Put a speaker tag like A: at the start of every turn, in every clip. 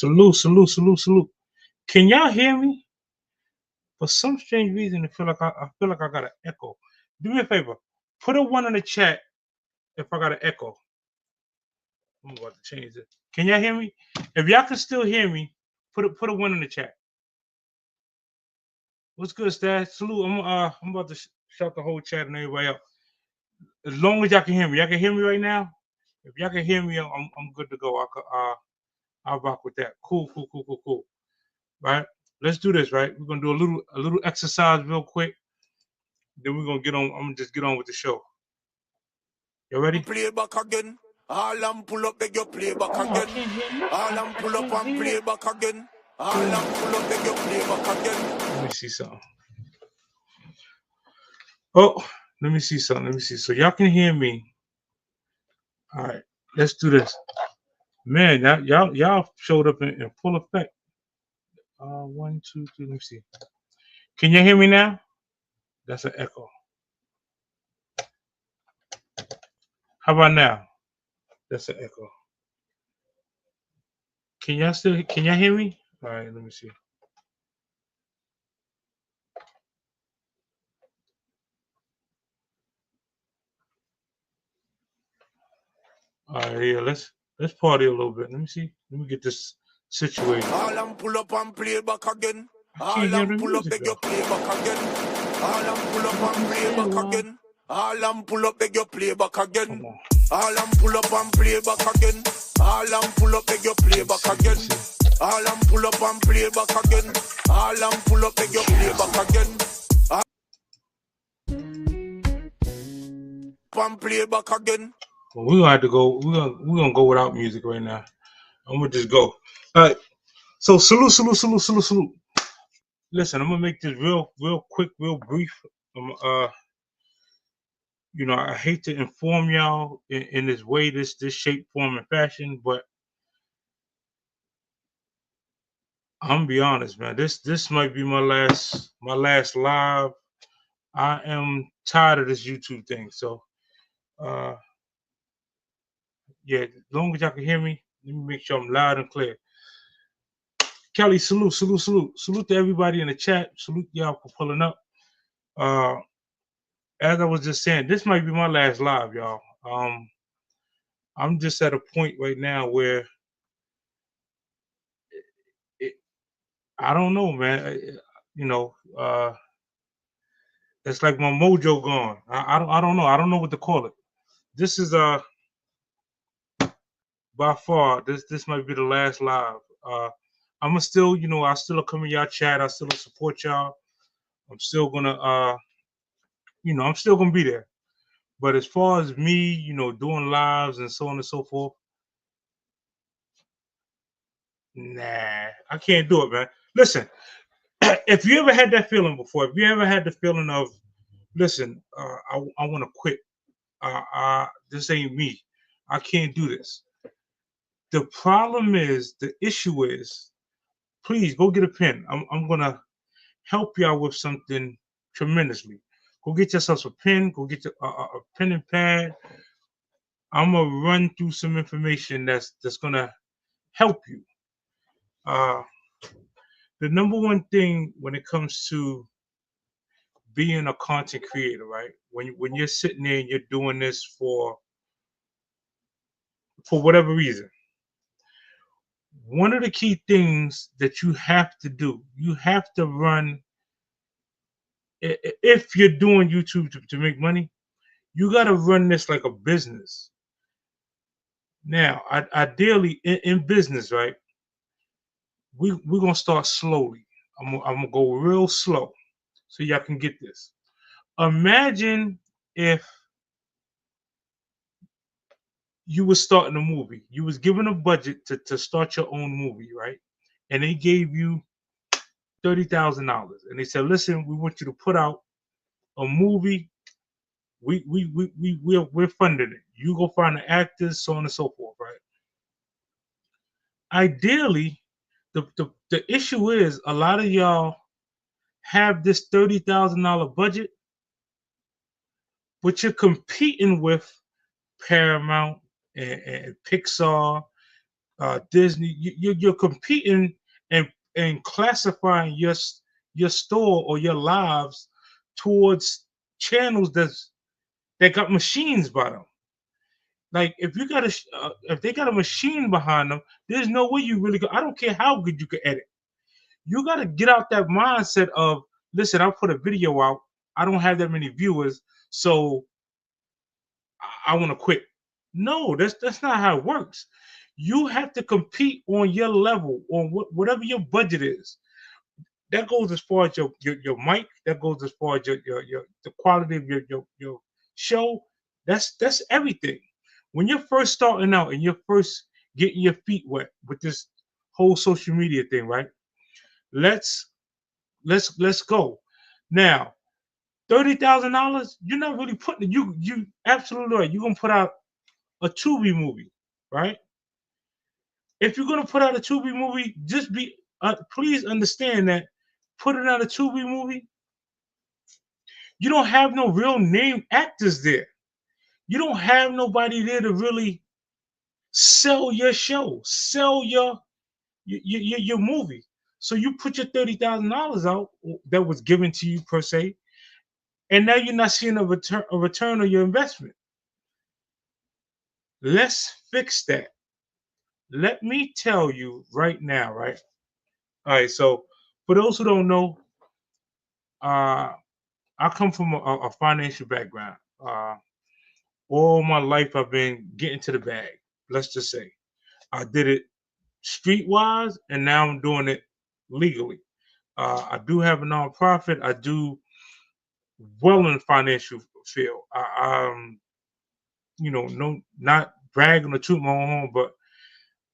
A: Salute, salute, salute, salute. Can y'all hear me? For some strange reason, I feel like I got an echo. Do me a favor. Put a 1 in the chat if I got an echo. I'm about to change it. Can y'all hear me? If y'all can still hear me, put a 1 in the chat. What's good, Stas? Salute. I'm about to shout the whole chat and everybody else. As long as y'all can hear me. Y'all can hear me right now? If y'all can hear me, I'm good to go. I'll rock with that. Cool. Right? Let's do this, right? We're gonna do a little exercise real quick. Then we're gonna get on. I'm gonna just get on with the show. You ready?
B: Play back again. All and pull up, beg your play back again. All and pull up and play back again. All and pull up, beg your play back again.
A: Let me see something. Oh, let me see something. So y'all can hear me. All right, let's do this. Man, y'all showed up in full effect. 1, 2, 3. Let me see. Can you hear me now? That's an echo. How about now? That's an echo. Can y'all hear me? All right, let me see. All right, yeah, let's party a little bit. Let me see. Let me get this situated.
B: All and pull up and play back again. All and pull up, beg your play back again. All and pull up and play back again. All and pull up, beg your play back again. All and pull up and play back again. All and pull up, beg your play back again. All and pull up and play back again. All and pull up, beg your play back again. And play back again.
A: Well, we're gonna have to go. We're gonna go without music right now. I'm gonna just go. All right. So salute. Listen, I'm gonna make this real quick, real brief. I hate to inform y'all in this way, this shape, form, and fashion, but I'm gonna be honest, man. This might be my last live. I am tired of this YouTube thing. So, yeah, as long as y'all can hear me, let me make sure I'm loud and clear. Kelly, salute to everybody in the chat. Salute y'all for pulling up. As I was just saying, this might be my last live, y'all. I'm just at a point right now where I don't know, man. It's like my mojo gone. I don't know. I don't know what to call it. This is by far this might be the last live. I'm still, I still come in y'all chat. I still support y'all. I'm still gonna I'm still gonna be there. But as far as me, doing lives and so on and so forth, nah, I can't do it, man. Listen, if you ever had that feeling before, if you ever had the feeling of, listen, I want to quit. This ain't me. I can't do this. The problem is, the issue is, please go get a pen. I'm gonna help y'all with something tremendously. Go get yourself a pen. Go get a pen and pad. I'm gonna run through some information that's gonna help you. The number one thing when it comes to being a content creator, right? When you're sitting there and you're doing this for whatever reason, one of the key things that you have to do, you have to run. If you're doing YouTube to make money, you got to run this like a business. Now, ideally, in business, right? We're gonna start slowly. I'm gonna go real slow, so y'all can get this. Imagine if you were starting a movie. You was given a budget to start your own movie, right? And they gave you $30,000, and they said, "Listen, we want you to put out a movie. We're funding it. You go find the actors, so on and so forth, right?" Ideally, the issue is a lot of y'all have this $30,000 budget, but you're competing with Paramount and Pixar, Disney. You're competing and classifying your store or your lives towards channels that got machines by them. Like if you got if they got a machine behind them, there's no way you really go. I don't care how good you can edit. You got to get out that mindset of, listen, I put a video out. I don't have that many viewers, so I want to quit. No, that's not how it works. You have to compete on your level, on whatever your budget is. That goes as far as your mic. That goes as far as your the quality of your show. That's everything. When you're first starting out and you're first getting your feet wet with this whole social media thing, right? Let's let's go. Now, $30,000, you're not really putting it. You absolutely right. You're gonna put out a Tubi movie, right? If you're gonna put out a Tubi movie, just be please understand that putting out a Tubi movie, you don't have no real name actors there. You don't have nobody there to really sell your show, sell your movie. So you put your $30,000 out that was given to you per se, and now you're not seeing a return on your investment. Let's fix that. Let me tell you right now, right? All right. So for those who don't know, uh, I come from a financial background. All my life, I've been getting to the bag. Let's just say I did it streetwise, and now I'm doing it legally. I do have a nonprofit. I do well in the financial field. No, not bragging or toot my own horn, but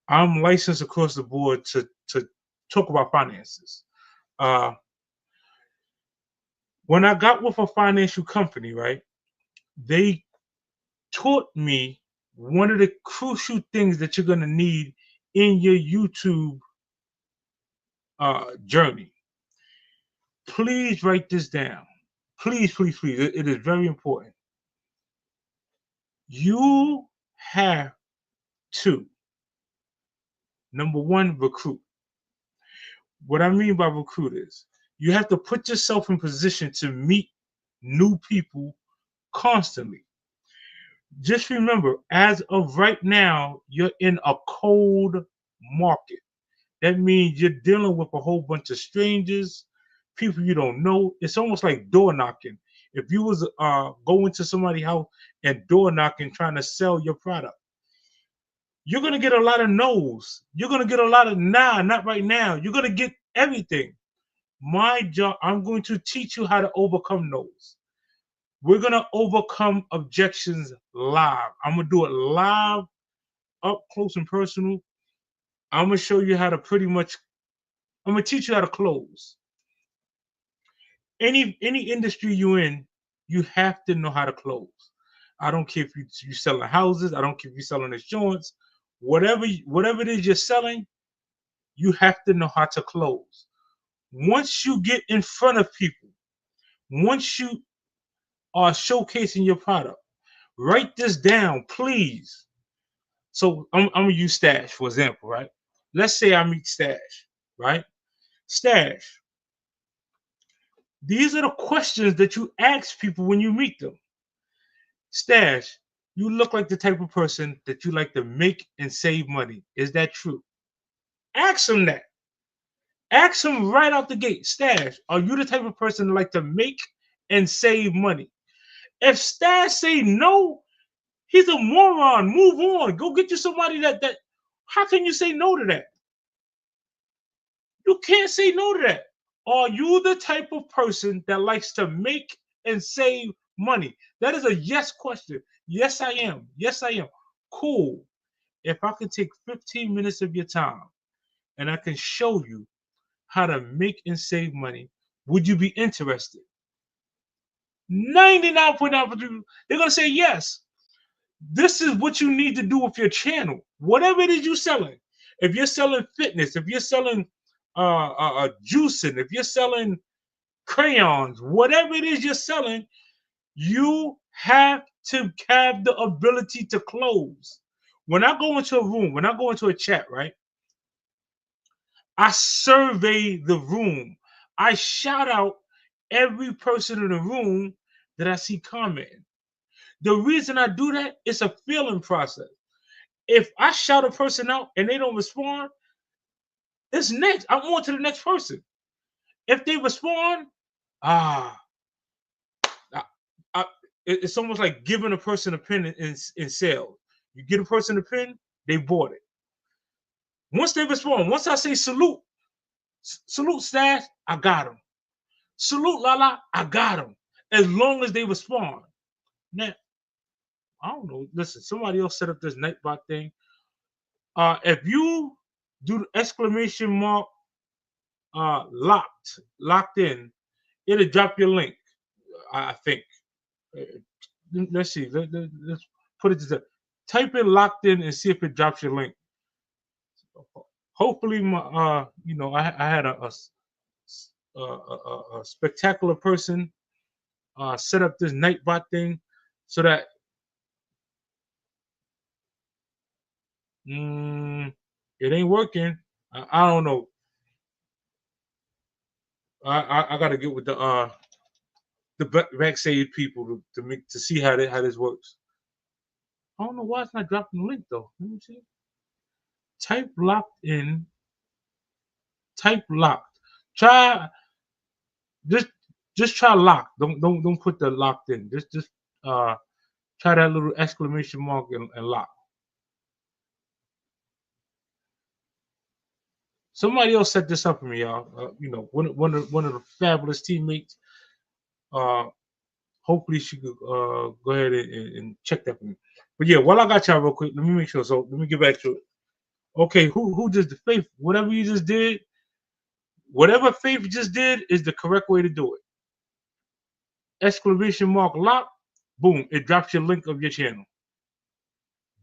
A: I'm licensed across the board to talk about finances. Uh, when I got with a financial company, right, they taught me one of the crucial things that you're gonna need in your YouTube journey. Please write this down. Please, please, please. It is very important. You have to, number one, recruit. What I mean by recruit is you have to put yourself in position to meet new people constantly. Just remember, as of right now, you're in a cold market. That means you're dealing with a whole bunch of strangers, people you don't know. It's almost like door knocking. If you was going to somebody's house and door knocking trying to sell your product, you're gonna get a lot of no's. You're gonna get a lot of nah, not right now. You're gonna get everything. My job, I'm going to teach you how to overcome no's. We're gonna overcome objections live. I'm gonna do it live, up close and personal. I'm gonna show you how to I'm gonna teach you how to close. Any industry you're in, you have to know how to close. I don't care if you selling houses. I don't care if you're selling insurance. Whatever it is you're selling, you have to know how to close. Once you get in front of people, once you are showcasing your product, write this down, please. So I'm gonna use Stash for example, right? Let's say I meet Stash, right? Stash. These are the questions that you ask people when you meet them. Stash, you look like the type of person that you like to make and save money. Is that true? Ask them that. Ask them right out the gate. Stash, are you the type of person that like to make and save money? If Stash say no, he's a moron. Move on. Go get you somebody that. How can you say no to that? You can't say no to that. Are you the type of person that likes to make and save money? That is a yes question. Yes, I am. Yes, I am. Cool. If I can take 15 minutes of your time and I can show you how to make and save money, would you be interested? 99.9%, they're going to say yes. This is what you need to do with your channel. Whatever it is you're selling. If you're selling fitness, if you're selling juicing, if you're selling crayons, whatever it is you're selling, you have to have the ability to close. When I go into a room, when I go into a chat, right? I survey the room. I shout out every person in the room that I see commenting. The reason I do that is a feeling process. If I shout a person out and they don't respond, it's next. I'm on to the next person. If they respond, ah, I, it's almost like giving a person a pen in sales. You get a person a pen, they bought it. Once they respond, once I say salute, salute Stash, I got them. Salute Lala, I got them. As long as they respond. Now, I don't know. Listen, somebody else set up this Nightbot thing. If you do the exclamation mark locked in, it'll drop your link. I think. Uh, Let's see. Let's put it to type in locked in and see if it drops your link. Hopefully, my I had a spectacular person set up this Nightbot thing so that it ain't working. I don't know. I got to get with the backstage people to see how this works. I don't know why it's not dropping the link though. Let me see. Type locked in. Type locked. Try just try locked. Don't put the locked in. Just try that little exclamation mark and lock. Somebody else set this up for me, y'all. One of the fabulous teammates. Hopefully she could go ahead and check that for me. But yeah, while I got y'all real quick, let me make sure. So let me get back to it. Okay, who does the faith? Whatever you just did, whatever faith just did is the correct way to do it. Exclamation mark lock, boom, it drops your link of your channel.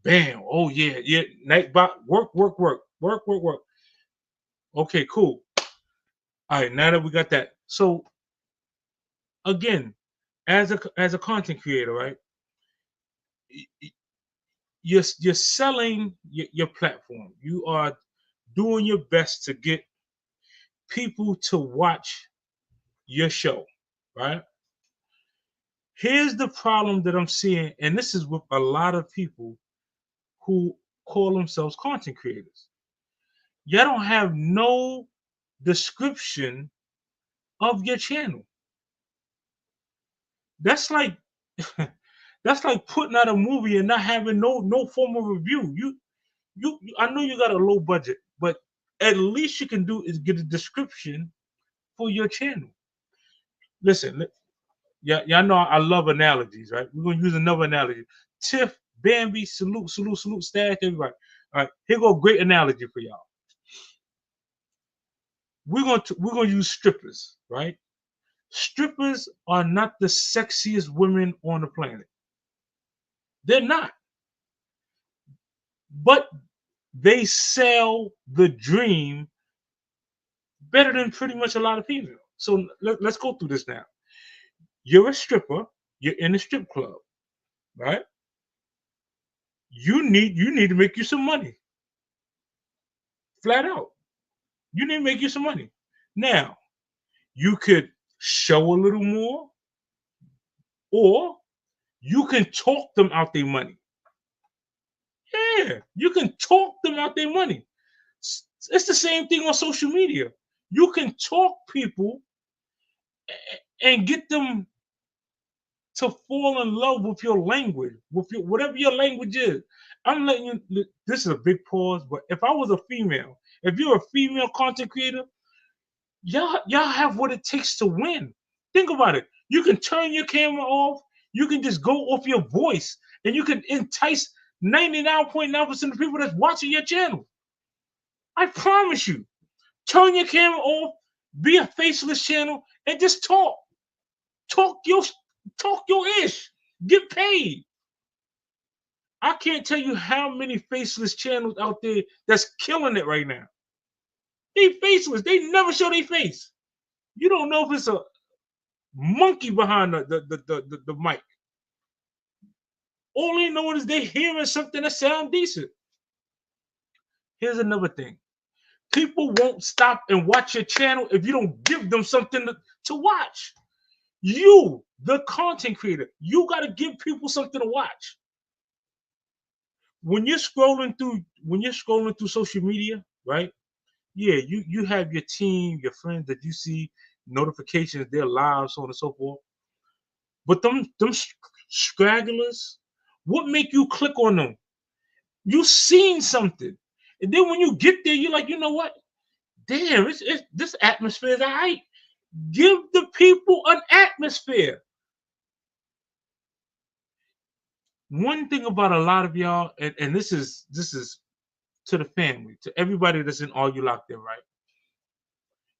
A: Bam. Oh yeah, yeah. Nightbot, work. Okay, cool. All right, now that we got that. So again, as a content creator, right? You're selling your platform. You are doing your best to get people to watch your show, right? Here's the problem that I'm seeing, and this is with a lot of people who call themselves content creators. Y'all don't have no description of your channel. That's like that's like putting out a movie and not having no form of review. I know you got a low budget, but at least you can do is get a description for your channel. Listen, yeah, y'all know I love analogies, right? We're gonna use another analogy. Tiff, Bambi, salute, Stash, everybody. All right, here go a great analogy for y'all. We're gonna use strippers, right? Strippers are not the sexiest women on the planet. They're not. But they sell the dream better than pretty much a lot of females. So let's go through this now. You're a stripper, you're in a strip club, right? You need to make you some money. Flat out. You need to make you some money. Now, you could show a little more, or you can talk them out their money. Yeah, you can talk them out their money. It's the same thing on social media. You can talk people and get them to fall in love with your language, with your whatever your language is. I'm letting you. This is a big pause, but if I was a female, if you're a female content creator, y'all have what it takes to win. Think about it. You can turn your camera off. You can just go off your voice, and you can entice 99.9% of people that's watching your channel. I promise you. Turn your camera off. Be a faceless channel and just talk. Talk your ish. Get paid. I can't tell you how many faceless channels out there that's killing it right now. They faceless. They never show their face. You don't know if it's a monkey behind the mic. All they know is they're hearing something that sounds decent. Here's another thing. People won't stop and watch your channel if you don't give them something to watch. You, the content creator, you got to give people something to watch. When you're scrolling through social media, right? Yeah, you have your team, your friends that you see notifications, their lives, so on and so forth. But them stragglers, what make you click on them? You seen something, and then when you get there, you're like, you know what? Damn, it's this atmosphere is alright. Give the people an atmosphere. One thing about a lot of y'all, and this is to the family, to everybody that's in all you locked there, right?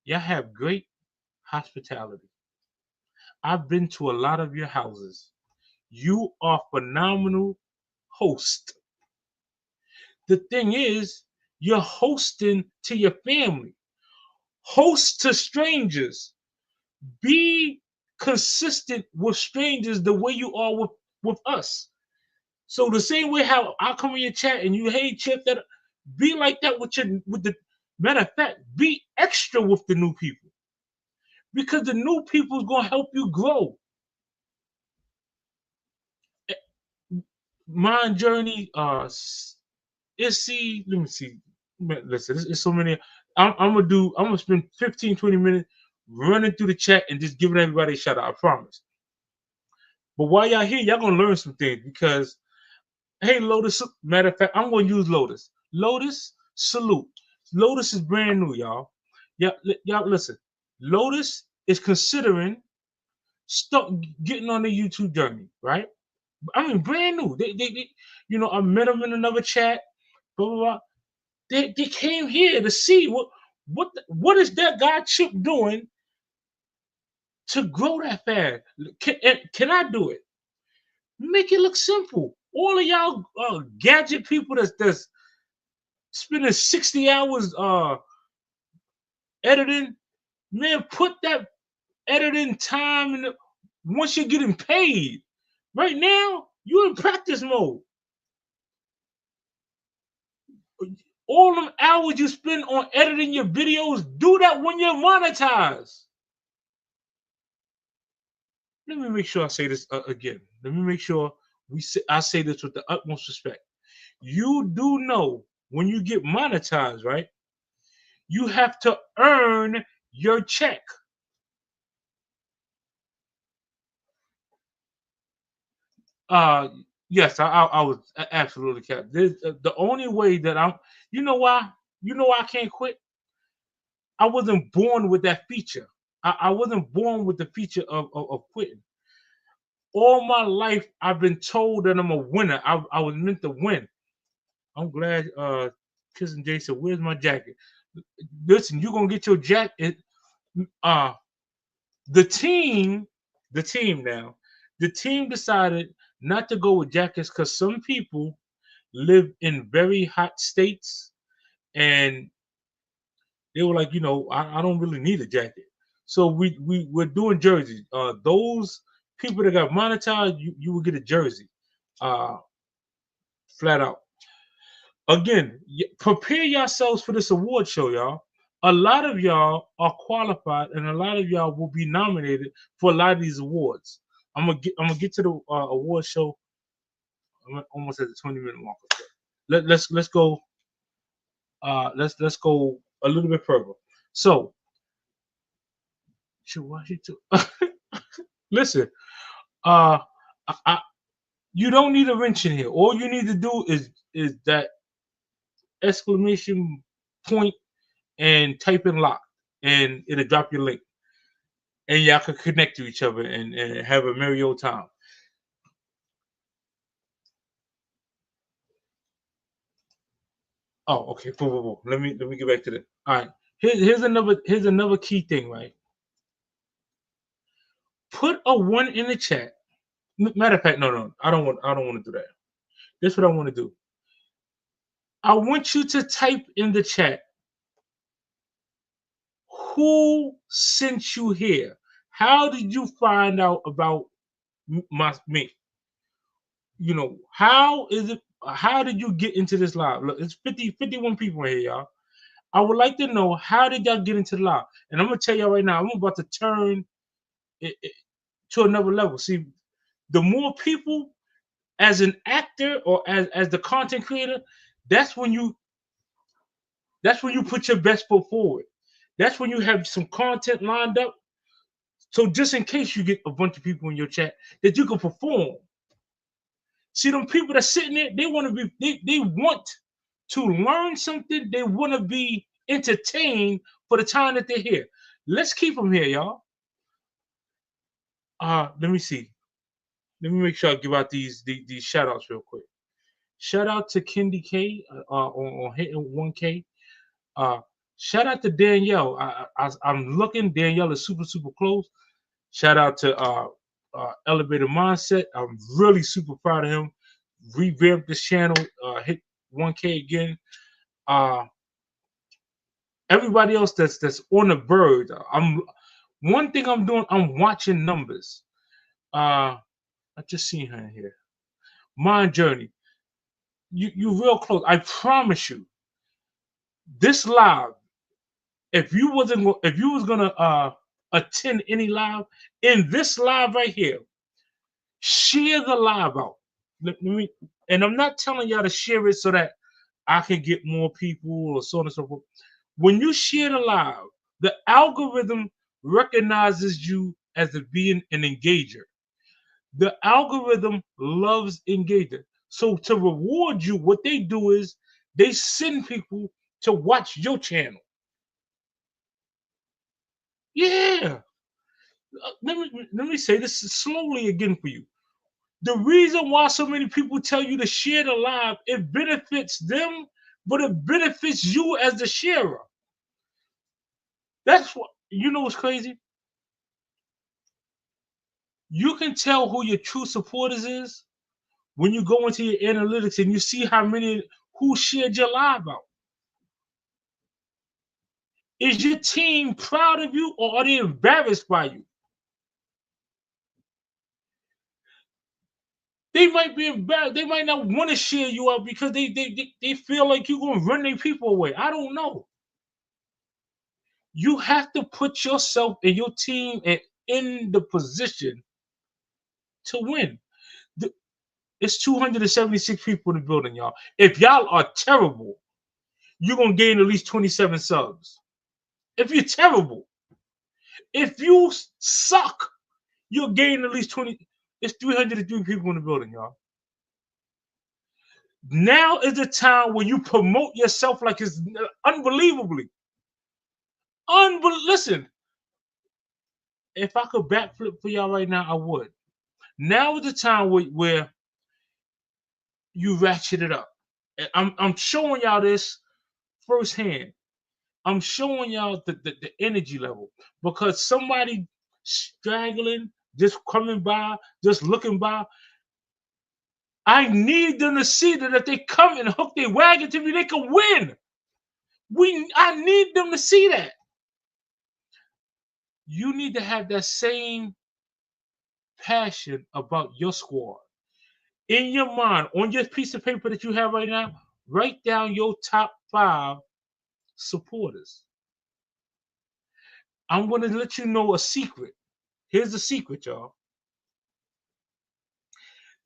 A: Y'all have great hospitality. I've been to a lot of your houses. You are phenomenal host. The thing is, you're hosting to your family. Host to strangers. Be consistent with strangers the way you are with us. So the same way how I come in your chat and you hey Chip, that be like that with the matter of fact, be extra with the new people. Because the new people is gonna help you grow. My journey, let me see. Listen, it's so many. I'm gonna spend 15, 20 minutes running through the chat and just giving everybody a shout out. I promise. But while y'all here, y'all gonna learn some things because hey, Lotus, matter of fact, I'm gonna use Lotus. Lotus, salute. Lotus is brand new, y'all. Y'all listen. Lotus is considering start getting on the YouTube journey, right? I mean, brand new. They I met them in another chat. Blah blah blah. They came here to see what is that guy Chip doing to grow that fast. Can I do it? Make it look simple. All of y'all gadget people that's spending 60 hours editing, man, put that editing time in once you're getting paid. Right now, you're in practice mode. All them hours you spend on editing your videos, do that when you're monetized. Let me make sure I say this again. Let me make sure I say this with the utmost respect. You do know when you get monetized, right? You have to earn your check. Uh, yes, I was absolutely capped. The only way that you know why? You know why I can't quit? I wasn't born with that feature. I wasn't born with the feature of quitting. All my life, I've been told that I'm a winner. I was meant to win. I'm glad Kissing Jay said, where's my jacket? Listen, you're gonna get your jacket. Uh the team, now, the team decided not to go with jackets because some people live in very hot states and they were like, I don't really need a jacket. So we're doing jerseys. Those people that got monetized, you will get a jersey. Uh flat out. Again, prepare yourselves for this award show, y'all. A lot of y'all are qualified, and a lot of y'all will be nominated for a lot of these awards. I'm gonna get to the award show. I'm almost at the 20-minute mark. Let's go. Let's go a little bit further. So, listen. Uh, you don't need a wrench in here. All you need to do is that exclamation point and type in lock, and it'll drop your link, and y'all can connect to each other and have a merry old time. Oh, okay. Cool. Let me get back to that. All right. Here's another key thing, right? Put a 1 in the chat. Matter of fact, no. I don't want to do that. This is what I want to do. I want you to type in the chat who sent you here. How did you find out about me? You know, how is it? How did you get into this live? Look, it's 51 people in here, y'all. I would like to know, how did y'all get into the live? And I'm gonna tell y'all right now, I'm about to turn it to another level. See, the more people, as an actor or as the content creator, that's when you put your best foot forward. That's when you have some content lined up. So just in case you get a bunch of people in your chat that you can perform. See, them people that's sitting there, they want to be, they want to learn something. They want to be entertained for the time that they're here. Let's keep them here, y'all. Let me see. Let me make sure I give out these shout outs real quick. Shout out to Kendi K on hitting 1K. Shout out to Danielle. I'm looking. Danielle is super close. Shout out to Elevator Mindset. I'm really super proud of him. Revamped this channel. Hit 1K again. Everybody else that's on the verge. One thing I'm doing. I'm watching numbers. I just seen her in here. Mind Journey. You real close. I promise you. This live, if you was gonna attend any live, in this live right here, share the live out. Let me, and I'm not telling y'all to share it so that I can get more people or so on and so forth. When you share the live, the algorithm recognizes you as being an engager. The algorithm loves engagement. So to reward you, what they do is they send people to watch your channel. Yeah. Let me say this slowly again for you. The reason why so many people tell you to share the live, it benefits them, but it benefits you as the sharer. That's what, you know what's crazy? You can tell who your true supporters is when you go into your analytics and you see how many who shared your live out. Is your team proud of you, or are they embarrassed by you? They might be embarrassed. They might not want to share you out because they feel like you're gonna run their people away. I don't know. You have to put yourself and your team in the position to win. It's 276 people in the building, y'all. If y'all are terrible, you're gonna gain at least 27 subs. If you're terrible, if you suck, you'll gain at least 20. It's 303 people in the building, y'all. Now is the time when you promote yourself like it's unbelievably. Listen, if I could backflip for y'all right now, I would. Now is the time where you ratchet it up. And I'm showing y'all this firsthand. I'm showing y'all the energy level, because somebody straggling, just coming by, just looking by. I need them to see that if they come and hook their wagon to me, they can win. I need them to see that. You need to have that same passion about your squad. In your mind, on your piece of paper that you have right now, write down your top 5 supporters. I'm going to let you know a secret. Here's the secret, y'all.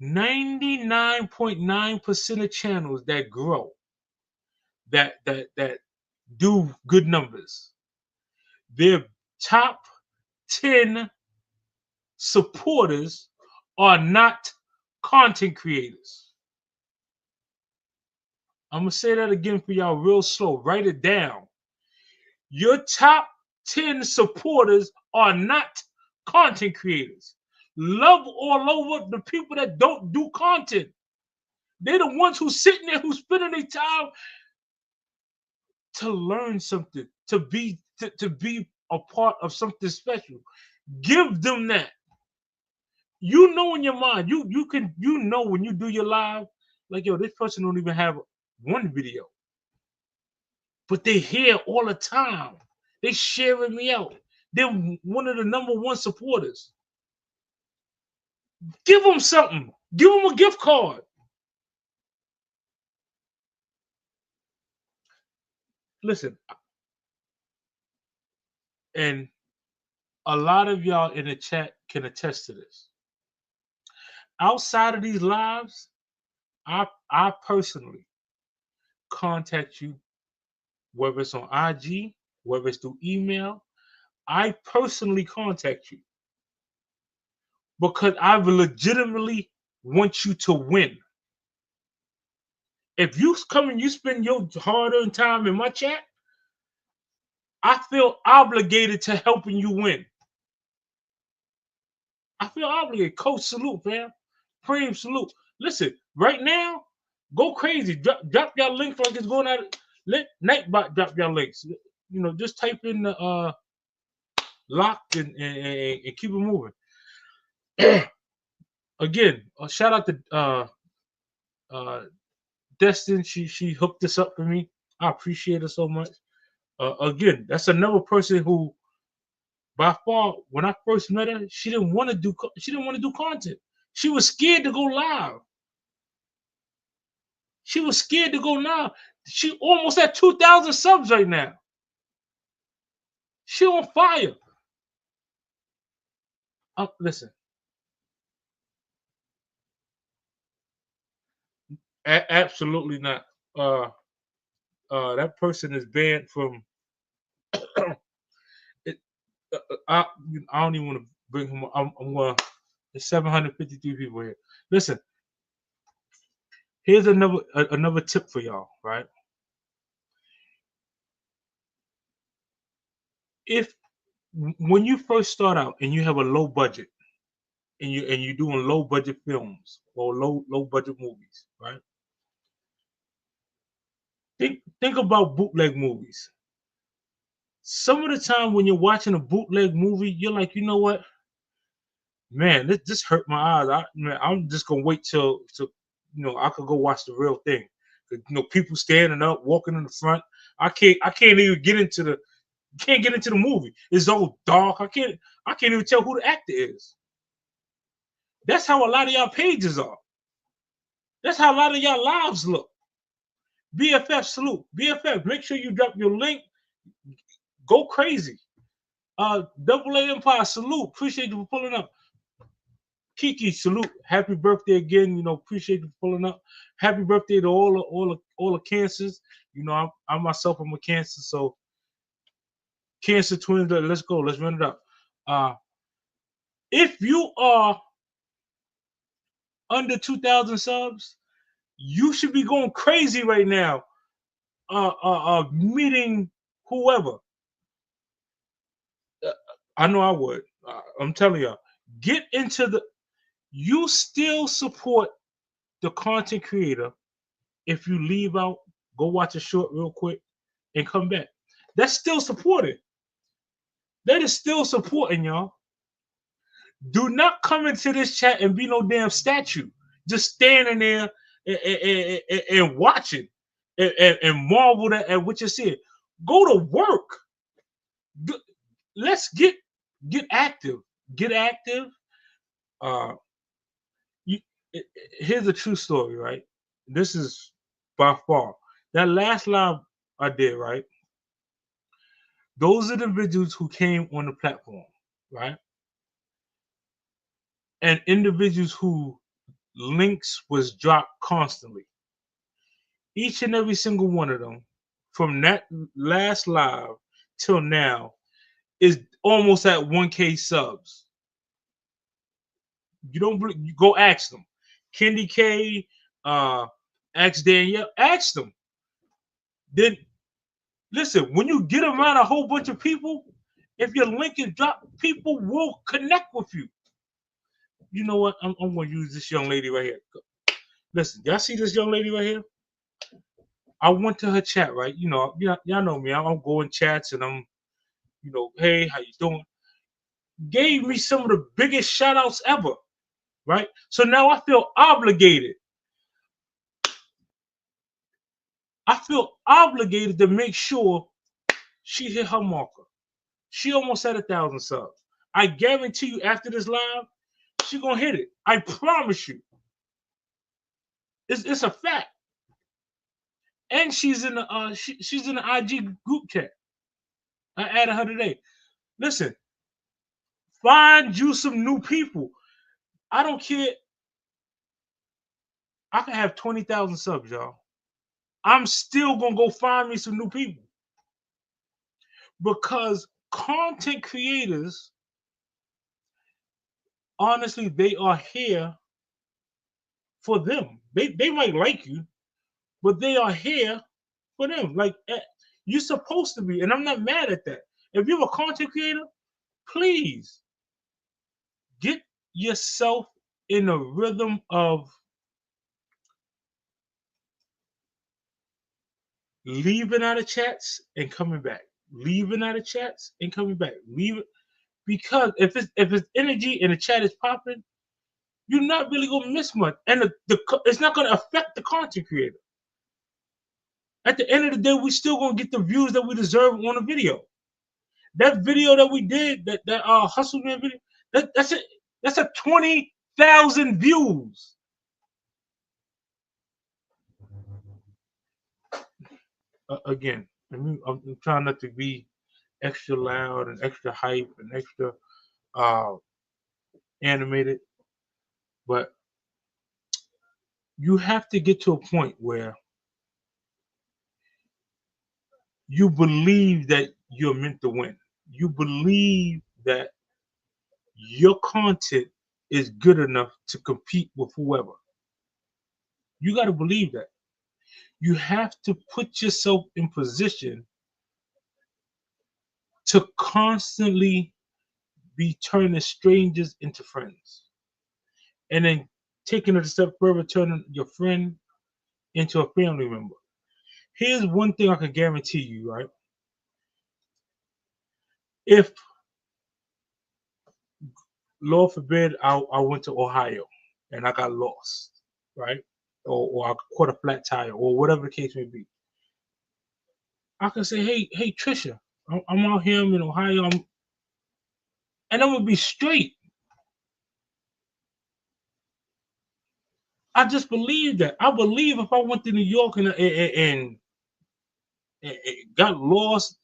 A: 99.9% of channels that grow, that do good numbers, their top 10 supporters are not content creators. I'm going to say that again for y'all real slow. Write it down. Your top 10 supporters are not content creators. Love all over the people that don't do content. They're the ones who's sitting there, who's spending their time to learn something, to be a part of something special. Give them that. You know in your mind, you know when you do your live, like, yo, this person don't even have one video, but they here all the time. They sharing me out. They're one of the #1 supporters. Give them something. Give them a gift card. Listen, and a lot of y'all in the chat can attest to this. Outside of these lives, I personally contact you, whether it's on IG, whether it's through email. I personally contact you because I legitimately want you to win. If you come and you spend your hard-earned time in my chat, I feel obligated to helping you win. I feel obligated. Coach, salute, fam. Preem, salute. Listen, right now, go crazy. Drop your links like it's going out. Let Nightbot drop your links. You know, just type in the locked and keep it moving. Again, shout out to Destin. She hooked this up for me. I appreciate it so much. Again, that's another person who, by far, when I first met her, she didn't want to do content. She was scared to go live. She was scared to go live. She almost at 2,000 subs right now. She on fire. Listen. Absolutely not. That person is banned from. I don't even want to bring him. I'm going. There's 753 people here. Listen. Here's another tip for y'all. Right. If when you first start out and you have a low budget and you're doing low budget films or low budget movies, right? Think about bootleg movies. Some of the time when you're watching a bootleg movie, you're like, you know what, man, this hurt my eyes. I'm just gonna wait till I could go watch the real thing. People standing up, walking in the front. I can't even get into the movie. It's all dark. I can't even tell who the actor is. That's how a lot of y'all pages are. That's how a lot of y'all lives look. BFF, salute. BFF, make sure you drop your link. Go crazy. Double A Empire, salute. Appreciate you for pulling up. Kiki, salute. Happy birthday again. Appreciate you for pulling up. Happy birthday to all the cancers. I myself am a cancer, so cancer twins. Let's go. Let's run it up. If you are under 2,000 subs, you should be going crazy right now. Meeting whoever. I know I would. I'm telling y'all, get into the. You still support the content creator if you leave out, go watch a short real quick, and come back. That's still supporting. That is still supporting, y'all. Do not come into this chat and be no damn statue, just standing there and watching and marvel at what you're seeing. Go to work. Let's get active. Get active. Here's a true story, right? This is by far that last live I did, right? Those individuals who came on the platform, right? And individuals who links was dropped constantly. Each and every single one of them, from that last live till now, is almost at 1K subs. You don't believe, you go ask them. Kendi K, ask Danielle, ask them. Then listen, when you get around a whole bunch of people, if your link is dropped, people will connect with you. You know what? I'm going to use this young lady right here. Listen, y'all see this young lady right here? I went to her chat, right? Y'all know me. I'm going chats and I'm, hey, how you doing? Gave me some of the biggest shout outs ever, right? So now I feel obligated. I feel obligated to make sure she hit her marker. She almost had 1,000 subs. I guarantee you after this live, she gonna hit it. I promise you. It's a fact. And she's in the she's in the IG group chat. I added her today. Listen, find you some new people. I don't care. I can have 20,000 subs, y'all. I'm still gonna go find me some new people because content creators, honestly, they are here for them. They might like you, but they are here for them. Like you're supposed to be, and I'm not mad at that. If you're a content creator, please get yourself in a rhythm of leaving out of chats and coming back, leaving out of chats and coming back, leave it because if it's energy and the chat is popping, you're not really gonna miss much, and it's not gonna affect the content creator. At the end of the day, we still gonna get the views that we deserve on a video. That video that we did, that hustle man video, that's a 20,000 views. Again, I'm trying not to be extra loud and extra hype and extra uh, animated, but you have to get to a point where you believe that you're meant to win. You believe that your content is good enough to compete with whoever. You got to believe that. You have to put yourself in position to constantly be turning strangers into friends. And then taking it a step further, turning your friend into a family member. Here's one thing I can guarantee you, right? If, Lord forbid, I went to Ohio and I got lost, right? Or I caught a flat tire or whatever the case may be. I can say, hey, Trisha, I'm out here in Ohio, and I'm gonna be straight. I just believe that. I believe if I went to New York and got lost,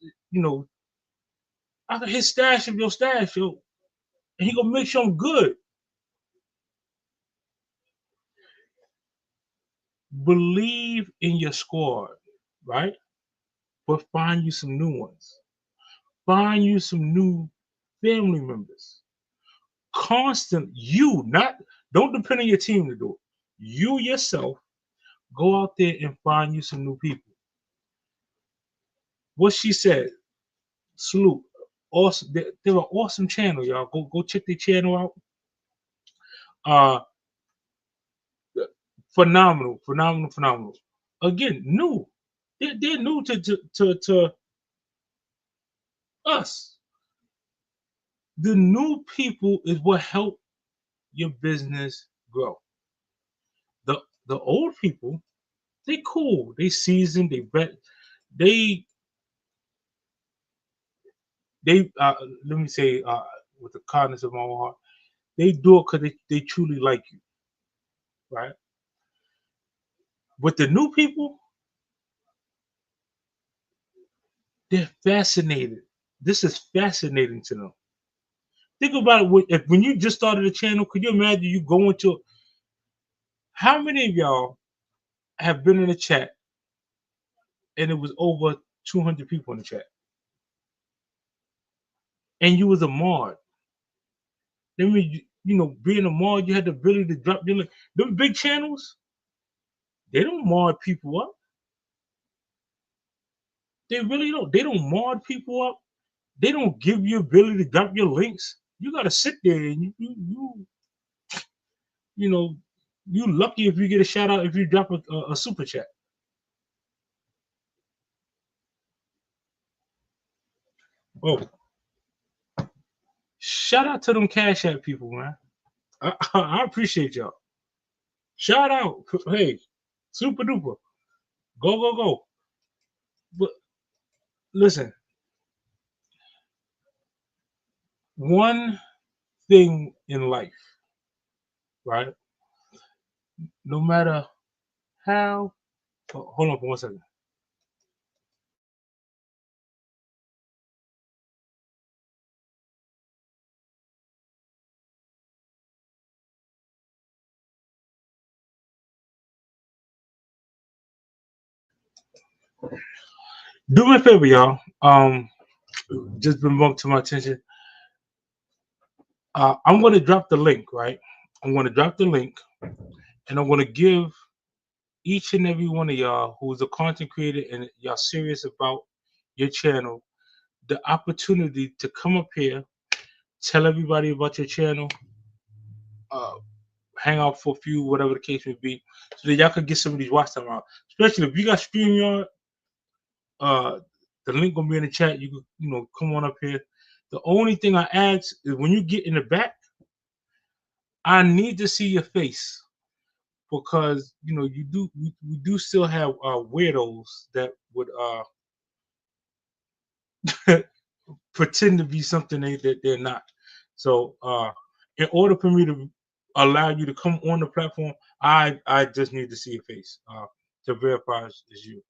A: I could hit stash of your stash, yo, and he gonna make sure I'm good. Believe in your squad, right? But find you some new ones. Find you some new family members. Constant, don't depend on your team to do it. You yourself go out there and find you some new people. What she said, salute. Awesome. They're an awesome channel, y'all. Go check their channel out. Phenomenal. Again, new. They're new to us. The new people is what help your business grow. The old people, they cool. They seasoned. They vet. They let me say with the kindness of my own heart, they do it because they truly like you, right? But the new people, they're fascinated. This is fascinating to them. Think about it. When you just started a channel, could you imagine you going to? How many of y'all have been in a chat and it was over 200 people in the chat, and you was a mod? I mean, being a mod, you had the ability to drop your link. Them big channels, they don't mod people up. They really don't. They don't mod people up. They don't give you ability to drop your links. You gotta sit there and you know, you lucky if you get a shout out if you drop a super chat. Oh, shout out to them Cash App people, man. I appreciate y'all. Shout out. Hey, super duper. Go. But listen, one thing in life, right? No matter How? Oh, hold on for 1 second. Do me a favor, y'all. Just been brought to my attention. I'm going to drop the link, right? I'm going to drop the link, and I'm going to give each and every one of y'all who's a content creator and y'all serious about your channel the opportunity to come up here, tell everybody about your channel, hang out for a few, whatever the case may be, so that y'all could get some of these watch time out. Especially if you got StreamYard, the link gonna be in the chat. You come on up here. The only thing I ask is when you get in the back, I need to see your face because we do still have weirdos that would pretend to be something that they're not. So in order for me to allow you to come on the platform, I just need to see your face to verify it's you.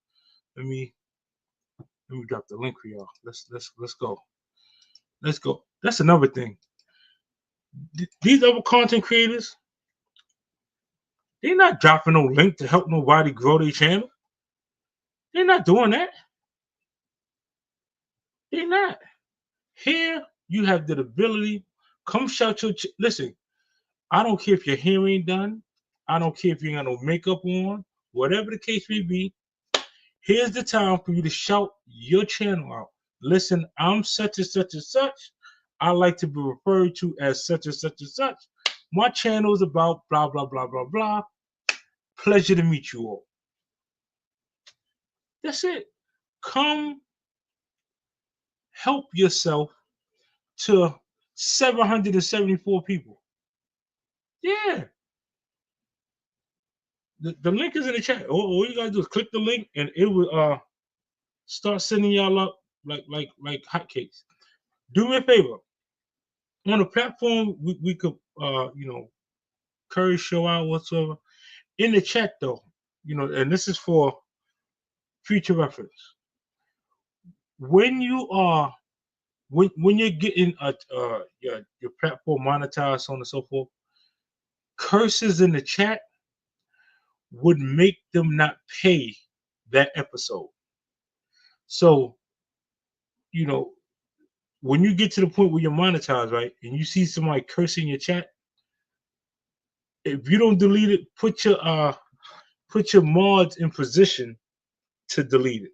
A: Let me drop the link for y'all. Let's go. Let's go. That's another thing. These other content creators, they're not dropping no link to help nobody grow their channel. They're not doing that. They're not. Here, you have the ability. Come shout your listen. I don't care if your hair ain't done. I don't care if you ain't got no makeup on. Whatever the case may be, here's the time for you to shout your channel out. Listen, I'm such and such and such. I like to be referred to as such and such and such. My channel is about blah, blah, blah, blah, blah. Pleasure to meet you all. That's it. Come help yourself to 774 people. Yeah. The link is in the chat. All you gotta do is click the link and it will start sending y'all up like hotcakes. Do me a favor. On the platform, we could curry show out whatsoever. In the chat though, and this is for future reference. When you are when you're getting your platform monetized, so on and so forth, curses in the chat would make them not pay that episode. So, when you get to the point where you're monetized, right, and you see somebody cursing your chat, if you don't delete it, put your mods in position to delete it.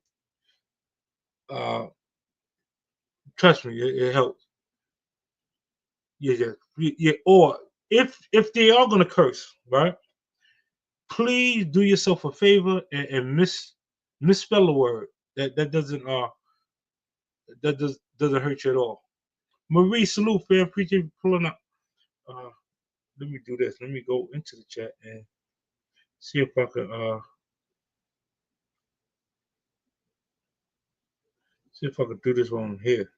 A: Trust me, it helps. Yeah. Or if they are gonna curse, right? Please do yourself a favor and misspell a word. That doesn't doesn't hurt you at all. Marie, salute, fam. Appreciate you pulling up. Let me do this. Let me go into the chat and see if I can do this one here.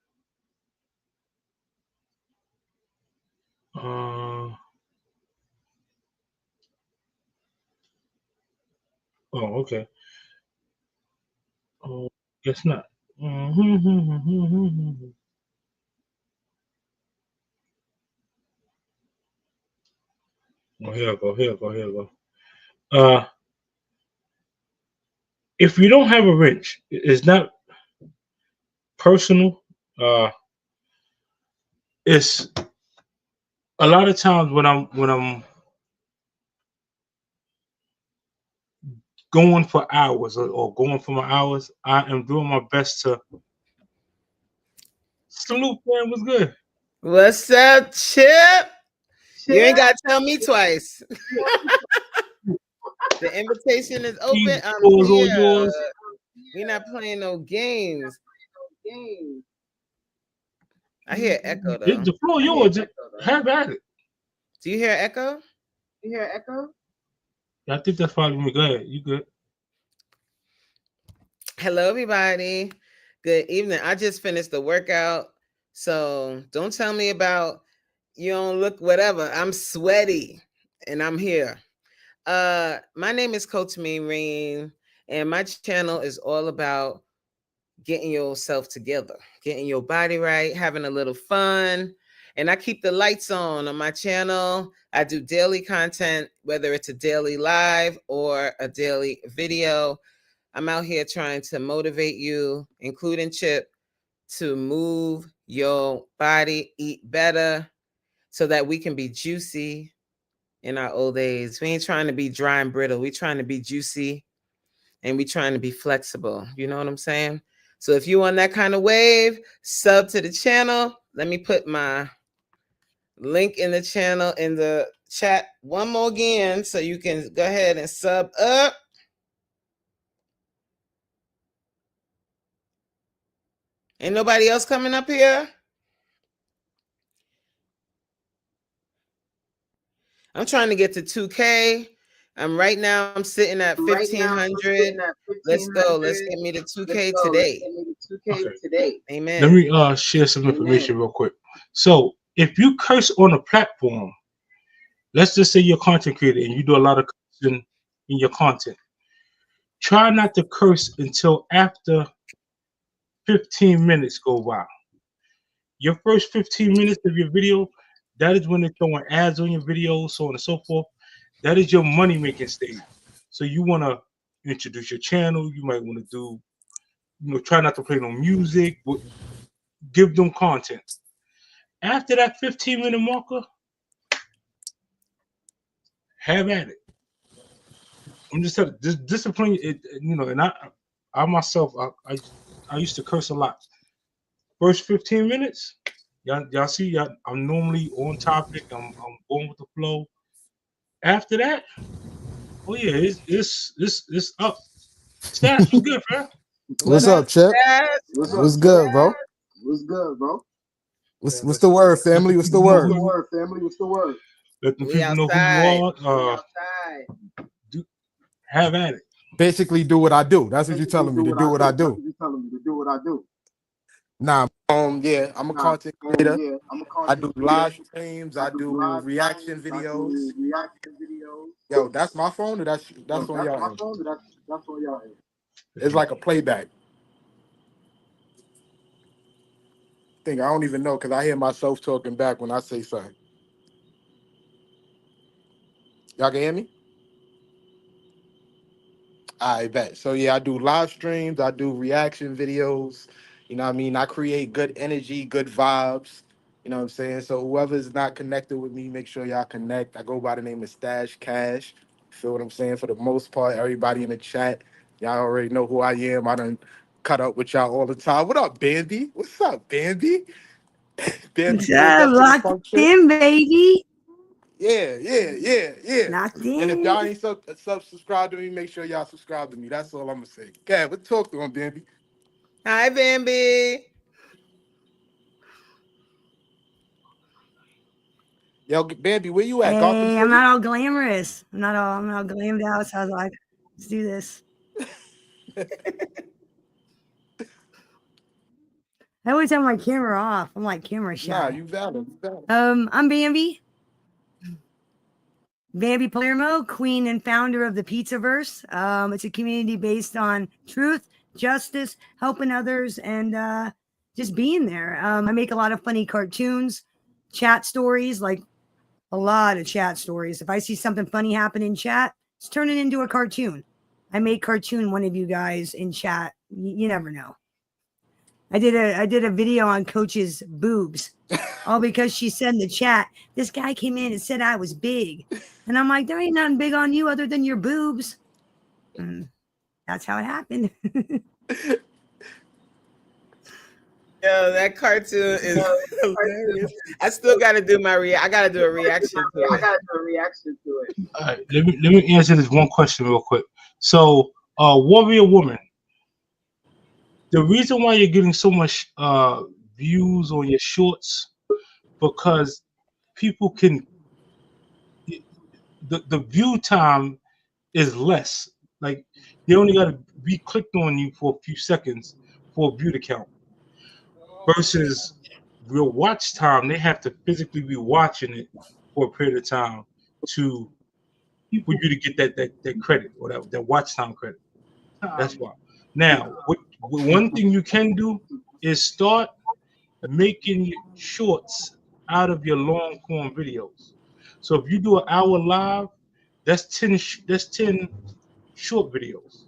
A: Oh, okay. Oh, guess not. Oh, here I go. If you don't have a wrench, it's not personal. It's a lot of times when I'm going for hours or going for my hours, I am doing my best to salute. Man, was good.
C: What's up, Chip? You ain't got to tell me twice. The invitation is open. I'm here. We're not playing no games. I hear echo though.
A: The floor yours. Have at it.
C: Do you hear echo?
A: Yeah, I think that's probably me. Go ahead. You good?
C: Hello, everybody. Good evening. I just finished the workout, so don't tell me about you don't look whatever. I'm sweaty, and I'm here. My name is Coach Mean, and my channel is all about getting yourself together, getting your body right, having a little fun. And I keep the lights on my channel. I do daily content, whether it's a daily live or a daily video. I'm out here trying to motivate you, including Chip, to move your body, eat better, so that we can be juicy in our old age. We ain't trying to be dry and brittle. We trying to be juicy, and we trying to be flexible. You know what I'm saying? So if you on that kind of wave, sub to the channel. Let me put my link in the channel in the chat one more again, so you can go ahead and sub up. Ain't nobody else coming up here? I'm trying to get to 2K. Right now I'm sitting at 1,500. Let's go. Let's get me to 2K today.
A: Okay.
C: Amen.
A: Let me share some information real quick. So if you curse on a platform, let's just say you're a content creator and you do a lot of cursing in your content. Try not to curse until after 15 minutes go by. Your first 15 minutes of your video, that is when they're throwing ads on your videos, so on and so forth. That is your money making stage. So you want to introduce your channel. You might want to do, try not to play no music, but give them content. After that 15-minute marker, have at it. I'm just telling you, discipline it, and I myself, I used to curse a lot. First 15 minutes, y'all see, I'm normally on topic. I'm going with the flow. After that, oh yeah, it's up. Stats was good, man.
D: What's up, Chip? What's good, bro?
B: What's good, bro?
D: What's the word, family? What's the word?
B: What's the word?
A: Let the people know who you are. Have at it.
D: Basically, do what I do. That's what you're telling me to do. What I do. Nah, yeah, I'm a content creator. I do live streams. I do reaction videos. Yo, that's my phone, or that's on y'all end?
B: That's on y'all end.
D: It's like a playback thing. I don't even know because I hear myself talking back when I say something. Y'all can hear me? I bet. So yeah, I do live streams, I do reaction videos. You know what I mean? I create good energy, good vibes. You know what I'm saying? So whoever's not connected with me, make sure y'all connect. I go by the name of Stash Cash. Feel what I'm saying? For the most part, everybody in the chat, y'all already know who I am. I done cut up with y'all all the time. What up, Bambi? What's up, Bambi? Bambi pulled up to the
E: Locked
D: function.
E: in, baby.
D: Yeah.
E: Locked
D: And if
E: in.
D: y'all ain't subscribe to me, make sure y'all subscribe to me. That's all I'm gonna say. Okay, we'll talk to him, Bambi.
C: Hi, Bambi.
D: Yo, Bambi, where you at? Gotham
E: Hey,
D: City?
E: I'm not all glamorous. I'm not all glammed out. So I was like, let's do this. I always have my camera off. I'm like camera shy.
D: Nah, you valid.
E: I'm Bambi. Bambi Palermo, queen and founder of the Pizzaverse. It's a community based on truth, justice, helping others, and just being there. I make a lot of funny cartoons, chat stories, like a lot of chat stories. If I see something funny happen in chat, let's turn it into a cartoon. I may cartoon one of you guys in chat. You never know. I did a video on Coach's boobs, all because she said in the chat, this guy came in and said I was big, and I'm like, there ain't nothing big on you other than your boobs. And that's how it happened.
C: Yo, that cartoon is hilarious. I still got to do I got to do a reaction to it.
A: All right, let me answer this one question real quick. So, Warrior Woman, the reason why you're getting so much views on your shorts, because people can, the view time is less. Like, they only got to be clicked on you for a few seconds for a view to count. Versus real watch time, they have to physically be watching it for a period of time to, for you to get that credit or that watch time credit. That's why. Now, one thing you can do is start making shorts out of your long form videos. So if you do an hour live, that's 10 short videos.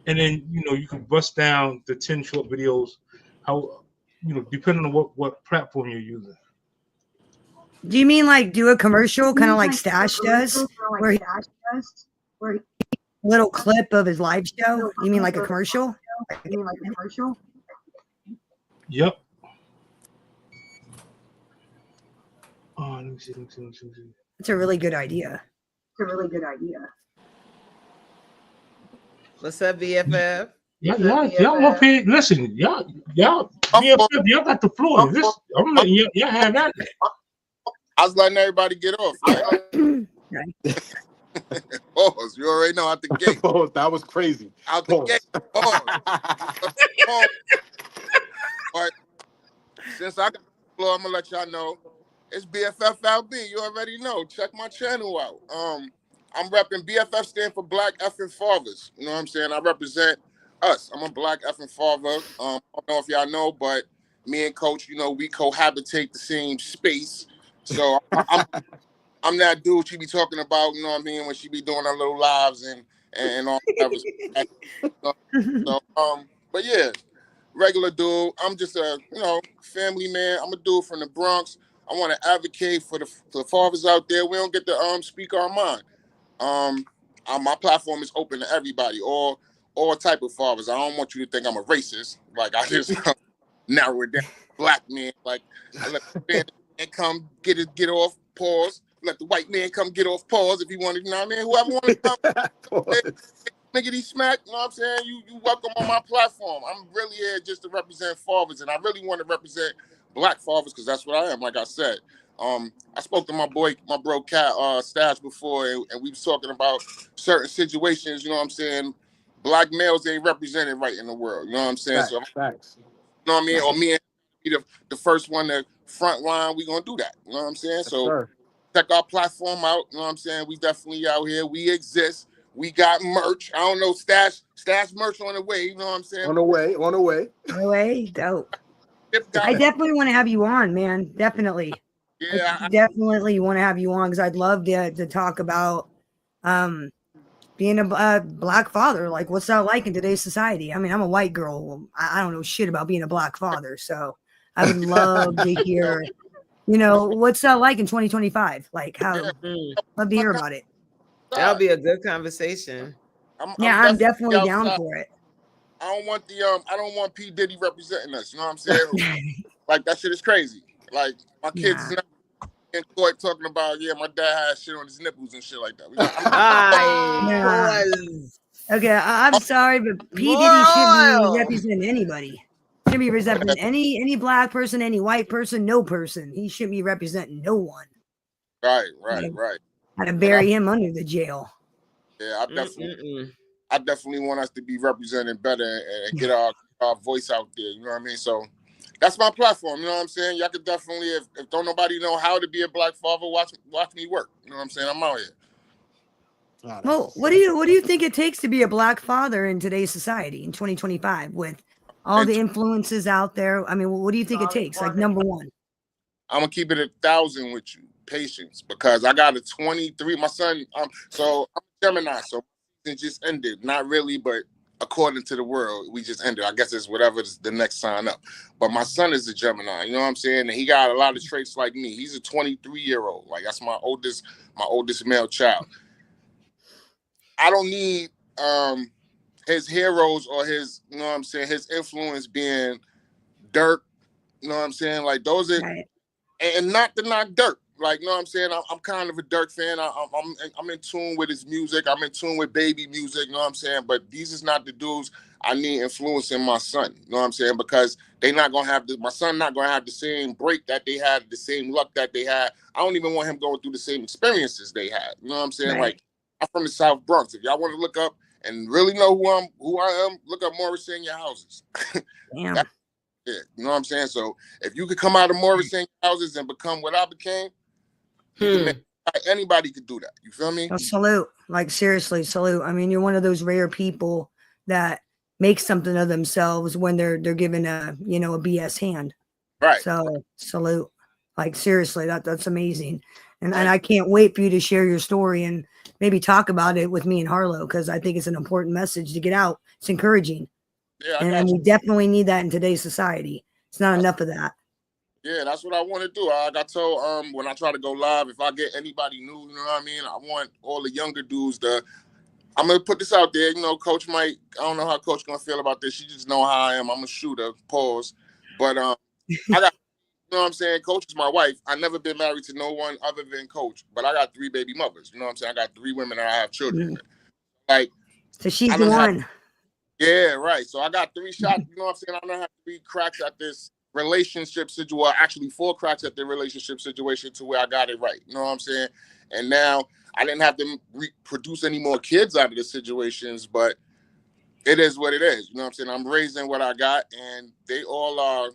A: And then you can bust down the 10 short videos how depending on what platform you're using.
E: Do you mean like do a commercial, kind of like Stash does, where he little clip of his live show? You mean like a commercial?
A: Yep. Oh, let me see.
E: It's a really good idea.
C: What's up, BFF?
A: Y'all up here. Listen, y'all BFF, y'all got the floor. I'm letting y'all have that.
B: I was letting everybody get off. Pause. You already know out the gate.
D: Pause. That was crazy.
B: Out the gate. Pause. But since I got the floor, I'm gonna let y'all know it's BFFLB. You already know. Check my channel out. I'm repping BFF, stand for Black Effing Fathers. You know what I'm saying? I represent us. I'm a Black Effing father. I don't know if y'all know, but me and Coach, we cohabitate the same space. So I'm that dude she be talking about, you know what I mean, when she be doing her little lives and all that. So, but yeah, regular dude. I'm just a, family man. I'm a dude from the Bronx. I want to advocate for the fathers out there. We don't get to speak our mind. My platform is open to everybody, all type of fathers. I don't want you to think I'm a racist. Like I just narrow it down. Black man, like I let the man come get off, pause. Let the white man come get off, pause. If he wanted, you know what I mean? Whoever wanted to come, niggity smack, you know what I'm saying? You welcome on my platform. I'm really here just to represent fathers, and I really want to represent Black fathers because that's what I am. Like I said, I spoke to my bro Cat Stash before, and we was talking about certain situations. You know what I'm saying? Black males ain't represented right in the world. You know what I'm saying?
D: Facts.
B: You know what I mean? Or me and be the first one to front line. We gonna do that. You know what I'm saying?
D: Yes,
B: so.
D: Sir.
B: Check our platform out. You know what I'm saying? We definitely out here. We exist. We got merch. I don't know, stash merch on the way. You know what I'm saying?
D: On the way.
E: Dope. I definitely want to have you on, man. Definitely.
B: Yeah.
E: I definitely want to have you on because I'd love to talk about being a Black father. Like, what's that like in today's society? I mean, I'm a white girl. I don't know shit about being a Black father. So I would love to hear... what's that like in 2025? Like how? Love to hear about it.
C: That'll be a good conversation.
E: I'm definitely down for it.
B: I don't want P. Diddy representing us. You know what I'm saying? Like that shit is crazy. Like my kids is not in court talking about my dad had shit on his nipples and shit like that.
E: Okay, I'm sorry, but P. Diddy shouldn't be representing anybody. Shouldn't be representing any Black person, any white person, no person. He shouldn't be representing no one.
B: Right.
E: Had to bury him under the jail.
B: Yeah, I definitely want us to be represented better and get our voice out there. You know what I mean? So that's my platform. You know what I'm saying? Y'all could definitely, if don't nobody know how to be a Black father, watch me work. You know what I'm saying? I'm out here.
E: Well, what do you think it takes to be a Black father in today's society in 2025 with all the influences out there? I mean, what do you think it takes? Like, number one.
B: I'm going to keep it 1,000 with you. Patience. Because I got a 23. My son, so I'm a Gemini, so it just ended. Not really, but according to the world, we just ended. I guess it's whatever the next sign up. But my son is a Gemini. You know what I'm saying? And he got a lot of traits like me. He's a 23-year-old. Like, that's my oldest male child. I don't need his heroes or his, you know what I'm saying, his influence being Dirk, you know what I'm saying? Like those are, right. And not to knock Dirk. Like, you know what I'm saying? I'm kind of a Dirk fan. I'm in tune with his music. I'm in tune with baby music, you know what I'm saying? But these is not the dudes I need influencing my son, you know what I'm saying? Because they not going to have my son not going to have the same break that they had, the same luck that they had. I don't even want him going through the same experiences they had, you know what I'm saying? Right. Like, I'm from the South Bronx. If y'all want to look up and really know who I am, look up Morris in your houses.
E: Damn.
B: Yeah, you know what I'm saying? So if you could come out of Morris in your houses and become what I became, you can make Anybody could do that. You feel me?
E: Salute. Like, seriously, salute. I mean, you're one of those rare people that make something of themselves when they're given a BS hand.
B: Right.
E: So salute. Like, seriously, that's amazing. And I can't wait for you to share your story and maybe talk about it with me and Harlow, because I think it's an important message to get out. It's encouraging.
B: Yeah,
E: and we definitely need that in today's society. It's not enough of that.
B: Yeah, that's what I want to do. Like I told when I try to go live, if I get anybody new, you know what I mean? I want all the younger dudes I'm gonna put this out there. You know, Coach I don't know how Coach gonna feel about this. She just know how I am. I'm a shooter. Pause. But I got, you know what I'm saying? Coach is my wife. I never been married to no one other than Coach. But I got 3 baby mothers. You know what I'm saying? I got 3 women that I have children with. Like,
E: so she's the one.
B: Yeah, right. So I got 3 shots. You know what I'm saying? I don't have 3 cracks at this relationship situation. Well, actually 4 cracks at the relationship situation to where I got it right. You know what I'm saying? And now I didn't have to produce any more kids out of the situations, but it is what it is. You know what I'm saying? I'm raising what I got, and they all are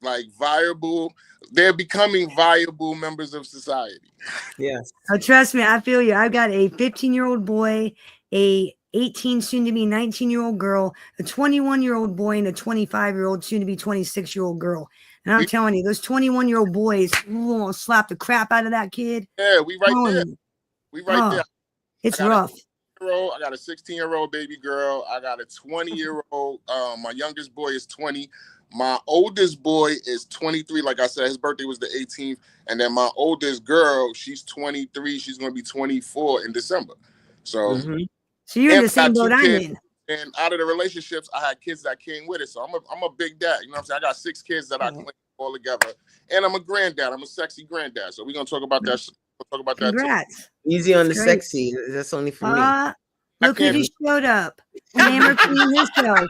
B: like viable. They're becoming viable members of society.
C: Yes.
E: Oh, trust me, I feel you. I've got a 15-year-old boy, a 18 soon to be 19-year-old girl, a 21-year-old boy, and a 25-year-old soon to be 26-year-old girl. And I'm telling you, those 21-year-old boys will slap the crap out of that kid.
B: Yeah, we right there. We right there.
E: It's rough.
B: I got a 16-year-old baby girl. I got a 20-year-old. My youngest boy is 20. My oldest boy is 23. Like I said, his birthday was the 18th. And then my oldest girl, she's 23. She's going to be 24 in December. So,
E: so you're in the same boat I'm in.
B: And out of the relationships, I had kids that came with it. So I'm a big dad. You know what I'm saying? I got 6 kids that I claim all together. And I'm a granddad. I'm a sexy granddad. So we're going to talk about that. We'll talk about
E: Congrats.
B: that too.
C: Easy on the sexy. That's only for me.
E: Look who just showed up. Hammer Queen herself.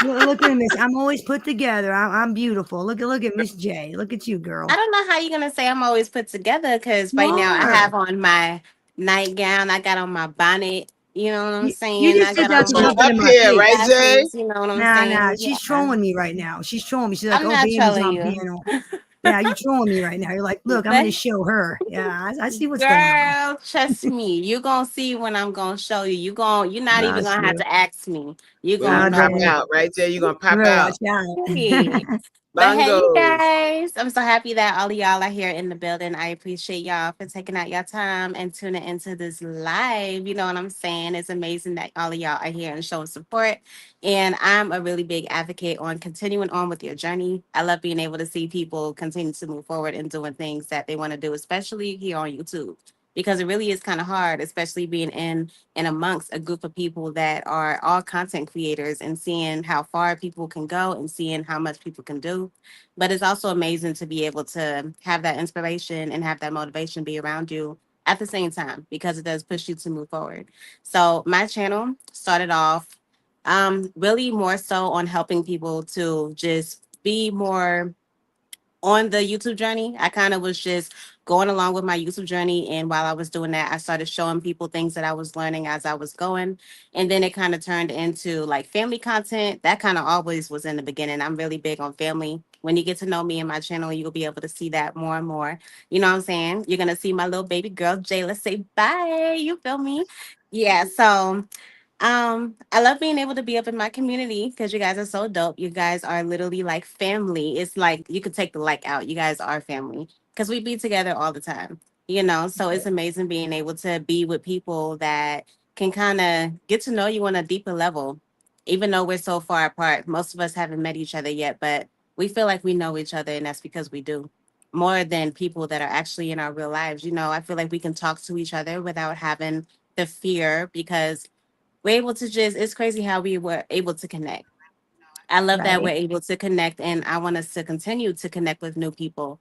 E: Look at Miss. I'm always put together. I'm beautiful. Look at Miss J. Look at you, girl.
F: I don't know how you're gonna say I'm always put together, because right now I have on my nightgown. I got on my bonnet. You know what I'm saying?
E: You just said that to
C: up here, right, Jay?
F: You know what I'm saying?
E: Nah. She's trolling me right now. She's trolling me. She's like,
F: I'm not
E: baby's
F: trolling
E: on
F: you.
E: piano. Yeah, you're trolling me right now. You're like, look, I'm going to show her. Yeah, I see what's going on.
F: Girl, trust me. You're going to see when I'm going to show you. You're not even going to have to ask me. You're going
C: to pop out, right, Jay? You're going to pop out.
F: But hey, you guys, I'm so happy that all of y'all are here in the building. I appreciate y'all for taking out your time and tuning into this live. You know what I'm saying? It's amazing that all of y'all are here and showing support. And I'm a really big advocate on continuing on with your journey. I love being able to see people continue to move forward and doing things that they want to do, especially here on YouTube. Because it really is kind of hard, especially being in amongst a group of people that are all content creators and seeing how far people can go and seeing how much people can do. But it's also amazing to be able to have that inspiration and have that motivation be around you at the same time, because it does push you to move forward. So my channel started off really more so on helping people to just be more on the YouTube journey. I kind of was just going along with my YouTube journey. And while I was doing that, I started showing people things that I was learning as I was going. And then it kind of turned into like family content. That kind of always was in the beginning. I'm really big on family. When you get to know me and my channel, you'll be able to see that more and more. You know what I'm saying? You're going to see my little baby girl, Jayla, say bye. You feel me? Yeah. So I love being able to be up in my community because you guys are so dope. You guys are literally like family. It's like you could take the like out. You guys are family because we be together all the time, you know. So it's amazing being able to be with people that can kind of get to know you on a deeper level, even though we're so far apart. Most of us haven't met each other yet, but we feel like we know each other, and that's because we do. More than people that are actually in our real lives. You know, I feel like we can talk to each other without having the fear because we're able to it's crazy how we were able to connect. I love that we're able to connect, and I want us to continue to connect with new people.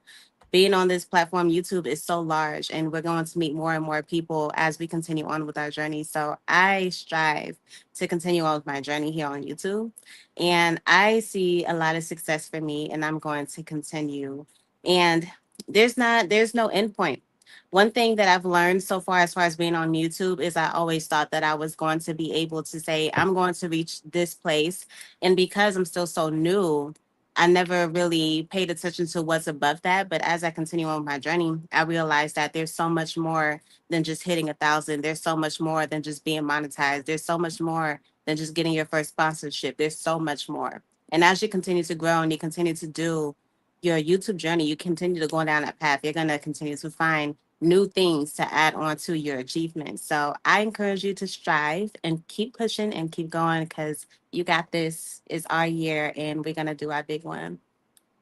F: Being on this platform, YouTube is so large, and we're going to meet more and more people as we continue on with our journey. So I strive to continue on with my journey here on YouTube, and I see a lot of success for me, and I'm going to continue. And there's no end point. One thing that I've learned so far as being on YouTube is I always thought that I was going to be able to say, I'm going to reach this place. And because I'm still so new, I never really paid attention to what's above that. But as I continue on my journey, I realized that there's so much more than just hitting 1,000. There's so much more than just being monetized. There's so much more than just getting your first sponsorship. There's so much more. And as you continue to grow and you continue to do your YouTube journey, you continue to go down that path, you're going to continue to find new things to add on to your achievements. So I encourage you to strive and keep pushing and keep going, because you got this. Is our year and we're going to do our big one.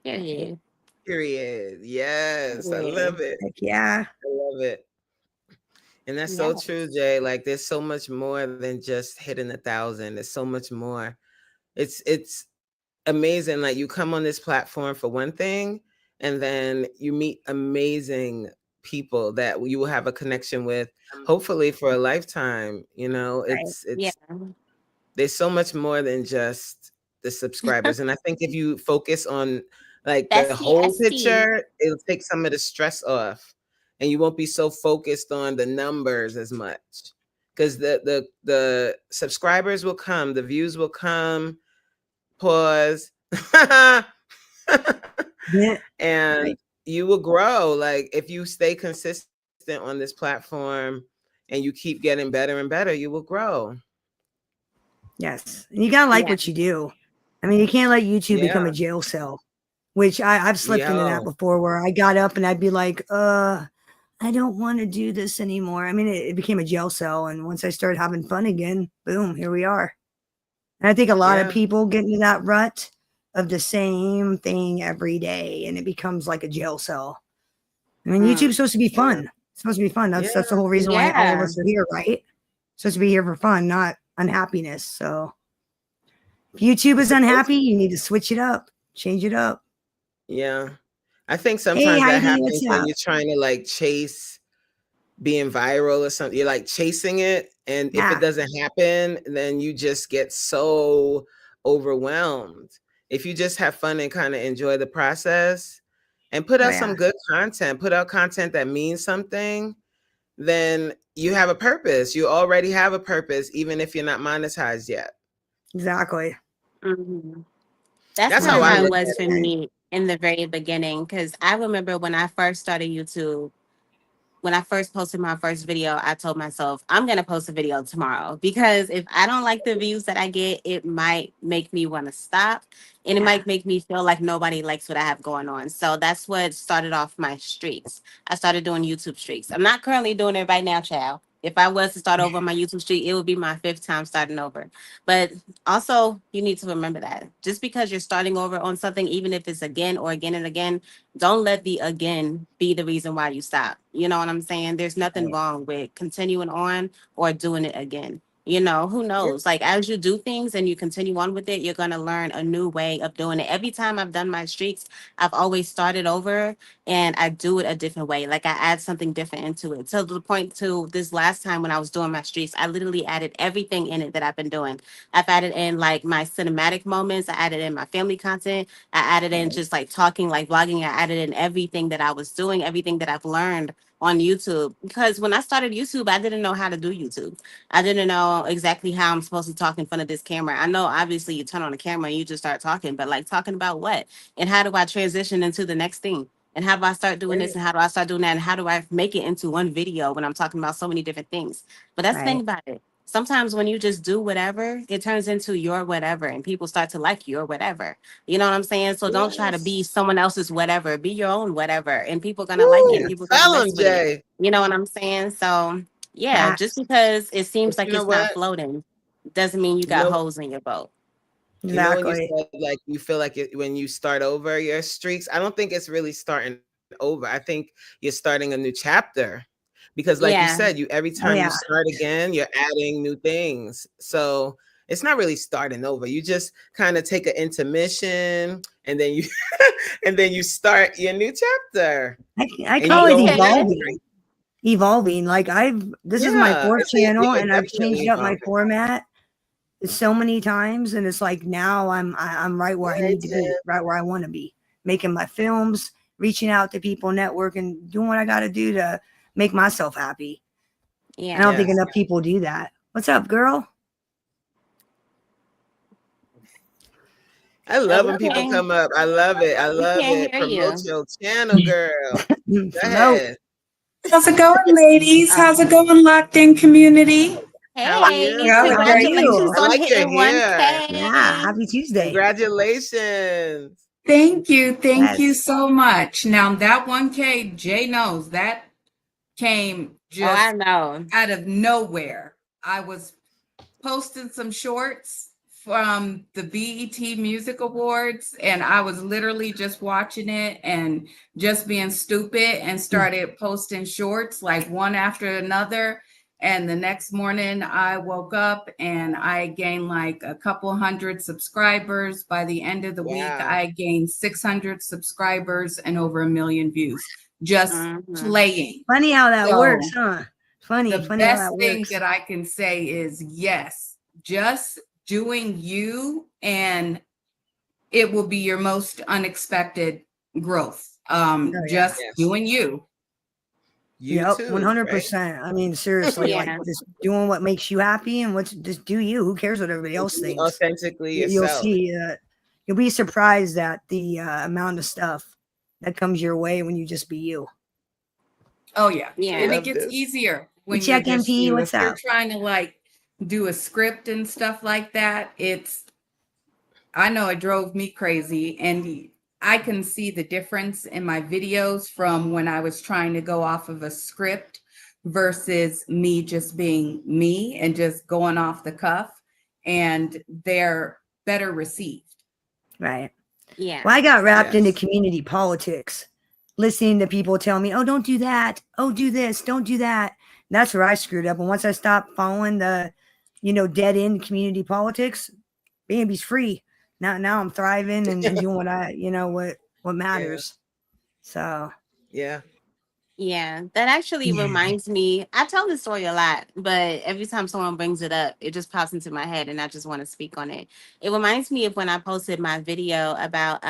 F: Period.
C: Period. Yes, I
F: Yeah.
C: love it.
E: Heck yeah.
C: I love it. And that's so true, Jay. Like, there's so much more than just hitting 1,000. There's so much more. It's amazing. Like, you come on this platform for one thing, and then you meet amazing people that you will have a connection with, hopefully for a lifetime. You know, it's there's so much more than just the subscribers. And I think if you focus on like the whole picture, it'll take some of the stress off, and you won't be so focused on the numbers as much, because the subscribers will come, the views will come. Pause. And you will grow. Like, if you stay consistent on this platform and you keep getting better and better, you will grow.
E: Yes. And you gotta like what you do. I mean, you can't let YouTube become a jail cell, which I've slipped into that before, where I got up and I'd be like, I don't want to do this anymore. I mean, it became a jail cell. And once I started having fun again, boom, here we are. And I think a lot of people get into that rut of the same thing every day, and it becomes like a jail cell. I mean, YouTube's supposed to be fun. It's supposed to be fun. That's the whole reason why all of us are here, right? It's supposed to be here for fun, not unhappiness. So if YouTube is unhappy, you need to switch it up, change it up.
C: Yeah. I think sometimes that happens when you're trying to like chase being viral or something. You're like chasing it, and if it doesn't happen, then you just get so overwhelmed. If you just have fun and kind of enjoy the process and put out some good content, put out content that means something, then you have a purpose. You already have a purpose, even if you're not monetized yet.
E: Exactly.
F: Mm-hmm. That's how it was for me in the very beginning, because I remember when I first started YouTube, when I first posted my first video, I told myself, I'm going to post a video tomorrow, because if I don't like the views that I get, it might make me want to stop, and it might make me feel like nobody likes what I have going on. So that's what started off my streaks. I started doing YouTube streaks. I'm not currently doing it right now, child. If I was to start over on my YouTube streak, it would be my 5th time starting over. But also, you need to remember that just because you're starting over on something, even if it's again or again and again, don't let the again be the reason why you stop. You know what I'm saying? There's nothing wrong with continuing on or doing it again. You know, who knows? Like, as you do things and you continue on with it, you're going to learn a new way of doing it. Every time I've done my streaks, I've always started over and I do it a different way. Like, I add something different into it. To the point to this last time when I was doing my streaks, I literally added everything in it that I've been doing. I've added in like my cinematic moments. I added in my family content. I added in just like talking, like vlogging. I added in everything that I was doing, everything that I've learned on YouTube. Because when I started YouTube, I didn't know how to do YouTube. I didn't know exactly how I'm supposed to talk in front of this camera. I know obviously you turn on the camera and you just start talking, but like talking about what? And how do I transition into the next thing? And how do I start doing this? And how do I start doing that? And how do I make it into one video when I'm talking about so many different things? But that's the thing about it. Sometimes when you just do whatever, it turns into your whatever, and people start to like your whatever. You know what I'm saying? So don't try to be someone else's whatever. Be your own whatever, and people are gonna like it. And people are gonna mess with it. You know what I'm saying? So yeah, just because it seems like it's not floating doesn't mean you got holes in your boat.
C: You know, when you said like you feel like it when you start over your streaks, I don't think it's really starting over. I think you're starting a new chapter. Because like you said, you every time you start again, you're adding new things. So it's not really starting over. You just kind of take an intermission and then you and then you start your new chapter.
E: I call it evolving. Evolving. Like this is my 4th channel, and I've changed up my format so many times, and it's like now I'm right where I need to be, right where I want to be, making my films, reaching out to people, networking, doing what I got to do to make myself happy. I don't think enough people do that. What's up, girl?
C: I love when people come up. I love it. I love it. Promote your channel, girl. Go ahead.
G: How's it going, ladies? How's it going, Locked In community?
F: Hey,
E: congratulations
F: on
C: like
F: hitting
C: your hair.
F: 1K.
E: Yeah, happy Tuesday.
C: Congratulations.
G: Thank you. Thank you so much. Now, that 1K, Jay knows that came just out of nowhere. I was posting some shorts from the BET Music Awards, and I was literally just watching it and just being stupid and started posting shorts like one after another. And the next morning I woke up and I gained like a couple hundred subscribers. By the end of the week, I gained 600 subscribers and over 1 million views just playing.
E: Funny how that works, huh? Funny
G: The
E: how
G: best
E: that
G: thing
E: works.
G: that I can say is yes, just doing you, and it will be your most unexpected growth. Just doing you.
E: Yep, 100%. I mean, seriously, like just doing what makes you happy and just do you. Who cares what everybody else thinks?
C: Authentically
E: You'll
C: yourself.
E: see. You'll be surprised at the amount of stuff that comes your way when you just be you.
G: Oh yeah, and it gets easier when
E: check
G: you're just
E: MP.
G: you.
E: What's
G: if you're
E: up?
G: trying to like do a script and stuff like that. I know it drove me crazy, and I can see the difference in my videos from when I was trying to go off of a script versus me just being me and just going off the cuff, and they're better received.
E: Right.
F: Yeah.
E: Well, I got wrapped into community politics, listening to people tell me, oh, don't do that. Oh, do this. Don't do that. And that's where I screwed up. And once I stopped following the, dead end community politics, baby's free. Now I'm thriving and doing what I, what matters. So.
C: Yeah.
F: Yeah, that actually reminds me. I tell this story a lot, but every time someone brings it up, it just pops into my head and I just want to speak on it. It reminds me of when I posted my video about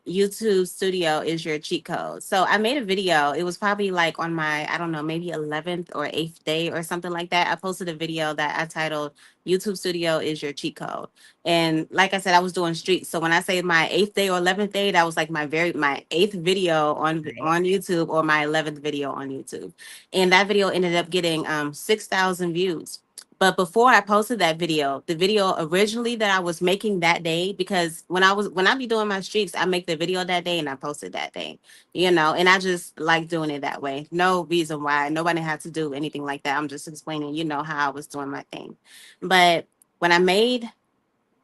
F: YouTube Studio is your cheat code. So I made a video. It was probably like on my, I don't know, maybe 11th or 8th day or something like that. I posted a video that I titled YouTube Studio is your cheat code. And like I said, I was doing streaks. So when I say my 8th day or 11th day, that was like my 8th video on YouTube or my 11th video on YouTube. And that video ended up getting 6,000 views. But before I posted that video, the video originally that I was making that day, because when I be doing my streaks, I make the video that day and I post it that day, and I just like doing it that way. No reason why. Nobody had to do anything like that. I'm just explaining, how I was doing my thing. But when I made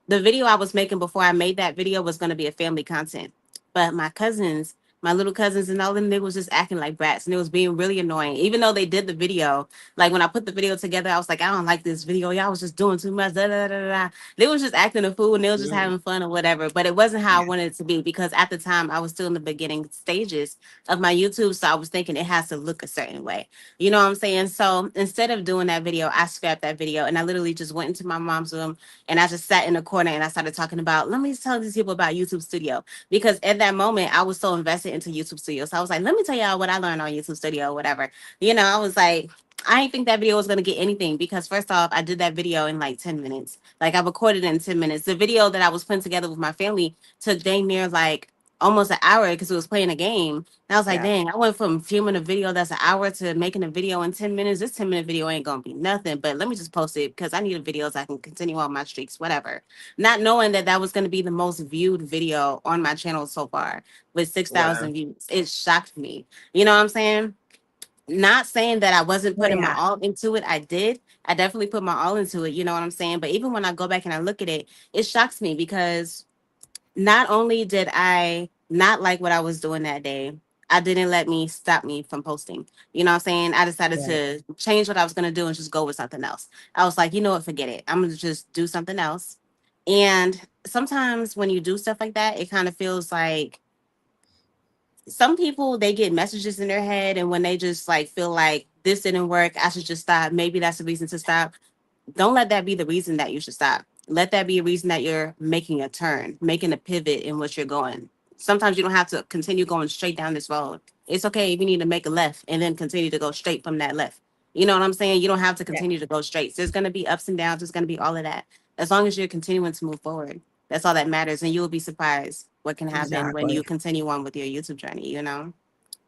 F: the video I was making before I made that video was going to be a family content, but my little cousins and all them, they was just acting like brats and it was being really annoying. Even though they did the video, like when I put the video together, I was like, I don't like this video. Y'all was just doing too much. Da, da, da, da. They was just acting a fool and they was just having fun or whatever. But it wasn't how I wanted it to be because at the time I was still in the beginning stages of my YouTube. So I was thinking it has to look a certain way. You know what I'm saying? So instead of doing that video, I scrapped that video and I literally just went into my mom's room and I just sat in the corner and I started talking about, let me tell these people about YouTube Studio. Because at that moment, I was so invested into YouTube Studio. So I was like, let me tell y'all what I learned on YouTube Studio or whatever. I was like, I didn't think that video was going to get anything because first off, I did that video in like 10 minutes. Like I recorded it in 10 minutes. The video that I was putting together with my family took dang near like almost an hour because it was playing a game. And I was like, dang, I went from filming a video that's an hour to making a video in 10 minutes. This 10-minute video ain't going to be nothing, but let me just post it because I need a video so I can continue on my streaks, whatever. Not knowing that that was going to be the most viewed video on my channel so far with 6,000 views. It shocked me. You know what I'm saying? Not saying that I wasn't putting my all into it. I did. I definitely put my all into it. You know what I'm saying? But even when I go back and I look at it, it shocks me because not only did I not like what I was doing that day, I didn't let me stop me from posting. You know what I'm saying? I decided to change what I was going to do and just go with something else. I was like, you know what, forget it. I'm going to just do something else. And sometimes when you do stuff like that, it kind of feels like some people, they get messages in their head. And when they just like feel like this didn't work, I should just stop. Maybe that's the reason to stop. Don't let that be the reason that you should stop. Let that be a reason that you're making a turn, making a pivot in what you're going. Sometimes you don't have to continue going straight down this road. It's okay if you need to make a left and then continue to go straight from that left. You know what I'm saying? You don't have to continue to go straight. So there's going to be ups and downs. There's going to be all of that. As long as you're continuing to move forward. That's all that matters. And you'll be surprised what can happen when you continue on with your YouTube journey, you know?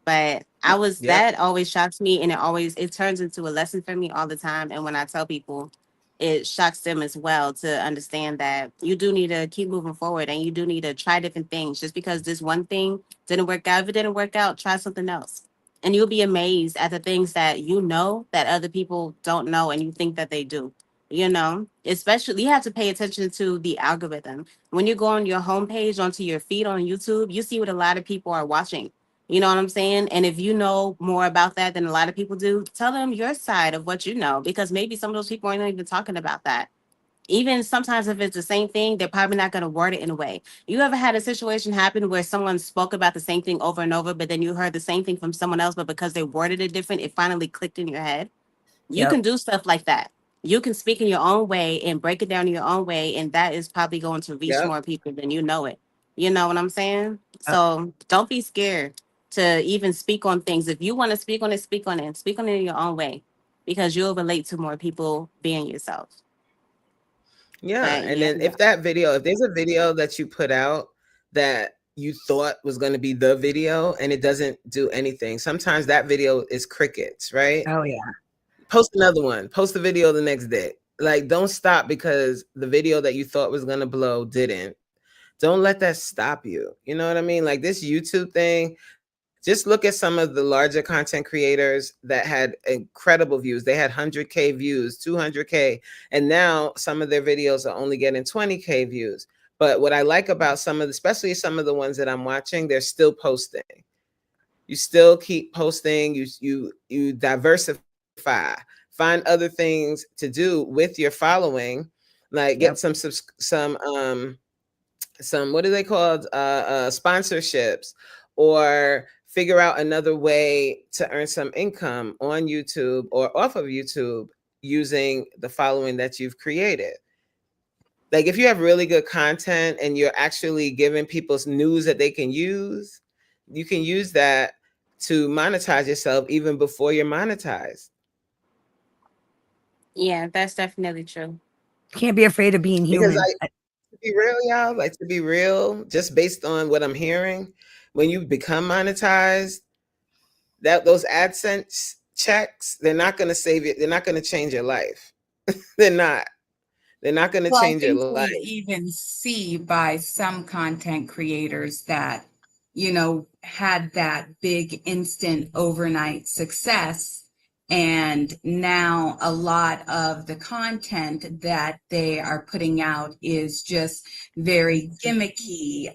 F: But that always shocks me, and it turns into a lesson for me all the time. And when I tell people, it shocks them as well to understand that you do need to keep moving forward, and you do need to try different things. Just because this one thing didn't work out, if it didn't work out, try something else. And you'll be amazed at the things that you know that other people don't know, and you think that they do. You know, especially you have to pay attention to the algorithm. When you go on your homepage, onto your feed on YouTube, you see what a lot of people are watching. You know what I'm saying? And if you know more about that than a lot of people do, tell them your side of what you know, because maybe some of those people aren't even talking about that. Even sometimes if it's the same thing, they're probably not going to word it in a way. You ever had a situation happen where someone spoke about the same thing over and over, but then you heard the same thing from someone else, but because they worded it different, it finally clicked in your head? You can do stuff like that. You can speak in your own way and break it down in your own way, and that is probably going to reach more people than you know it. You know what I'm saying? So don't be scared to even speak on things. If you want to speak on it, speak on it, and speak on it in your own way, because you'll relate to more people being yourself.
C: Yeah. And then if there's a video that you put out that you thought was going to be the video and it doesn't do anything, sometimes that video is crickets, right?
E: Oh yeah.
C: Post another one, post the video the next day. Like, don't stop because the video that you thought was going to blow didn't. Don't let that stop you. You know what I mean? Like this YouTube thing, just look at some of the larger content creators that had incredible views. They had 100K views, 200K, and now some of their videos are only getting 20K views. But what I like about especially some of the ones that I'm watching, they're still posting. You still keep posting. You diversify. Find other things to do with your following, like get some what are they called? Sponsorships, or figure out another way to earn some income on YouTube or off of YouTube using the following that you've created. Like if you have really good content and you're actually giving people news that they can use, you can use that to monetize yourself even before you're monetized.
F: Yeah, that's definitely true.
E: Can't be afraid of being human.
C: Because to be real, y'all, to be real, just based on what I'm hearing, when you become monetized, those AdSense checks, they're not going to save you. They're not going to change your life. They're not going to change your life.
G: We even see by some content creators that, had that big instant overnight success. And now a lot of the content that they are putting out is just very gimmicky.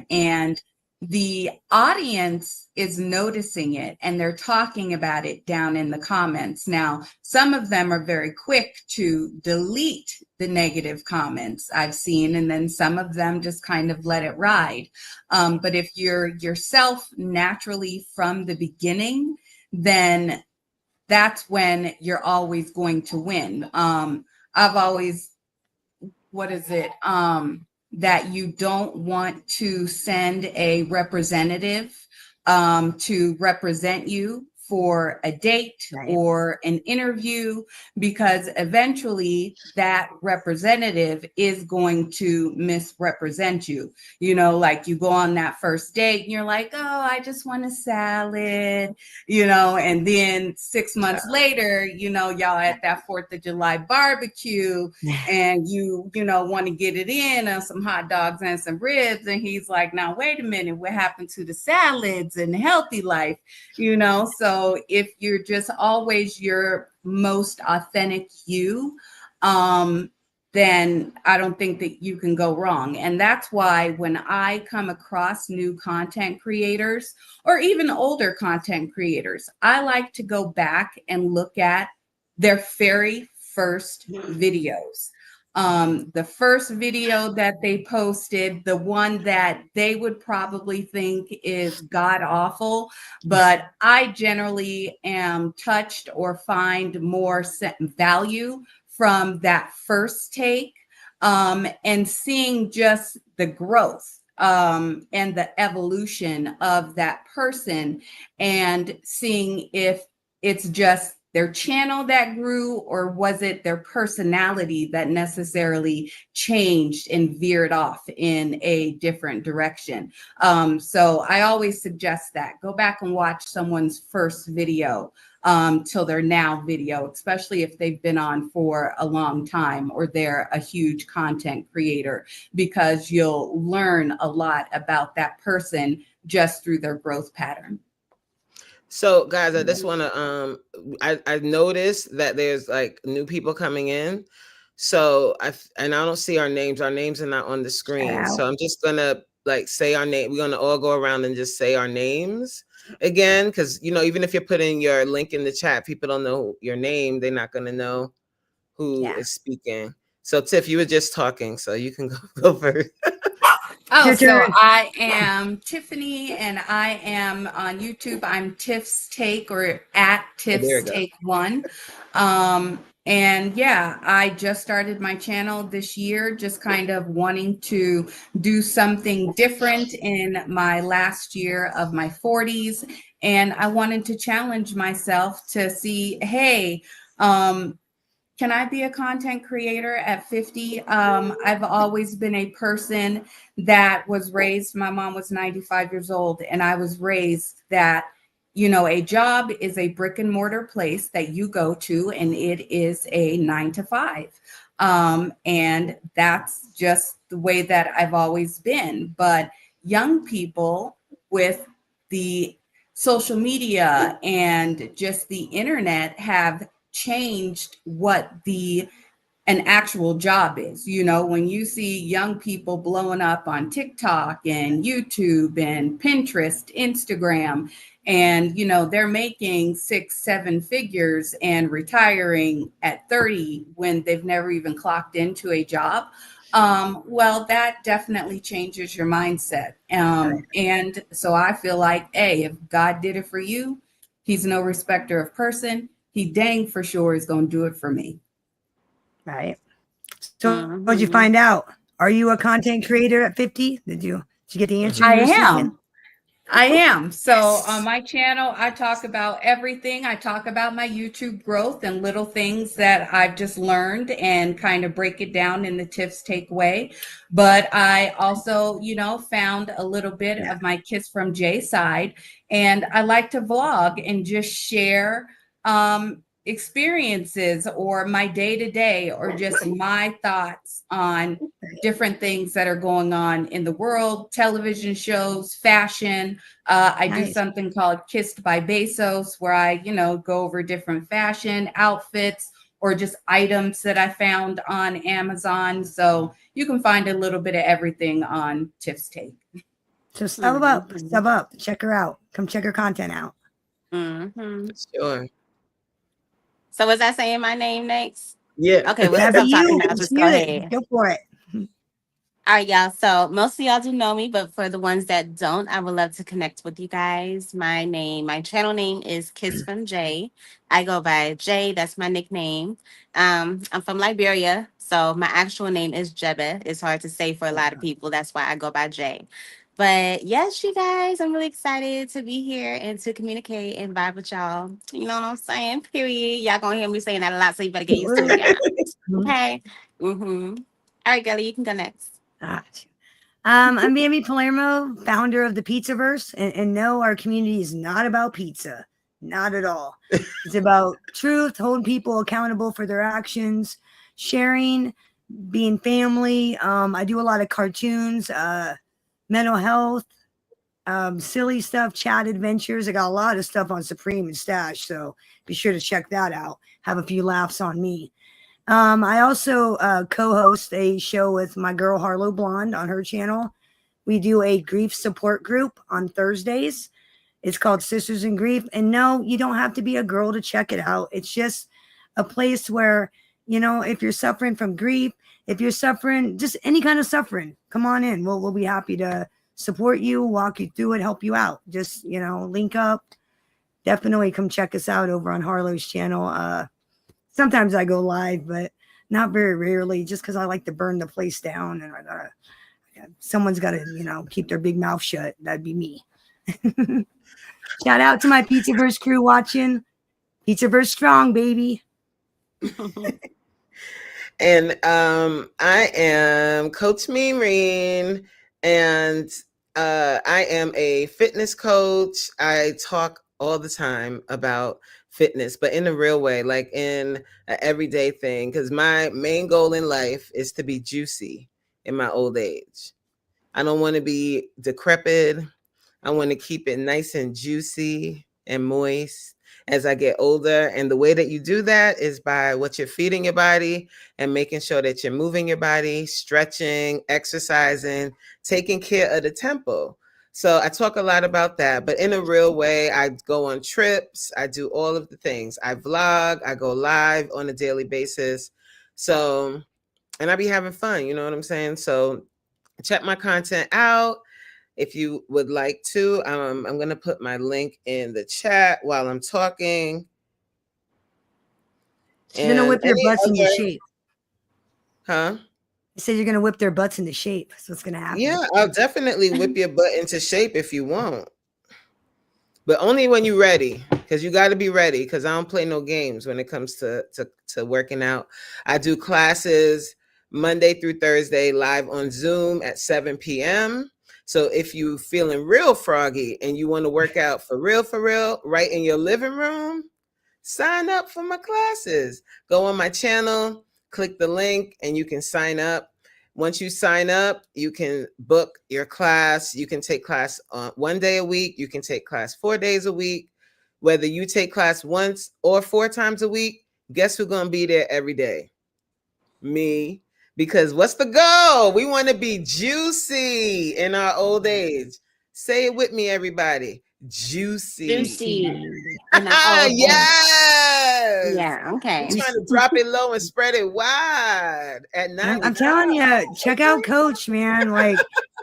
G: And the audience is noticing it and they're talking about it down in the comments. Now, some of them are very quick to delete the negative comments I've seen, and then some of them just kind of let it ride. But if you're yourself naturally from the beginning, then that's when you're always going to win. I've always, that you don't want to send a representative to represent you for a date or an interview, because eventually that representative is going to misrepresent you. Like you go on that first date and you're like, oh, I just want a salad, and then 6 months later, y'all at that 4th of July barbecue and you want to get it in on some hot dogs and some ribs. And he's like, now, wait a minute, what happened to the salads and healthy life? So if you're just always your most authentic you, then I don't think that you can go wrong. And that's why when I come across new content creators or even older content creators, I like to go back and look at their very first videos. The first video that they posted, the one that they would probably think is god awful, but I generally am touched or find more value from that first take, and seeing just the growth and the evolution of that person, and seeing if it's just their channel that grew, or was it their personality that necessarily changed and veered off in a different direction? So I always suggest that. Go back and watch someone's first video till their now video, especially if they've been on for a long time or they're a huge content creator, because you'll learn a lot about that person just through their growth pattern.
C: So guys, I just want to I noticed that there's like new people coming in. So I don't see our names. Our names are not on the screen. So I'm just gonna like say our name. We're gonna all go around and just say our names again, because you know, even if you're putting your link in the chat, people don't know your name. They're not gonna know who is speaking. So Tiff, you were just talking, so you can go first.
G: Oh, so I am Tiffany, and I am on YouTube. I'm Tiff's Take, or at Tiff's Take 1. And yeah, I just started my channel this year, just kind of wanting to do something different in my last year of my 40s. And I wanted to challenge myself to see, hey, can I be a content creator at 50? I've always been a person that was raised, my mom was 95 years old, and I was raised that, you know, a job is a brick and mortar place that you go to, and it is a 9 to 5. And that's just the way that I've always been. But young people with the social media and just the internet have changed what an actual job is. You know, when you see young people blowing up on TikTok and YouTube and Pinterest, Instagram, and, you know, they're making 6-7 figures and retiring at 30 when they've never even clocked into a job. Well, that definitely changes your mindset. And so I feel like, hey, if God did it for you, he's no respecter of person. He dang for sure is going to do it for me.
E: Right. So what'd you find out? Are you a content creator at 50? Did you get the answer?
G: I am. So on my channel, I talk about everything. I talk about my YouTube growth and little things that I've just learned and kind of break it down in the Tiff's Take way. But I also, you know, found a little bit of my Kiss from Jay side, and I like to vlog and just share experiences or my day-to-day or just my thoughts on different things that are going on in the world, television shows, fashion. I do something called Kissed by Bezos, where I, you know, go over different fashion outfits or just items that I found on Amazon. So you can find a little bit of everything on Tiff's Take.
E: So sub up, check her out. Come check her content out.
C: Sure.
F: So was I saying my name next?
C: Yeah.
F: Okay, well, since I'm talking now, just go ahead.
E: Go for it.
F: All right, y'all. So most of y'all do know me, but for the ones that don't, I would love to connect with you guys. My channel name is Kiss from Jay. I go by Jay. That's my nickname. I'm from Liberia, so my actual name is Jebe. It's hard to say for a lot of people. That's why I go by Jay. But yes, you guys, I'm really excited to be here and to communicate and vibe with y'all. You know what I'm saying? Period. Y'all gonna hear me saying that a lot, so you better get used to it. Okay. All right, Gelly, you can go next.
E: I'm Bambi Palermo, founder of the Pizzaverse, and no, our community is not about pizza, not at all. It's about truth, holding people accountable for their actions, sharing, being family. I do a lot of cartoons, mental health, silly stuff, chat adventures. I got a lot of stuff on Supreme and Stash, so be sure to check that out. Have a few laughs on me. I also co-host a show with my girl Harlow Blonde on her channel. We do a grief support group on Thursdays. It's called Sisters in Grief. And no, you don't have to be a girl to check it out. It's just a place where, you know, if you're suffering from grief, if you're suffering, just any kind of suffering, come on in. We'll be happy to support you, walk you through it, help you out. Just, you know, link up. Definitely come check us out over on Harlow's channel. Sometimes I go live, but not very rarely, just because I like to burn the place down, and someone's got to, you know, keep their big mouth shut. That'd be me. Shout out to my Pizzaverse crew watching. Pizzaverse strong, baby.
C: And I am Coach Mean, and I am a fitness coach. I talk all the time about fitness, but in a real way, like in an everyday thing, because my main goal in life is to be juicy in my old age. I don't want to be decrepit. I want to keep it nice and juicy and moist as I get older. And the way that you do that is by what you're feeding your body and making sure that you're moving your body, stretching, exercising, taking care of the temple. So I talk a lot about that, but in a real way. I go on trips. I do all of the things. I vlog. I go live on a daily basis. So, and I be having fun. You know what I'm saying? So check my content out. If you would like to, I'm going to put my link in the chat while I'm talking.
E: You're going to whip your butts into shape.
C: Huh?
E: You said you're going to whip their butts into shape. So what's going to happen?
C: Yeah, I'll definitely whip your butt into shape if you want. But only when you're ready, because you got to be ready, because I don't play no games when it comes to working out. I do classes Monday through Thursday live on Zoom at 7 p.m. So if you feeling real froggy and you want to work out for real, right in your living room, sign up for my classes. Go on my channel, click the link, and you can sign up. Once you sign up, you can book your class. You can take class 1 day a week. You can take class 4 days a week. Whether you take class once or 4 times a week, guess who's going to be there every day? Me. Because what's the goal? We want to be juicy in our old age. Say it with me, everybody. Juicy. Yes.
F: Yeah, okay.
C: I'm trying to drop it low and spread it wide at 90.
E: I'm telling you, check out Coach, man. Like,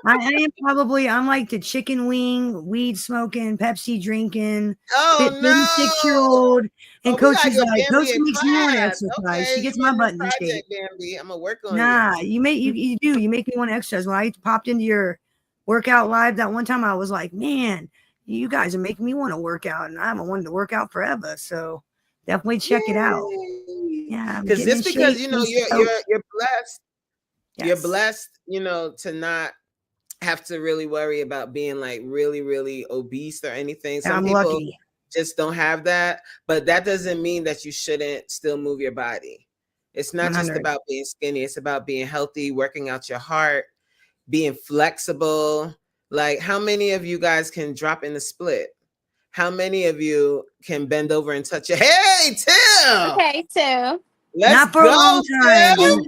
E: I'm like the chicken wing, weed smoking, Pepsi drinking, 36-year-old. And Coach is like, Coach makes me want to exercise. Okay, she gets my butt in shape.
C: Bambi. I'm gonna work on
E: you make me want to exercise. When I popped into your workout live that one time, I was like, man, you guys are making me want to work out, and I haven't wanted to work out forever. So definitely check it out. Yeah,
C: because just because you know you're blessed, you're blessed, you know, to not have to really worry about being like really obese or anything. Some people lucky. Just don't have that, but that doesn't mean that you shouldn't still move your body. It's not 100. Just about being skinny. It's about being healthy, working out your heart, being flexible. Like, how many of you guys can drop in the split? How many of you can bend over and touch your, hey, Tim!
F: Okay, Tim.
E: Not for a long time. Tim.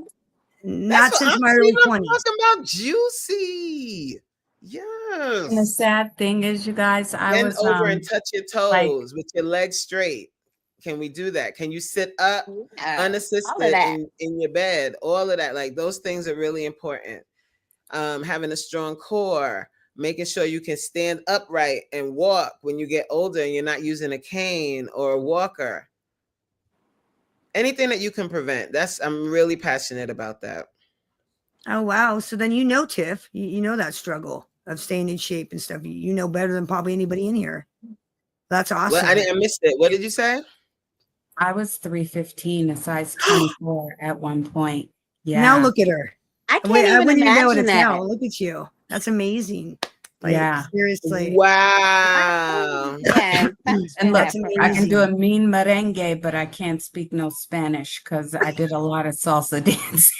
E: Not since my early 20s.
C: I'm talking about juicy. Yes.
G: And the sad thing is, you guys, I
C: bend over and touch your toes with your legs straight. Can we do that? Can you sit up unassisted in your bed? All of that. Like, those things are really important. Having a strong core, making sure you can stand upright and walk when you get older and you're not using a cane or a walker. Anything that you can prevent. I'm really passionate about that.
E: Oh, wow. So then you know, Tiff, you know that struggle of staying in shape and stuff. You know better than probably anybody in here. That's awesome.
C: Well, I missed it. What did you say?
G: I was 315, a size 24 at one point. Yeah.
E: Now look at her.
F: I wouldn't even know what it's now.
E: Look at you. That's amazing. Like,
G: yeah.
E: Seriously.
C: Wow.
F: Yeah.
G: And look, I can do a mean merengue, but I can't speak no Spanish because I did a lot of salsa dancing.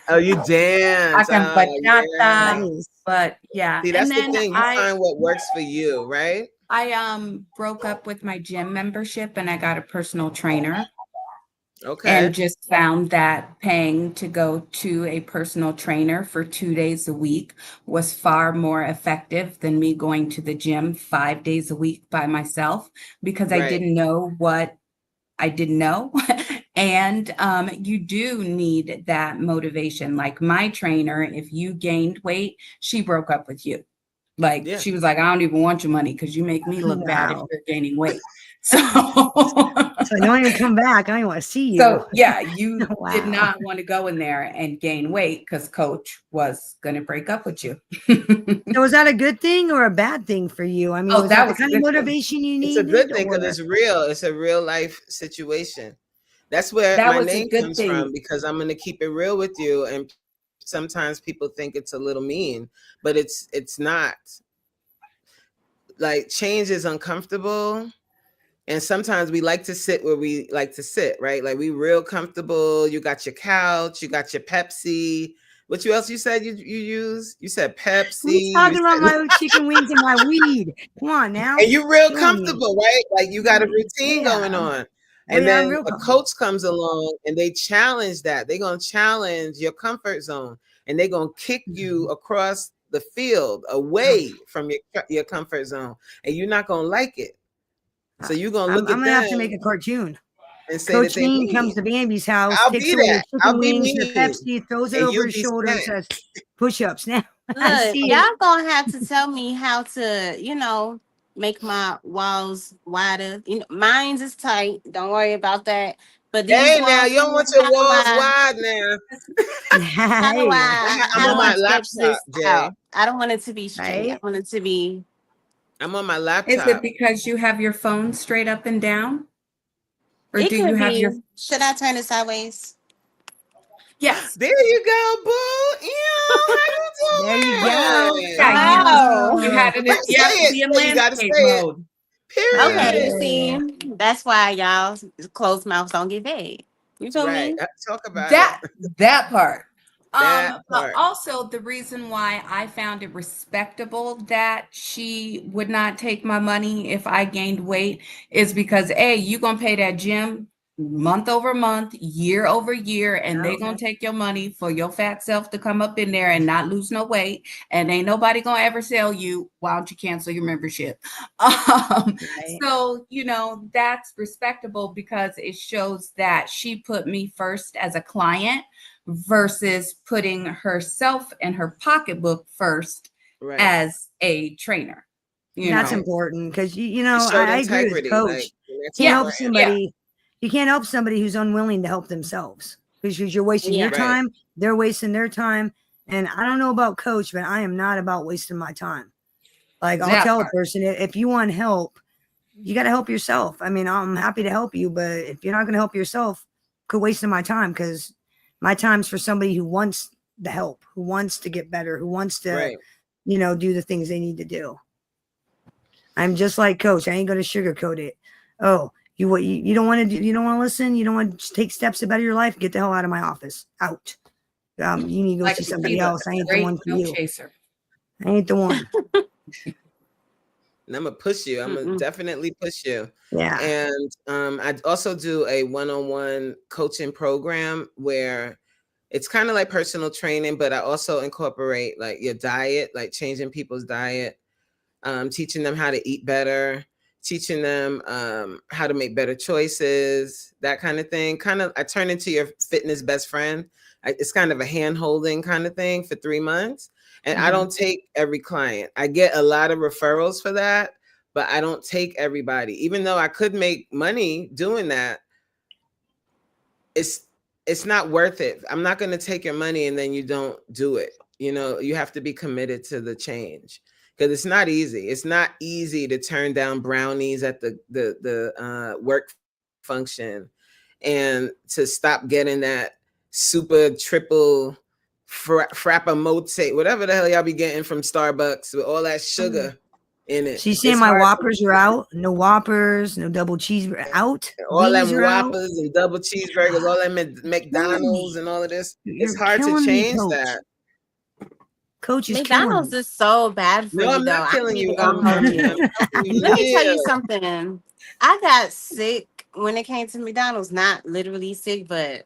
C: Oh, you dance.
G: I can bachata, but yeah.
C: See, that's the thing. You find what works for you, right?
G: I broke up with my gym membership and I got a personal trainer.
C: Okay.
G: And just found that paying to go to a personal trainer for 2 days a week was far more effective than me going to the gym 5 days a week by myself, because I didn't know what I didn't know. And you do need that motivation. Like my trainer, if you gained weight, she broke up with you. Like she was like, I don't even want your money because you make me look bad if you're gaining weight. So,
E: so you don't even come back. I don't even want to see you.
G: So yeah, you
E: Wow.
G: did not want to go in there and gain weight because coach was going to break up with you.
E: So was that a good thing or a bad thing for you? I mean, was that the kind of motivation you needed?
C: It's a good thing because it's real. It's a real life situation. That's where my name comes from, because I'm going to keep it real with you. And sometimes people think it's a little mean, but it's not. Like, change is uncomfortable. And sometimes we like to sit where we like to sit, right? Like, we real comfortable. You got your couch, you got your Pepsi. What else you said you use? You said Pepsi.
E: He's talking about my chicken wings and my weed. Come on now.
C: And you're real comfortable, right? Like, you got a routine going on. And then a coach comes along and they challenge that. They're going to challenge your comfort zone, and they're going to kick you across the field away from your comfort zone. And you're not going to like it. So you're going to look at them.
E: I'm going to have to make a cartoon.
C: And say
E: Coach Mean comes to Bambi's house, takes away your chicken wings, your Pepsi, throws it over his shoulder and says, push-ups now.
F: Look, y'all going to have to tell me how to, make my walls wider. Mine's is tight. Don't worry about that. But
C: hey, now you don't want your walls wide now.
F: How do
C: I'm on my laptop, Jay.
F: I don't want it to be straight. I want it to be.
C: I'm on my laptop.
G: Is it because you have your phone straight up and down? Or do you have your?
F: Should I turn it sideways?
G: Yes.
C: There you go, boo. Ew, how you doing?
E: There you go.
G: You had it. You have to be in landscape mode.
C: Period.
F: Okay, you see, that's why y'all closed mouths don't get paid. You feel me?
C: Talk about
G: that part.
C: That
G: but also the reason why I found it respectable that she would not take my money if I gained weight is because you're gonna pay that gym month over month, year over year, and they're gonna take your money for your fat self to come up in there and not lose no weight, and ain't nobody gonna ever sell you, why don't you cancel your membership? So that's respectable because it shows that she put me first as a client versus putting herself and her pocketbook first as a trainer.
E: That's important because I agree with Coach. Can't help somebody. You can't help somebody who's unwilling to help themselves because you're wasting your time. They're wasting their time. And I don't know about Coach, but I am not about wasting my time. Like, I'll tell a person, if you want help, you got to help yourself. I mean, I'm happy to help you, but if you're not going to help yourself, quit wasting my time, because my time's for somebody who wants the help, who wants to get better, who wants to, do the things they need to do. I'm just like Coach. I ain't going to sugarcoat it. Oh, you don't want to do, you don't want to listen, you don't want to take steps to better your life, get the hell out of my office. Out. You need to go see somebody else. I ain't the one for you.
G: Chaser.
E: I ain't the one.
C: And I'm gonna push you. I'm gonna definitely push you.
E: Yeah.
C: And I also do a one-on-one coaching program where it's kind of like personal training, but I also incorporate like your diet, like changing people's diet, teaching them how to eat better, teaching them how to make better choices, that kind of thing. I turn into your fitness best friend. It's kind of a hand-holding kind of thing for 3 months. And I don't take every client. I get a lot of referrals for that, but I don't take everybody. Even though I could make money doing that, it's not worth it. I'm not going to take your money and then you don't do it. You have to be committed to the change. Because it's not easy. It's not easy to turn down brownies at the work function and to stop getting that super triple frappamote, whatever the hell y'all be getting from Starbucks with all that sugar in it.
E: She's saying my Whoppers are out. No Whoppers, no double cheeseburger out.
C: All them Whoppers and double cheeseburgers, all them McDonald's and all of this. It's hard to change that.
E: Coach is
F: McDonald's is so bad for you.
C: I'm not killing you.
F: Let me tell you something. I got sick when it came to McDonald's. Not literally sick, but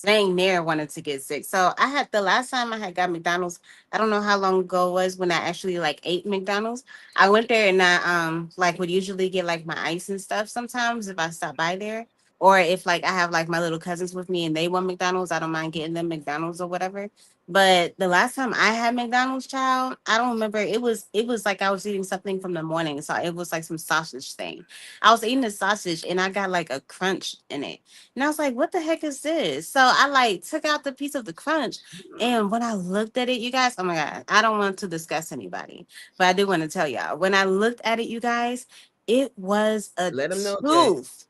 F: dang near wanted to get sick. So I had the last time I had got McDonald's, I don't know how long ago it was when I actually ate McDonald's. I went there and I would usually get my ice and stuff sometimes if I stopped by there. Or if like I have like my little cousins with me and they want McDonald's, I don't mind getting them McDonald's or whatever. But the last time I had McDonald's, child, I don't remember. It was like I was eating something from the morning. So it was like some sausage thing. I was eating the sausage and I got like a crunch in it. And I was like, what the heck is this? So I like took out the piece of the crunch. And when I looked at it, you guys, oh my God, I don't want to discuss anybody, but I do want to tell y'all. When I looked at it, you guys, it was a
C: Let them know,
F: tooth.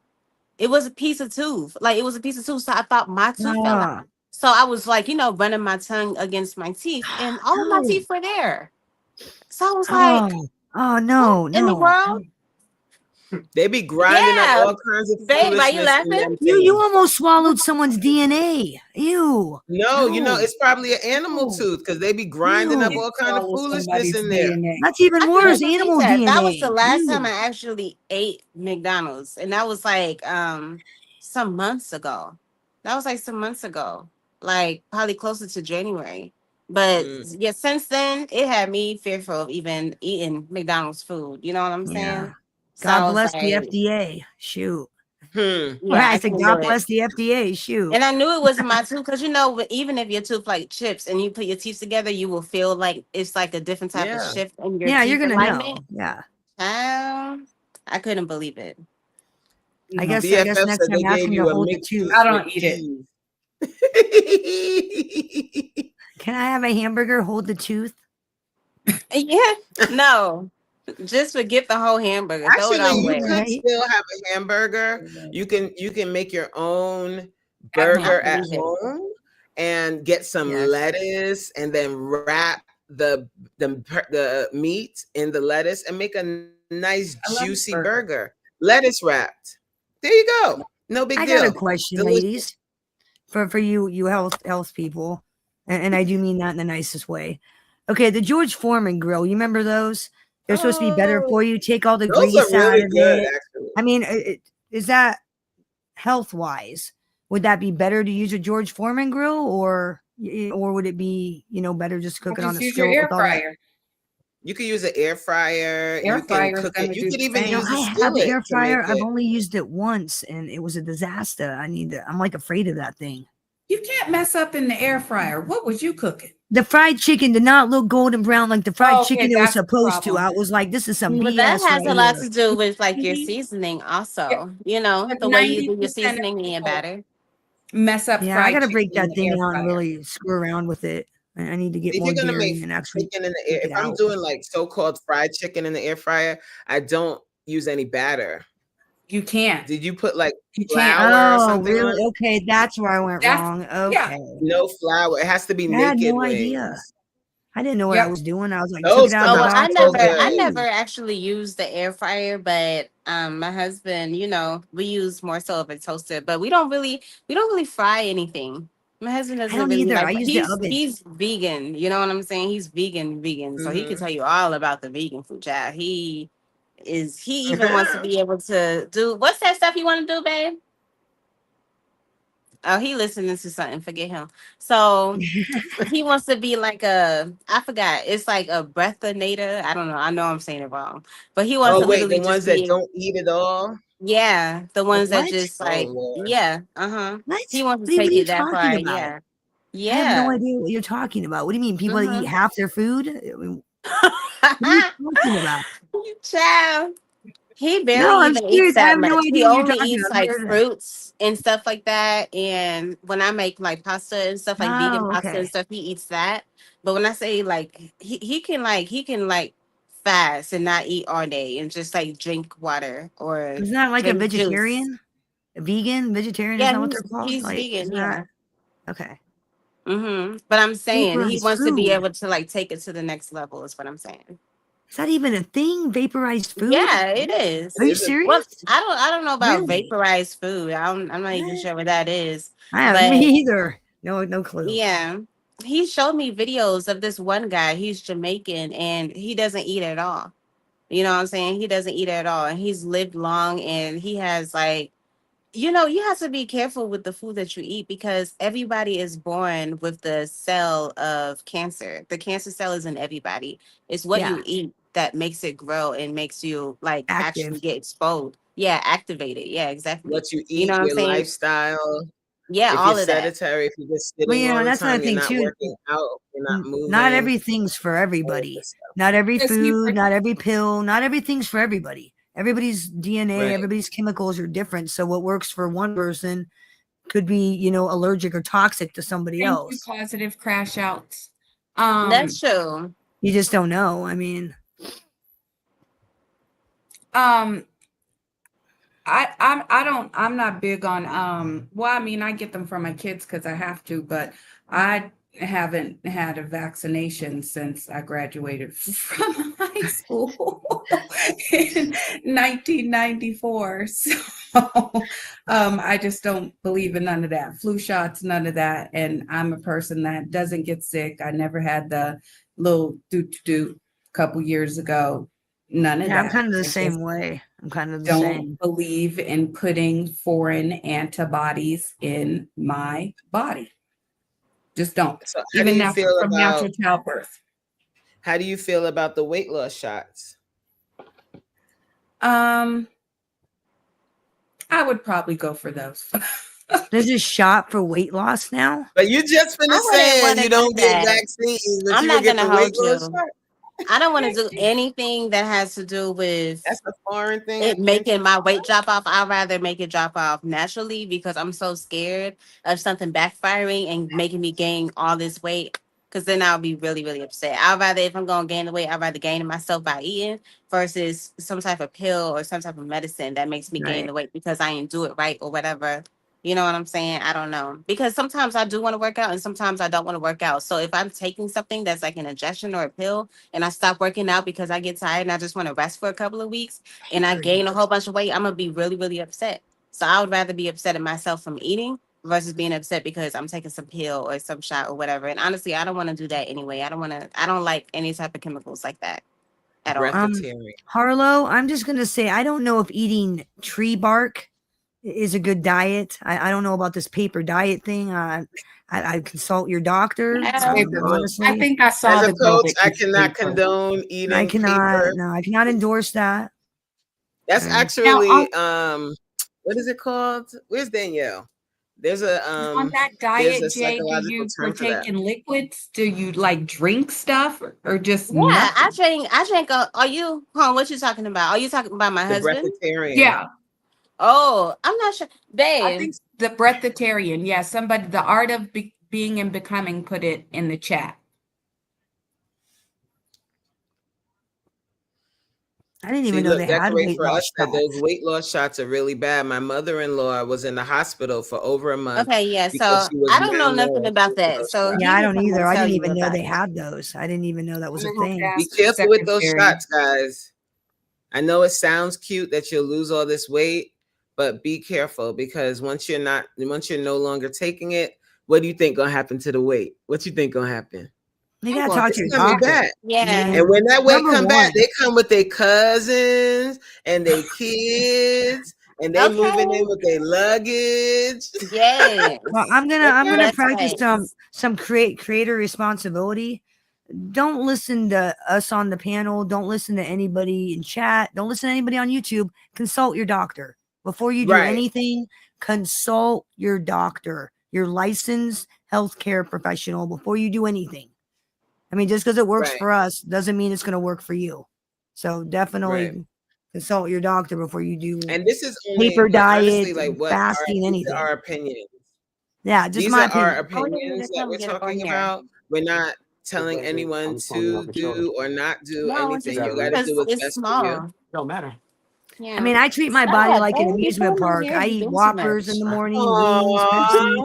F: It was a piece of tooth. Like it was a piece of tooth. So I thought my tooth fell out. So I was like, running my tongue against my teeth, and all of my teeth were there. So I was like,
E: oh no,
F: in the world?
C: They be grinding up all kinds of
F: babe,
C: foolishness.
F: are you laughing?
E: You almost swallowed someone's DNA. Ew.
C: No, it's probably an animal tooth because they be grinding up all kind of foolishness in there.
E: That's even worse. Animal DNA.
F: That was the last time I actually ate McDonald's, and that was like some months ago. Like probably closer to January. But yeah, since then it had me fearful of even eating McDonald's food. You know what I'm saying?
E: God bless the FDA. Shoot.
F: Yeah,
E: I said, God bless the FDA. Shoot.
F: And I knew it wasn't my tooth because even if your tooth like chips and you put your teeth together, you will feel like it's like a different type of shift in your teeth
E: you're gonna
F: alignment.
E: know. Yeah.
F: I couldn't believe it.
E: I guess next time ask him to hold the tooth.
G: I don't eat it.
E: Can I have a hamburger hold the tooth?
F: Yeah. No. Just forget the whole hamburger.
C: Actually, you could still have a hamburger. You can make your own burger at home and get some lettuce and then wrap the meat in the lettuce and make a nice juicy burger. Lettuce wrapped. There you go. No big deal.
E: I got a question, ladies, for you health people, and I do mean that in the nicest way. Okay, the George Foreman grill. You remember those? They're supposed to be better for you. Take all the grease out of it. Actually. I mean, is that health wise? Would that be better to use a George Foreman grill, or would it be better just to cook it on a stove?
G: Air fryer.
C: You could use an air fryer. You can cook it. You could even use a skillet.
E: I have an air fryer. I've only used it once, and it was a disaster. I'm like afraid of that thing.
G: You can't mess up in the air fryer. What was you cooking?
E: The fried chicken did not look golden brown like the fried chicken it was supposed to. I was like, this is some BS.
F: But that has a lot to do with like your seasoning also. The way you do your seasoning and your batter.
G: Mess up.
E: Yeah, I got to break that thing out and really screw around with it. I need to get more dairy and actually
C: chicken in the air. If I'm doing like so-called fried chicken in the air fryer, I don't use any batter.
G: You can't.
C: Did you put like flour or something?
E: Really? Okay, that's where I went wrong. Okay.
C: Yeah. No flour. It has to be naked.
E: I had no idea. I didn't know what I was doing. I was like, took it out of the box.
F: I never actually used the air fryer, but my husband, we use more so of a toaster, but we don't really fry anything. My husband doesn't really
E: either.
F: like.
E: I use the oven.
F: He's vegan. You know what I'm saying? He's vegan. So he can tell you all about the vegan food, child. He even wants to be able to do what's that stuff you want to do, babe? Oh, he listening to something. Forget him. So he wants to be like I forgot. It's like a breathinator. I don't know. I know I'm saying it wrong, but he wants to
C: the ones that don't eat at all.
F: Yeah, the ones that just like He wants to take it that far. Yeah.
E: I have no idea what you're talking about. What do you mean? People that eat half their food? What are you talking about?
F: Child. He barely even eats that much. He only eats like fruits and stuff like that. And when I make like pasta and stuff, like vegan pasta and stuff, he eats that. But when I say like he can fast and not eat all day and just like drink water or
E: isn't that like a vegetarian? Juice. A vegetarian? Is that what they're called?
F: He's vegan, yeah.
E: Okay.
F: But I'm saying he wants to be able to like take it to the next level is what I'm saying.
E: Is that even a thing? Vaporized food?
F: Yeah, it is.
E: Are you serious?
F: Well, I don't know about vaporized food. I'm not even sure what that is.
E: Me either. No clue.
F: Yeah. He showed me videos of this one guy. He's Jamaican and he doesn't eat at all. You know what I'm saying? He doesn't eat at all. And he's lived long and he has like, you have to be careful with the food that you eat because everybody is born with the cell of cancer. The cancer cell is in everybody. It's what you eat that makes it grow and makes you like actually get exposed. activate it. Yeah, exactly.
C: What you eat,
F: You know what I'm
C: your
F: saying?
C: lifestyle.
F: Yeah,
C: if
F: all
C: you're
F: of that.
C: sedentary, if you're just
E: Well,
C: sitting
E: you know,
C: all the
E: that's another
C: time, you're
E: thing
C: not
E: too.
C: working out, you're not moving.
E: Not everything's for everybody. Not every
G: Yes, you
E: food,
G: were-
E: not every pill, not everything's for everybody. Everybody's DNA,
C: Right.
E: everybody's chemicals are different. So what works for one person could be, you know, allergic or toxic to somebody
G: Thank you,
E: else.
G: positive crash outs.
F: That's true.
E: You just don't know. I mean,
G: I'm not big on well, I mean, I get them from my kids because I have to, but I haven't had a vaccination since I graduated from high school in 1994. So I just don't believe in none of that. Flu shots, none of that. And I'm a person that doesn't get sick. I never had the little do a couple years ago. None of
E: yeah,
G: that.
E: I'm kind of the
G: I
E: same
G: just
E: way. I'm kind of the
G: don't
E: same.
G: believe in putting foreign antibodies in my body. Just don't.
C: So
G: Even natural, from natural childbirth.
C: How do you feel about the weight loss shots?
G: I would probably go for those.
E: There's a shot for weight loss now.
C: But you just finished saying you don't get vaccines, but
F: I'm
C: you
F: not
C: get
F: gonna
C: the weight
F: hold
C: loss
F: you.
C: shot.
F: I don't want to do anything that has to do with
C: That's a foreign thing.
F: it making my weight drop off. I'd rather make it drop off naturally because I'm so scared of something backfiring and making me gain all this weight. Because then I'll be really, really upset. I'd rather, if I'm going to gain the weight, I'd rather gain it myself by eating versus some type of pill or some type of medicine that makes me gain the weight because I didn't do it right or whatever. You know what I'm saying? I don't know. Because sometimes I do want to work out and sometimes I don't want to work out. So if I'm taking something that's like an injection or a pill and I stop working out because I get tired and I just want to rest for a couple of weeks and I gain a whole bunch of weight, I'm going to be really, really upset. So I would rather be upset at myself from eating versus being upset because I'm taking some pill or some shot or whatever. And honestly, I don't want to do that anyway. I don't like any type of chemicals like that at all.
E: Harlow, I'm just going to say, I don't know if eating tree bark is a good diet. I don't know about this paper diet thing. I consult your doctor. Honestly,
G: I think I saw
C: as a coach, I cannot condone eating
E: I cannot.
C: paper.
E: No, I cannot endorse that.
C: That's actually what is it called? Where's Danielle? There's a
G: on that diet, Jay, do you partake in liquids? Do you like drink stuff or just
F: nothing? I drink. Are you what you talking about? Are you talking about my husband?
G: Yeah.
F: Oh, I'm not sure. Babe.
G: I think the breatharian. Yeah, somebody, the art of being and becoming, put it in the chat.
E: I didn't even know they had weight loss shots.
C: Those weight loss shots are really bad. My mother-in-law was in the hospital for over a month.
F: Okay, yeah. So I don't know nothing about that. So
E: yeah, I don't either. I didn't even know they had those. I didn't even know that was a thing.
C: Be careful with those shots, guys. I know it sounds cute that you'll lose all this weight, but be careful because once you're no longer taking it, what do you think gonna happen to the weight? What you think gonna happen?
E: You gotta talk to your doctor.
F: Yeah.
C: And when that weight come back, they come with their cousins and their kids, and they moving in with their luggage.
F: Yeah.
E: Well, I'm gonna practice some creator responsibility. Don't listen to us on the panel. Don't listen to anybody in chat. Don't listen to anybody on YouTube. Consult your doctor before you do anything. Consult your doctor, your licensed healthcare professional before you do anything. I mean, just because it works for us doesn't mean it's going to work for you. So definitely consult your doctor before you do.
C: And this is only,
E: paper diet,
C: fasting,
E: anything.
C: Our opinions.
E: Yeah, just
C: these
E: my
C: are
E: opinion.
C: our opinions that we're talking about. We're not telling anyone to do or not do anything. You got to do what's best for you.
D: Don't matter.
E: Yeah. I mean, I treat my body like an amusement park. I eat Whoppers in the morning.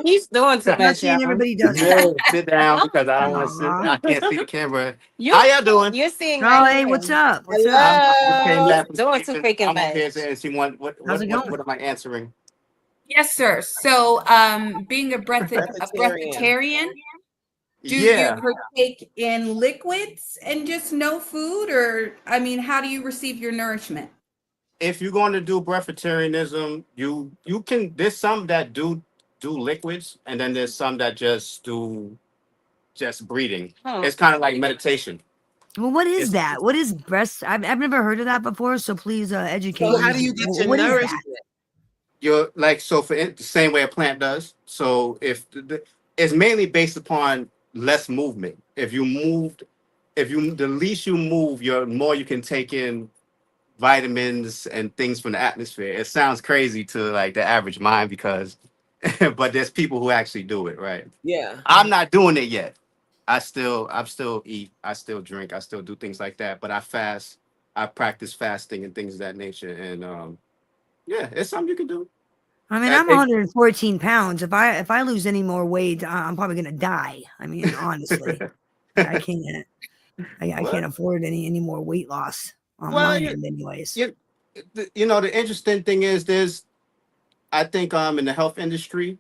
F: He's doing too much.
E: Everybody does.
D: Sit down because I don't want to sit. I can't see the camera. How y'all doing?
F: You're seeing.
E: Oh, hey, what's up?
C: What's up?
F: Doing too freaking much.
D: And she want what am I answering?
G: Yes, sir. So, being a breatharian. Do you partake in liquids and just no food, or I mean, how do you receive your nourishment?
D: If you're going to do breatharianism, you can. There's some that do liquids, and then there's some that just do breathing. It's kind of like meditation.
E: Well, what is that? What is breast? I've never heard of that before. So please educate
C: So
E: me.
C: how do you get your
E: What is that?
C: nourishment?
H: You're like, so for the same way a plant does. So if it's mainly based upon less movement. If you moved, if you the least you move, the more you can take in vitamins and things from the atmosphere. It sounds crazy to like the average mind because, but there's people who actually do it, right?
C: Yeah.
H: I'm not doing it yet. I'm still eat, I still drink, I still do things like that, but I fast, I practice fasting and things of that nature. And yeah, it's something you can do.
E: I mean, I'm 114 pounds. If I lose any more weight, I'm probably gonna die. I mean, honestly, I can't. I can't afford any more weight loss on my end, anyways.
H: You know, the interesting thing is I think in the health industry,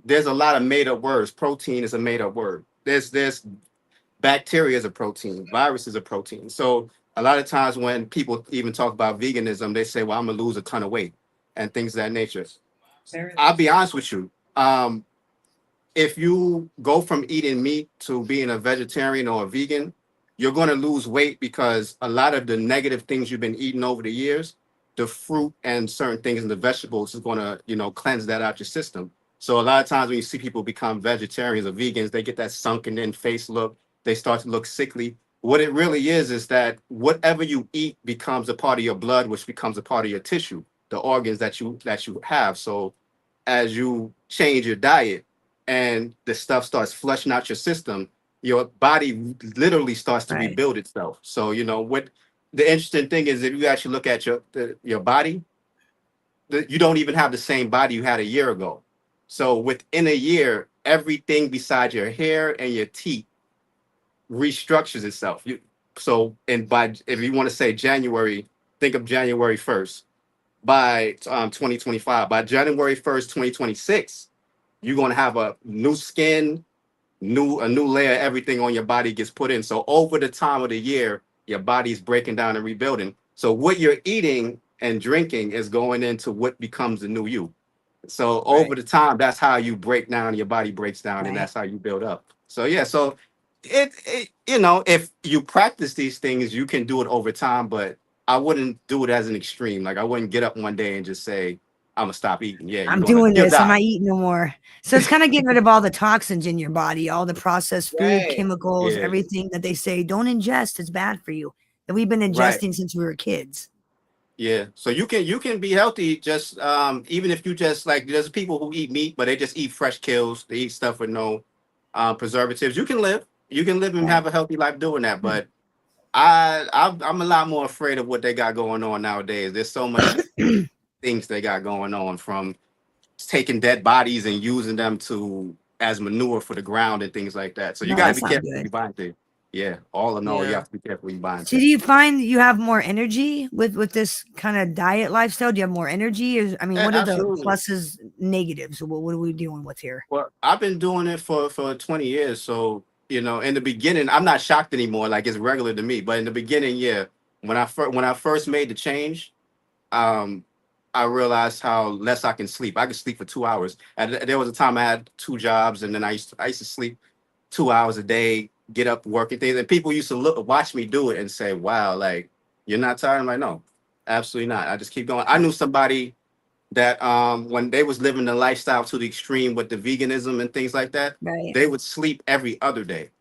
H: there's a lot of made up words. Protein is a made up word. There's bacteria is a protein, virus is a protein. So a lot of times when people even talk about veganism, they say, well, I'm gonna lose a ton of weight and things of that nature. I'll be honest with you. If you go from eating meat to being a vegetarian or a vegan, you're going to lose weight because a lot of the negative things you've been eating over the years, the fruit and certain things in the vegetables is going to, you know, cleanse that out your system. So a lot of times when you see people become vegetarians or vegans, they get that sunken in face look. They start to look sickly. What it really is that whatever you eat becomes a part of your blood, which becomes a part of your tissue, the organs that you have. So as you change your diet and the stuff starts flushing out your system, your body literally starts to rebuild itself. So, you know, what the interesting thing is, if you actually look at your body, you don't even have the same body you had a year ago. So within a year, everything besides your hair and your teeth restructures itself. If you want to say January, think of January 1st. By 2025, by January 1st, 2026, you're going to have a new skin, a new layer, everything on your body gets put in. So over the time of the year, your body's breaking down and rebuilding. So what you're eating and drinking is going into what becomes the new you. So over the time, that's how you break down, your body breaks down, and that's how you build up. So yeah, so it you know, if you practice these things, you can do it over time, but I wouldn't do it as an extreme. Like I wouldn't get up one day and just say, I'm gonna stop eating. Yeah,
E: I'm doing
H: you'll
E: this.
H: die.
E: I'm not eating no more. So it's kind of getting rid of all the toxins in your body, all the processed food, chemicals, everything that they say don't ingest. It's bad for you. That we've been ingesting since we were kids.
H: Yeah. So you can be healthy just even if you just like, there's people who eat meat, but they just eat fresh kills. They eat stuff with no preservatives. You can live and have a healthy life doing that. But I'm a lot more afraid of what they got going on nowadays. There's so much things they got going on, from taking dead bodies and using them as manure for the ground and things like that. So you gotta be careful when you buy things. Yeah, all in all, you have to be careful when you buy.
E: So do you find you have more energy with this kind of diet lifestyle? Do you have more energy? Or, I mean, what are the pluses, negatives? What are we dealing with here?
H: Well, I've been doing it for 20 years. So, you know, in the beginning, I'm not shocked anymore. Like it's regular to me. But in the beginning, yeah, when I first made the change, I realized how less I can sleep. I could sleep for 2 hours. And there was a time I had 2 jobs, and then I used to sleep 2 hours a day, get up, working things. And people used to watch me do it and say, wow, like, you're not tired? I'm like, no, absolutely not. I just keep going. I knew somebody that when they was living the lifestyle to the extreme with the veganism and things like that, they would sleep every other day.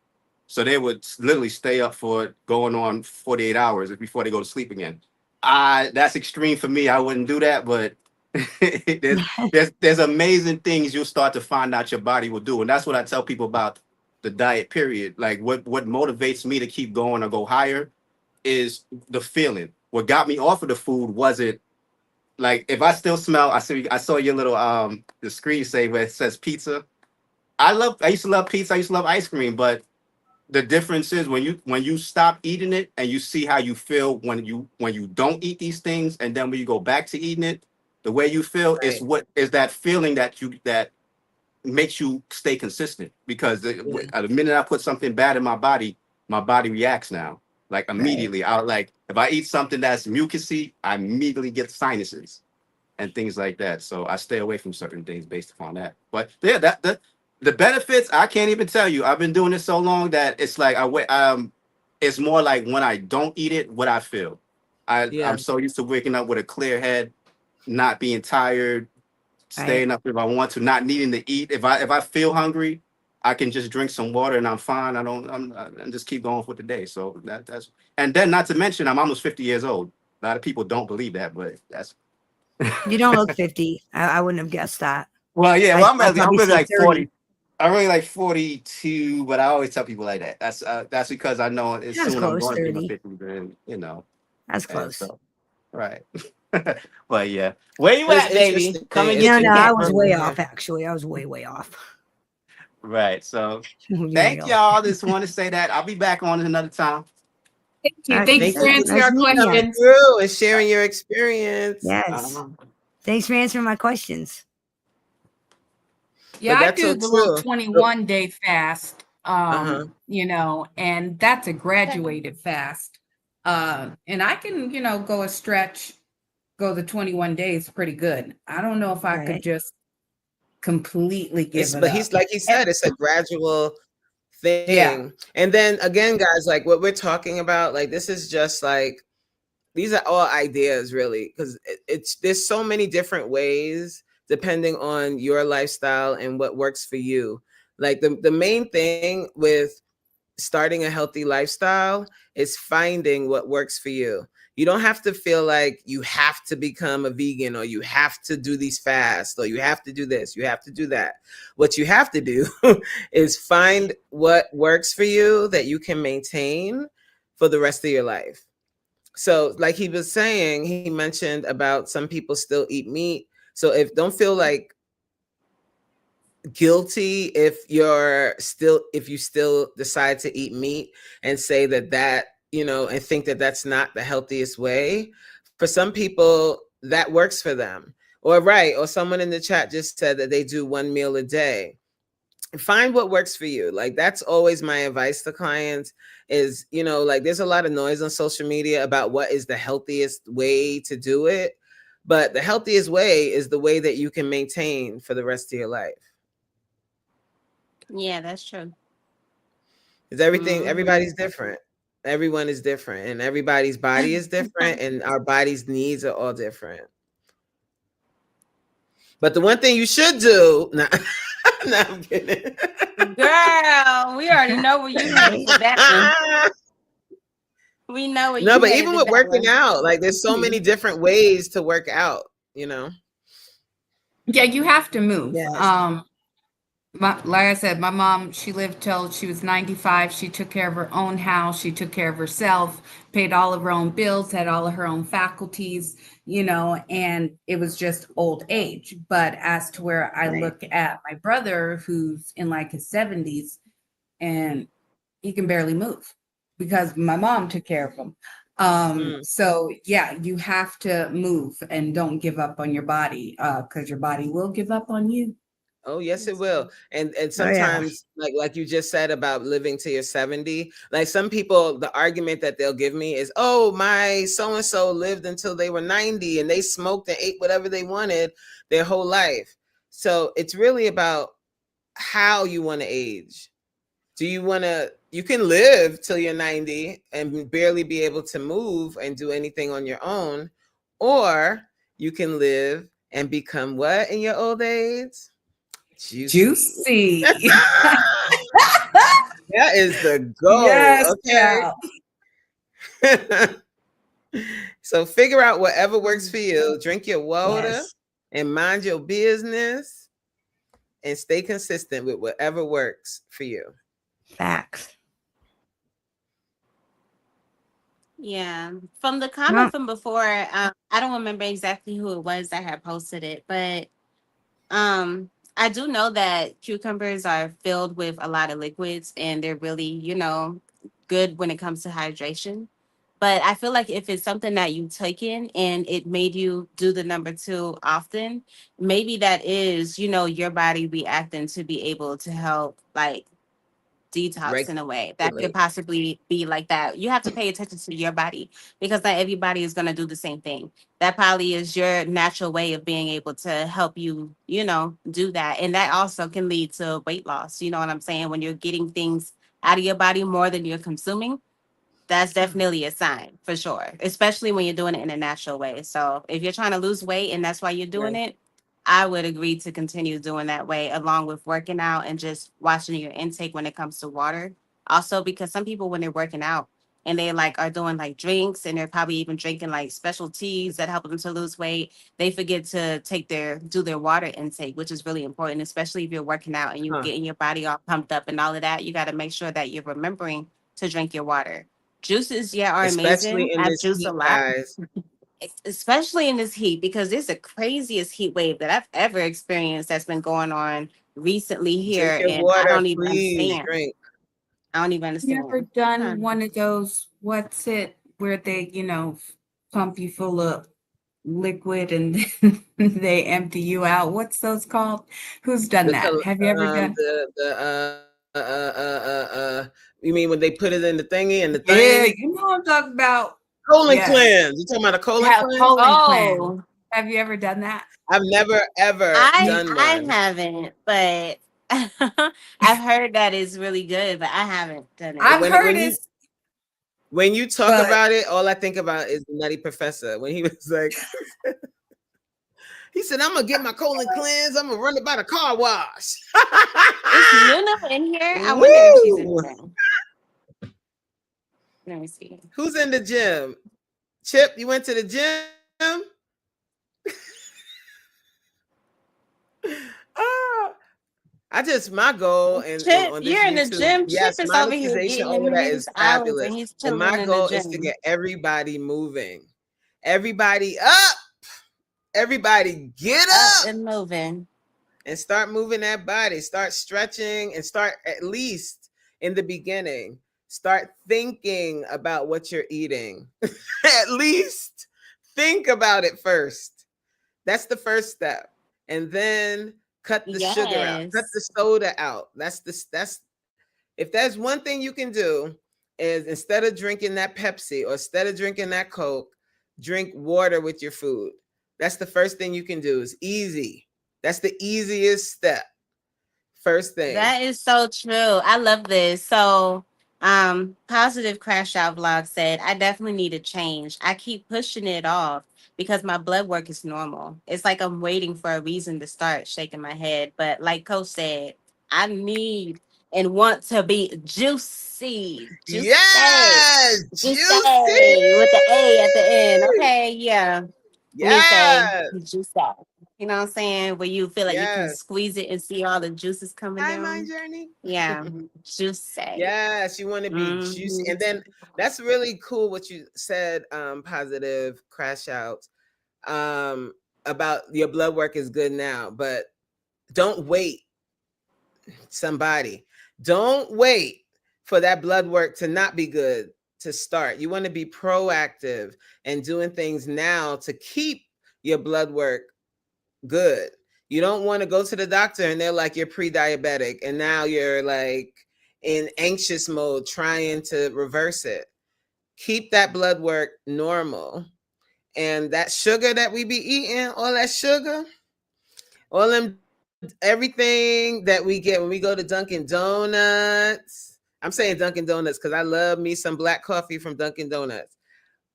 H: So they would literally stay up for going on 48 hours before they go to sleep again. That's extreme for me. I wouldn't do that, but there's amazing things you'll start to find out your body will do. And that's what I tell people about the diet period. Like what motivates me to keep going or go higher is the feeling. What got me off of the food wasn't like, if I still smell, I saw your little the screensaver, it says pizza. I used to love pizza, I used to love ice cream, but the difference is when you stop eating it and you see how you feel when you don't eat these things, and then when you go back to eating it, the way you feel is what is that feeling that makes you stay consistent. Because the minute I put something bad in my body reacts now. Like immediately. If I eat something that's mucusy, I immediately get sinuses and things like that. So I stay away from certain things based upon that. But yeah, the benefits, I can't even tell you. I've been doing this so long that it's like It's more like when I don't eat it, what I feel. I'm so used to waking up with a clear head, not being tired, staying up if I want to, not needing to eat. If I feel hungry, I can just drink some water and I'm fine. I just keep going for the day. So that's, and then not to mention I'm almost 50 years old. A lot of people don't believe that, but that's.
E: You don't look 50. I wouldn't have guessed that.
H: Well, yeah, well, I'm really like
E: 30.
H: 40. I'm really like 42, but I always tell people like that. That's because I know as soon I'm going to be in my 50s, and you know.
E: That's close.
H: So, right. But yeah, where you at, baby? Come and get
E: No, I was way off. Actually, I was way off.
H: Right. So, thank y'all. Just want to say that I'll be back on another time.
G: Thank you. Thanks for answering our questions.
C: And sharing your experience.
E: Yes. Thanks for answering my questions.
G: Yeah, I do the little 21-day fast, you know, and that's a graduated fast. And I can, you know, go the 21 days pretty good. I don't know if I could just completely give it
C: but
G: up.
C: he's like he said, it's a gradual thing. Yeah. And then again, guys, like what we're talking about, like this is just like, these are all ideas really, because there's so many different ways depending on your lifestyle and what works for you. Like the main thing with starting a healthy lifestyle is finding what works for you. You don't have to feel like you have to become a vegan, or you have to do these fasts, or you have to do this, you have to do that. What you have to do is find what works for you that you can maintain for the rest of your life. So like he was saying, he mentioned about some people still eat meat. So don't feel like guilty if you still decide to eat meat and say that, you know, and think that that's not the healthiest way. For some people that works for them. Or someone in the chat just said that they do 1 meal a day. Find what works for you. Like that's always my advice to clients is, you know, like there's a lot of noise on social media about what is the healthiest way to do it. But the healthiest way is the way that you can maintain for the rest of your life.
F: Yeah, that's true.
C: Because everybody's different. Everyone is different, and everybody's body is different, and our body's needs are all different. But the one thing you should do, no, I'm kidding.
F: Girl, we already know what you need for that one. We know what you need.
C: No, but even with working out, like there's so many different ways to work out, you know?
G: Yeah, you have to move.
C: Yes.
G: Like I said, my mom, she lived till she was 95. She took care of her own house. She took care of herself, paid all of her own bills, had all of her own faculties, you know, and it was just old age. But as to where I look at my brother, who's in like his 70s, and he can barely move because my mom took care of him. So yeah, you have to move and don't give up on your body, because your body will give up on you.
C: Oh, yes, it will. And sometimes, like you just said about living to your 70, like some people, the argument that they'll give me is, oh, my so-and-so lived until they were 90 and they smoked and ate whatever they wanted their whole life. So it's really about how you want to age. You can live till you're 90 and barely be able to move and do anything on your own, or you can live and become what in your old age?
G: Juicy.
C: That is the goal.
G: Yes,
C: okay. So figure out whatever works for you. Drink your water and mind your business and stay consistent with whatever works for you.
E: Facts.
F: Yeah. From the comment from before, I don't remember exactly who it was that had posted it, but I do know that cucumbers are filled with a lot of liquids and they're really, you know, good when it comes to hydration. But I feel like if it's something that you take in and it made you do the number 2 often, maybe that is, you know, your body reacting to be able to help like detox in a way that could possibly be like that. You have to pay attention to your body because not everybody is going to do the same thing. That probably is your natural way of being able to help you, you know, do that. And that also can lead to weight loss. You know what I'm saying? When you're getting things out of your body more than you're consuming, that's definitely a sign for sure, especially when you're doing it in a natural way. So if you're trying to lose weight and that's why you're doing it, I would agree to continue doing that way, along with working out and just watching your intake when it comes to water. Also, because some people, when they're working out and they like are doing like drinks and they're probably even drinking like special teas that help them to lose weight, they forget to do their water intake, which is really important, especially if you're working out and you're getting your body all pumped up and all of that. You got to make sure that you're remembering to drink your water. Juices, yeah, are amazing.
C: Especially in
F: I
C: this
F: juice
C: heat,
F: a lot.
C: guys.
F: Especially in this heat, because it's the craziest heat wave that I've ever experienced that's been going on recently
C: Drink
F: here.
C: your
F: And I
C: water,
F: don't even
C: please.
F: understand.
C: Drink.
F: I don't even
G: You ever
F: understand.
G: done one of those, what's it, where they, pump you full of liquid and then they empty you out? What's those called? Who's done that? Have you ever done?
C: You mean when they put it in the thingy and the
G: Yeah,
C: thing?
G: you know what I'm talking about.
C: Colon
G: Yes.
C: cleanse. You talking about a colon cleanse?
G: Colon cleanse. Have you ever done that?
C: I've never ever done one.
F: I haven't, but I've heard that it's really good, but I haven't done it.
G: I've heard it.
C: When you talk about it, all I think about is the Nutty Professor. When he was like, he said, I'm going to get my colon cleanse. I'm going to run it by the car wash.
F: Is Nuna in here? I wonder if she's in here. Let me see.
C: Who's in the gym? Chip, you went to the gym? My goal and on this
F: you're
C: YouTube,
F: in the gym.
C: yes,
F: Chip is over here
C: monetization,
F: getting
C: all of that
F: his
C: is
F: hours
C: fabulous.
F: and he's
C: And
F: chilling
C: my
F: in
C: goal
F: the
C: is
F: gym.
C: to get everybody moving. Everybody up. Everybody get up
F: and moving.
C: And start moving that body. Start stretching and start, at least in the beginning, start thinking about what you're eating. At least think about it first. That's the first step. And then cut the sugar out, cut the soda out. That's if there's one thing you can do, is instead of drinking that Pepsi or instead of drinking that Coke, drink water with your food. That's the first thing you can do. It's easy. That's the easiest step. First thing.
F: That is so true. I love this. So Positive Crash Out Vlog said, I definitely need a change. I keep pushing it off because my blood work is normal. It's like I'm waiting for a reason to start shaking my head. But like Coach said, I need and want to be juicy. Juicy.
C: Yes,
F: juicy with the A at the end. Okay, yeah.
C: Yes.
F: Juicy. You know what I'm saying? Where you feel like you can squeeze it and see all the juices coming down.
C: My journey.
F: Yeah, juicy.
C: Yes, you want to be juicy. And then that's really cool what you said, Positive Crash Out, about your blood work is good now, but don't wait. Don't wait for that blood work to not be good to start. You want to be proactive and doing things now to keep your blood work good. You don't want to go to the doctor and they're like, you're pre-diabetic and now you're like in anxious mode trying to reverse it. Keep that blood work normal. And that sugar that we be eating, all that sugar, all them, everything that we get when we go to Dunkin' Donuts. I'm saying Dunkin' Donuts because I love me some black coffee from Dunkin' Donuts.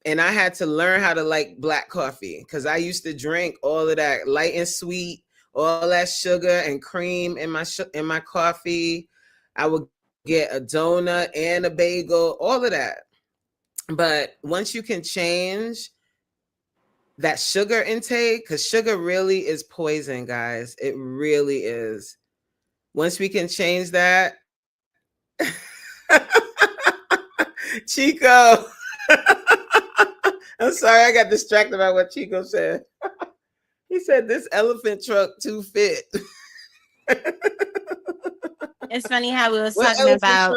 C: And I had to learn how to like black coffee because I used to drink all of that light and sweet, all that sugar and cream in my coffee. I would get a donut and a bagel, all of that. But once you can change that sugar intake, because sugar really is poison, guys. It really is. Once we can change that, Chico. I'm sorry, I got distracted by what Chico said. He said this elephant truck too fit.
F: It's funny how we was talking about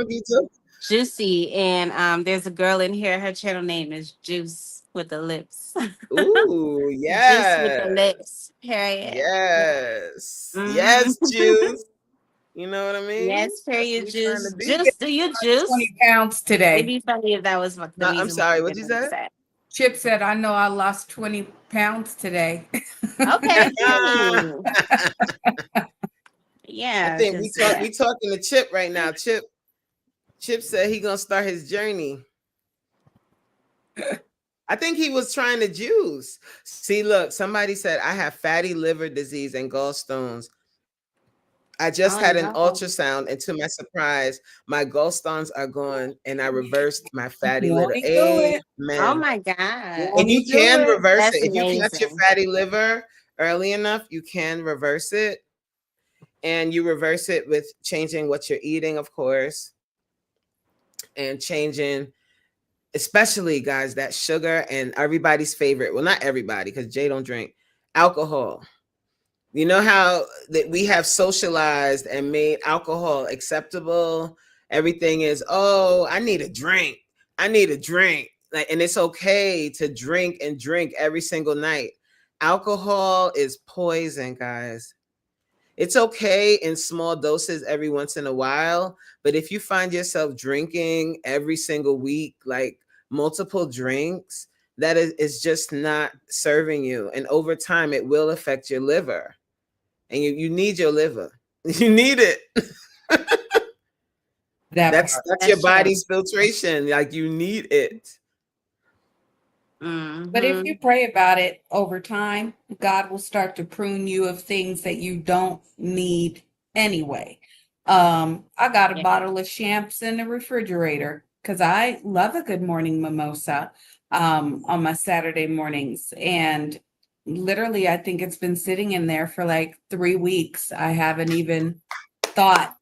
F: juicy, and there's a girl in here. Her channel name is Juice with the Lips.
C: Ooh, yes.
F: Juice with the Lips. Period.
C: Yes. Yes, Juice. You know what I mean?
F: Yes, period, Juice. Juice, do you juice?
G: 20 pounds today.
F: It'd be funny if that was the reason.
C: I'm sorry, what'd you say?
G: Chip said, I know I lost 20 pounds today.
F: Okay. Yeah.
C: I think we talking to Chip right now. Chip said he gonna start his journey. I think he was trying to juice. See, look, somebody said I have fatty liver disease and gallstones. I just had an ultrasound, and to my surprise, my gallstones are gone, and I reversed my fatty liver. Amen.
F: Oh my God.
C: And you can reverse
F: That's
C: it. If you catch your
F: amazing.
C: fatty liver early enough, you can reverse it. And you reverse it with changing what you're eating, of course, and changing, especially, guys, that sugar and everybody's favorite. Well, not everybody, because Jay don't drink alcohol. You know how that we have socialized and made alcohol acceptable? Everything is, oh, I need a drink. I need a drink. Like, and it's okay to drink and drink every single night. Alcohol is poison, guys. It's okay in small doses every once in a while, but if you find yourself drinking every single week, like multiple drinks, that is just not serving you. And over time, it will affect your liver. And you need your liver. You need it. That's your body's filtration. Like, you need it.
G: But if you pray about it over time, God will start to prune you of things that you don't need anyway. I got a bottle of champs in the refrigerator because I love a good morning mimosa on my Saturday mornings. And literally, I think it's been sitting in there for like 3 weeks. I haven't even thought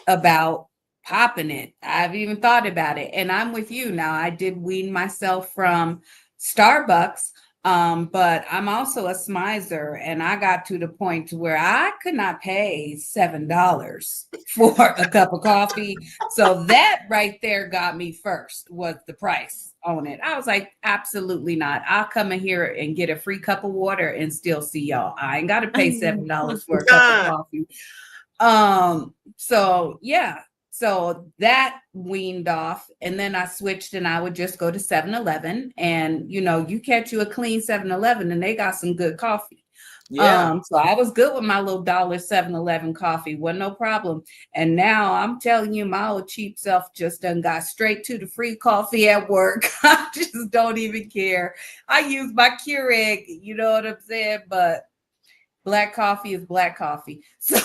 G: about popping it. I've even thought about it. And I'm with you now. I did wean myself from Starbucks, but I'm also a smizer, and I got to the point to where I could not pay $7 for a cup of coffee. So that right there got me first, was the price on it. I was like, absolutely not. I'll come in here and get a free cup of water and still see y'all. I ain't got to pay $7 for a cup of coffee. So yeah. So that weaned off, and then I switched and I would just go to 7-Eleven, and you catch you a clean 7-Eleven and they got some good coffee. Yeah. So I was good with my little $1 7-Eleven coffee, wasn't no problem. And now I'm telling you, my old cheap self just done got straight to the free coffee at work. I just don't even care. I use my Keurig, you know what I'm saying? But black coffee is black coffee. So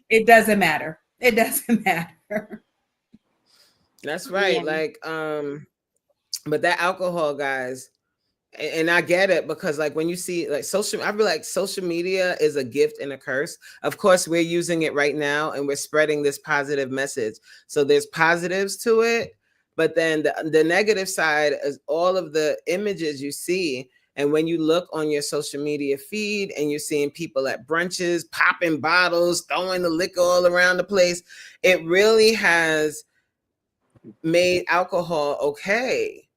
G: It doesn't matter. It doesn't matter.
C: That's right. Yeah. Like, but that alcohol, guys, and I get it, because like when you see like I feel like social media is a gift and a curse. Of course, we're using it right now and we're spreading this positive message. So there's positives to it, but then the negative side is all of the images you see. And when you look on your social media feed and you're seeing people at brunches, popping bottles, throwing the liquor all around the place, it really has made alcohol okay.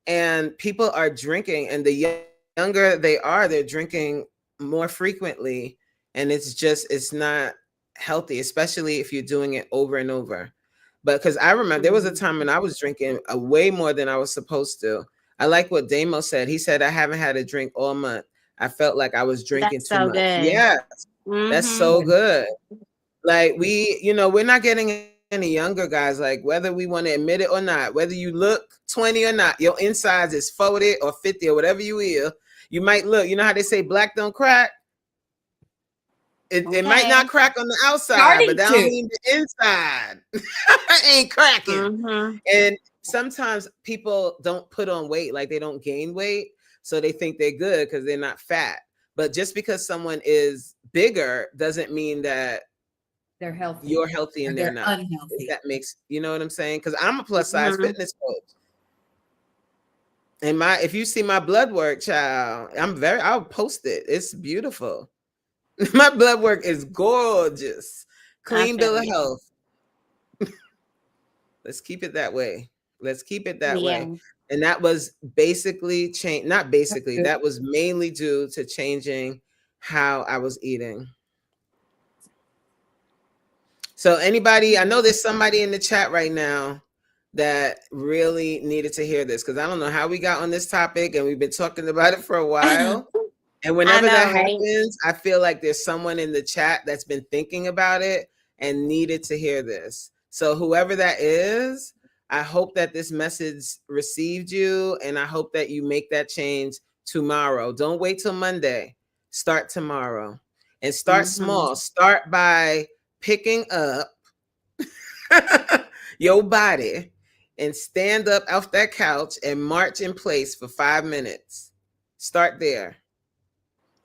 C: And people are drinking, and the younger they are, they're drinking more frequently. And it's not healthy, especially if you're doing it over and over. But because I remember there was a time when I was drinking way more than I was supposed to. I like what Damo said. He said, I haven't had a drink all month. I felt like I was drinking too much. Yes, that's so good. Like we're not getting any younger, guys. Like whether we want to admit it or not, whether you look 20 or not, your insides is 40 or 50 or whatever you is. You might look, you know how they say black don't crack? It might not crack on the outside, but that don't mean the inside ain't cracking. And sometimes people don't put on weight, like they don't gain weight, so they think they're good because they're not fat. But just because someone is bigger doesn't mean that
G: they're healthy.
C: You're healthy and they're not. Unhealthy. If that makes, you know what I'm saying? Because I'm a plus size fitness coach. And if you see my blood work, child, I'll post it. It's beautiful. My blood work is gorgeous. Clean bill of health. Let's keep it that way. Let's keep it that way. And that was basically that was mainly due to changing how I was eating. So anybody, I know there's somebody in the chat right now that really needed to hear this, because I don't know how we got on this topic and we've been talking about it for a while. And whenever that happens, I feel like there's someone in the chat that's been thinking about it and needed to hear this. So whoever that is, I hope that this message received you, and I hope that you make that change tomorrow. Don't wait till Monday. Start tomorrow, and start small. Start by picking up your body and stand up off that couch and march in place for 5 minutes. Start there.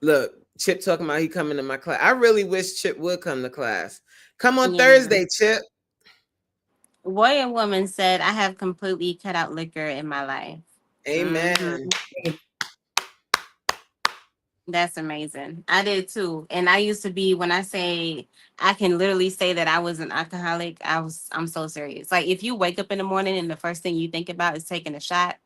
C: Look, Chip talking about he coming to my class. I really wish Chip would come to class. Come on Thursday, Chip.
F: Boy and woman said, I have completely cut out liquor in my life.
C: Amen.
F: That's amazing. I did too. And I used to be, when I say, I can literally say that I was an alcoholic, I'm so serious. Like, if you wake up in the morning and the first thing you think about is taking a shot,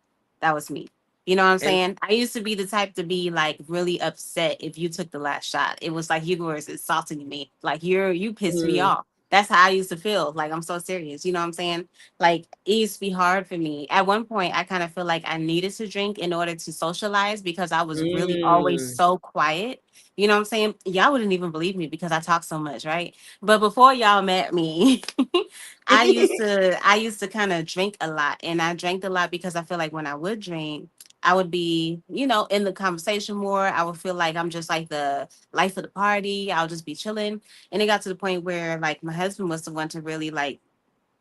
F: that was me. You know what I'm saying? I used to be the type to be like really upset if you took the last shot. It was like you were insulting me. Like you pissed me off. That's how I used to feel. Like, I'm so serious. You know what I'm saying? Like, it used to be hard for me. At one point, I kind of feel like I needed to drink in order to socialize because I was really always so quiet. You know what I'm saying? Y'all wouldn't even believe me because I talk so much, right? But before y'all met me, I used to kind of drink a lot. And I drank a lot because I feel like when I would drink, I would be, in the conversation more. I would feel like I'm just like the life of the party. I'll just be chilling. And it got to the point where like my husband was the one to really like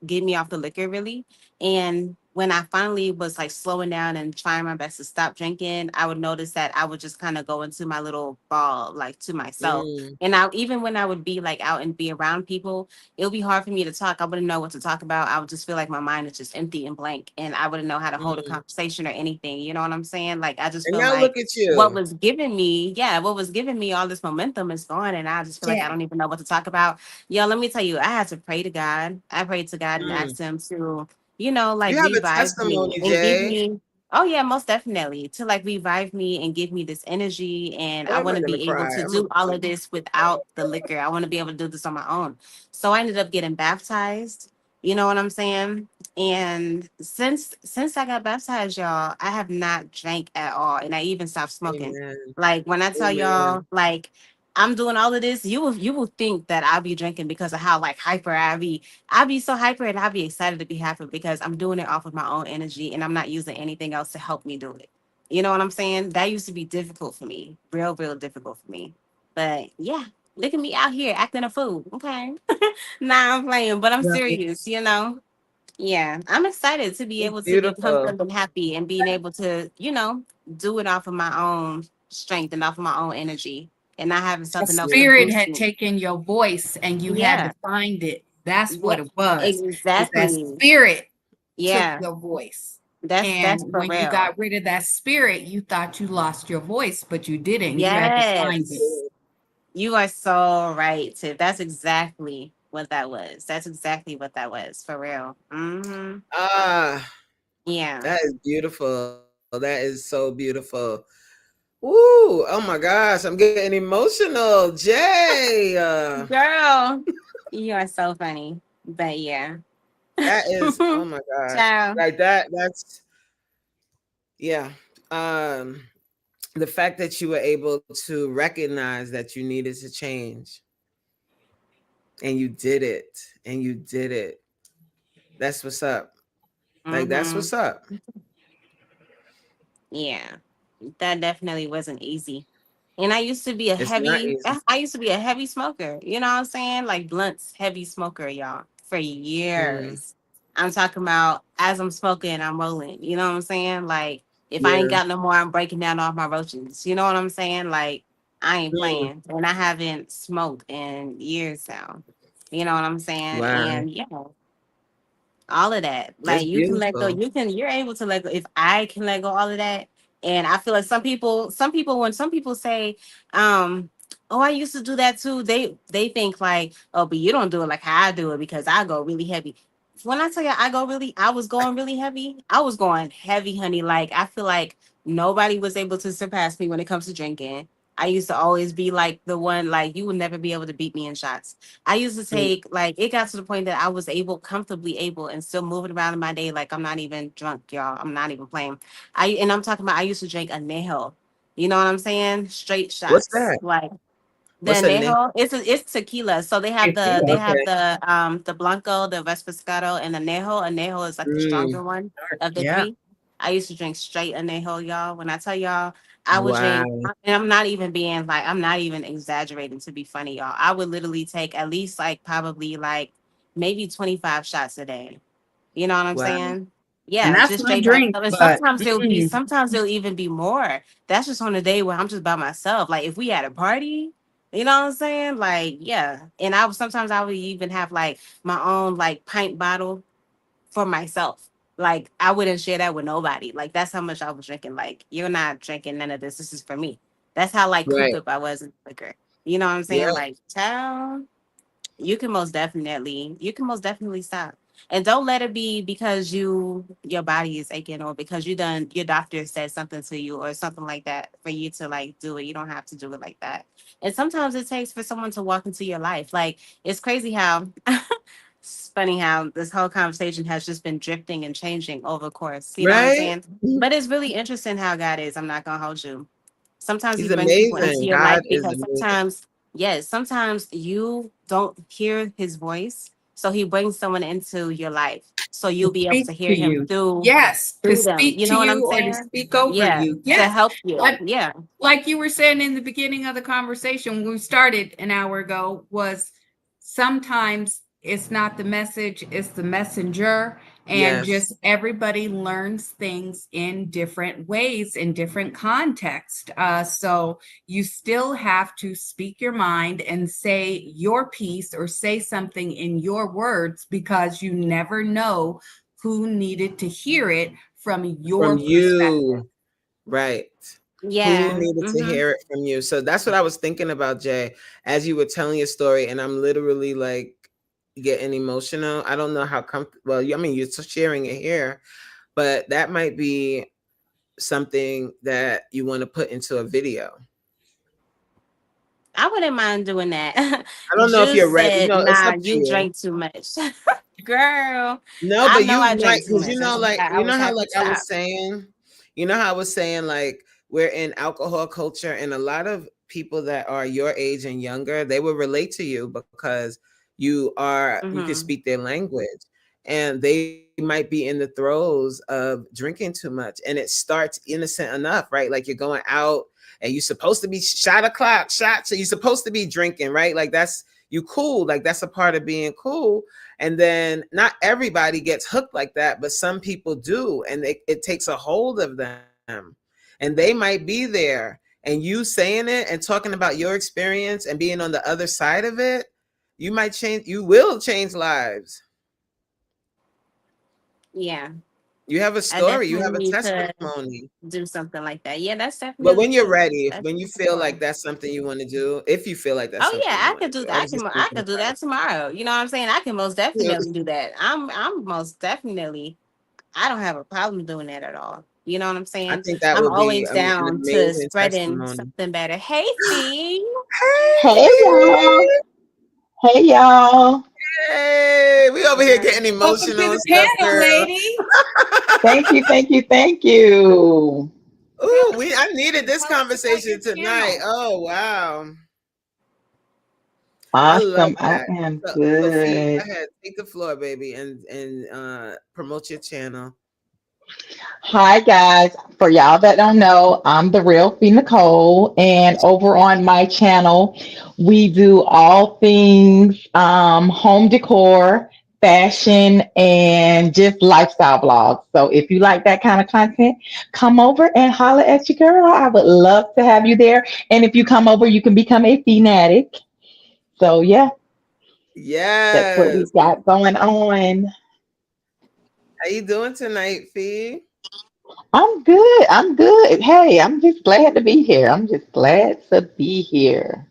F: get me off the liquor really. And when I finally was like slowing down and trying my best to stop drinking, I would notice that I would just kind of go into my little ball, like to myself. And even when I would be like out and be around people, it would be hard for me to talk. I wouldn't know what to talk about. I would just feel like my mind is just empty and blank and I wouldn't know how to hold a conversation or anything. You know what I'm saying? Like, I just feel
C: now
F: like
C: look at you.
F: what was giving me all this momentum is gone. And I just feel like I don't even know what to talk about. Yo, let me tell you, I had to pray to God. I prayed to God and asked him to, like,
C: you have a
F: revive me
C: testimony,
F: and give
C: Jay.
F: me, oh yeah, most definitely, to like revive me and give me this energy. And I
C: I'm
F: want
C: not
F: to
C: gonna
F: be able
C: cry.
F: to do all of this without the liquor. I want to be able to do this on my own. So I ended up getting baptized. You know what I'm saying? And since I got baptized, y'all, I have not drank at all. And I even stopped smoking.
C: Amen.
F: Like, when I tell y'all, like, I'm doing all of this, you will think that I'll be drinking because of how like hyper I be. I'll be so hyper and I'll be excited to be happy because I'm doing it off of my own energy and I'm not using anything else to help me do it. You know what I'm saying? That used to be difficult for me. Real, real difficult for me. But yeah, look at me out here acting a fool. Okay. Nah, I'm playing, but I'm serious, Yeah, I'm excited to be
C: It's
F: able to be
C: beautiful.
F: comfortable and happy and being able to, do it off of my own strength and off of my own energy and not having
G: A
F: something else to
G: spirit
F: boost
G: had
F: me.
G: taken your voice and you had
F: Yeah.
G: to find it. That's
F: Yeah.
G: what it was. Is that
F: Exactly.
G: spirit took
F: Yeah.
G: your voice.
F: That's
G: And
F: for
G: when you
F: real.
G: got rid of that spirit, you thought you lost your voice, but you didn't. You had to find it.
F: Yes. You are so right, Tiff. That's exactly what that was. That's exactly what that was. For real. Yeah.
C: That is beautiful. That is so beautiful. Woo! Oh my gosh, I'm getting emotional. Jay.
F: Girl, you are so funny. But yeah.
C: That is, oh my gosh.
F: Ciao.
C: Like that's yeah. Um the fact that you were able to recognize that you needed to change and you did it. And you did it. That's what's up. Like that's what's up.
F: Yeah. That definitely wasn't easy. And I used to be a
C: It's not
F: heavy,
C: easy.
F: I used to be a heavy smoker. You know what I'm saying? Like blunts, heavy smoker, y'all, for years. I'm talking about as I'm smoking, I'm rolling. You know what I'm saying? Like, if I ain't
C: Yeah.
F: got no more, I'm breaking down all my roaches. You know what I'm saying? Like, I ain't playing. And I haven't smoked in years now. You know what I'm saying?
C: Wow.
F: And yeah, all of that.
C: That's
F: Like, you can let go.
C: beautiful.
F: You're able to let go. If I can let go all of that. And I feel like when some people say, oh, I used to do that too, they think like, oh, but you don't do it like how I do it because I go really heavy. When I tell you I was going really heavy. I was going heavy, honey. Like, I feel like nobody was able to surpass me when it comes to drinking. I used to always be like the one, like, you would never be able to beat me in shots. I used to take, like, it got to the point that I was comfortably able and still moving around in my day like I'm not even drunk, y'all. I'm not even playing. I'm talking about I used to drink a nail. You know what I'm saying? Straight
C: What's
F: shots.
C: that?
F: Like, The anejo, it's tequila. So they have
C: Okay.
F: the blanco, the Vesposcato, and the anejo. Anejo is like the stronger one of the
C: Yeah.
F: three. I used to drink straight anejo, y'all. When I tell y'all, I would drink,
C: Wow.
F: and I'm not even exaggerating to be funny, y'all. I would literally take at least like probably like maybe 25 shots a day. You know what I'm
C: Wow.
F: saying?
G: And
F: Yeah,
G: that's
F: just
G: my
F: straight back
G: drink,
F: up. And
G: but
F: sometimes there'll even be more. That's just on a day where I'm just by myself. Like if we had a party, you know what I'm saying? Like, yeah. And sometimes I would even have like my own like pint bottle for myself. Like I wouldn't share that with nobody. Like that's how much I was drinking. Like, you're not drinking none of this. This is for me. That's how like cooped
C: Right.
F: up I was in liquor. You know what I'm
C: Yeah.
F: saying? Like, child, you can most definitely stop. And don't let it be because your body is aching, or because your doctor said something to you or something like that for you to like do it. You don't have to do it like that. And sometimes it takes for someone to walk into your life. Like, it's crazy how it's funny how this whole conversation has just been drifting and changing over course. You know what I'm
C: Right.
F: saying? But it's really interesting how God is. I'm not gonna hold you. Sometimes he
C: He's
F: brings people into
C: amazing.
F: your life
C: God is
F: because
C: amazing.
F: sometimes you don't hear his voice. So he brings someone into your life. So you'll be able
G: speak
F: to
G: to
F: hear him
G: you.
F: through
G: Yes, to
F: them.
G: speak
F: You
G: to
F: know what I'm
G: you or to
F: saying?
G: speak over
F: Yeah.
G: you.
F: To
G: Yes.
F: help you.
G: But
F: Yeah.
G: like you were saying in the beginning of the conversation when we started an hour ago, was sometimes it's not the message, it's the messenger. And
C: Yes.
G: just everybody learns things in different ways, in different context. So you still have to speak your mind and say your piece or say something in your words, because you never know who needed to hear it from
C: From
G: your perspective.
C: you. Right. Who
F: Yeah.
C: needed to hear it from you? So that's what I was thinking about, Jay, as you were telling your story, and I'm literally like getting emotional. I don't know how comfortable. Well, I mean, you're sharing it here, but that might be something that you want to put into a video.
F: I wouldn't mind doing that.
C: I don't know if you're
F: Juice
C: ready.
F: said,
C: It's
F: nah,
C: up to
F: you
C: you.
F: drank too much. Girl,
C: No,
F: I
C: but
F: know
C: you
F: I
C: might,
F: drank too
C: because
F: much. That's why I
C: you know
F: was
C: how
F: happy
C: like
F: to
C: I was
F: stop.
C: saying, like we're in alcohol culture, and a lot of people that are your age and younger, they will relate to you because you can speak their language, and they might be in the throes of drinking too much, and it starts innocent enough, right? Like you're going out and you're supposed to be shot o'clock shots, so you're supposed to be drinking, right? Like that's you cool, like that's a part of being cool. And then not everybody gets hooked like that, but some people do, and it takes a hold of them, and they might be there, and you saying it and talking about your experience and being on the other side of it, you will change lives.
F: Yeah.
C: You have a
F: I
C: story, you
F: definitely
C: have a
F: need to
C: testimony.
F: do something like that. Yeah, that's
C: But
F: definitely
C: when you're
F: true.
C: ready,
F: That's
C: when you
F: for
C: feel like
F: sure.
C: that's something you want to do, if you feel like that's
F: Oh
C: something
F: yeah,
C: you
F: I
C: want
F: could
C: to
F: do
C: do,
F: that.
C: I was just
F: I
C: thinking
F: could do
C: about
F: that tomorrow. You know what I'm saying? I can most
C: it.
F: definitely do that. I'm most definitely, I don't have a problem doing that at all. You know what I'm
C: I
F: saying?
C: think that
F: I'm
C: would be
F: always
C: an
F: down to
C: amazing
F: spreading
C: testimony.
F: something better. Hey Fee.
C: Hey,
I: Hey y'all.
C: Fee!
I: Hey y'all.
C: Hey, we over here getting
G: Welcome to
C: emotional and
G: the
C: stuff,
G: panel,
C: girl.
G: lady.
I: Thank you, thank you, thank you.
G: Tell
C: Ooh,
G: us,
C: I needed this
G: tell us about your
C: conversation tonight.
G: channel.
C: Oh wow, I love
I: Awesome. I
C: that.
I: am
C: So Fee, go
I: good.
C: ahead, take the floor, baby, and promote your channel.
I: Hi guys. For y'all that don't know, I'm the real Fee Nicole, and over on my channel, we do all things home decor, fashion, and just lifestyle vlogs. So if you like that kind of content, come over and holler at your girl. I would love to have you there. And if you come over, you can become a fanatic. So yeah, that's what we
C: Yes.
I: got going on.
C: How you doing tonight, Fee?
I: I'm good. I'm good. Hey, I'm just glad to be here. I'm just glad to be here.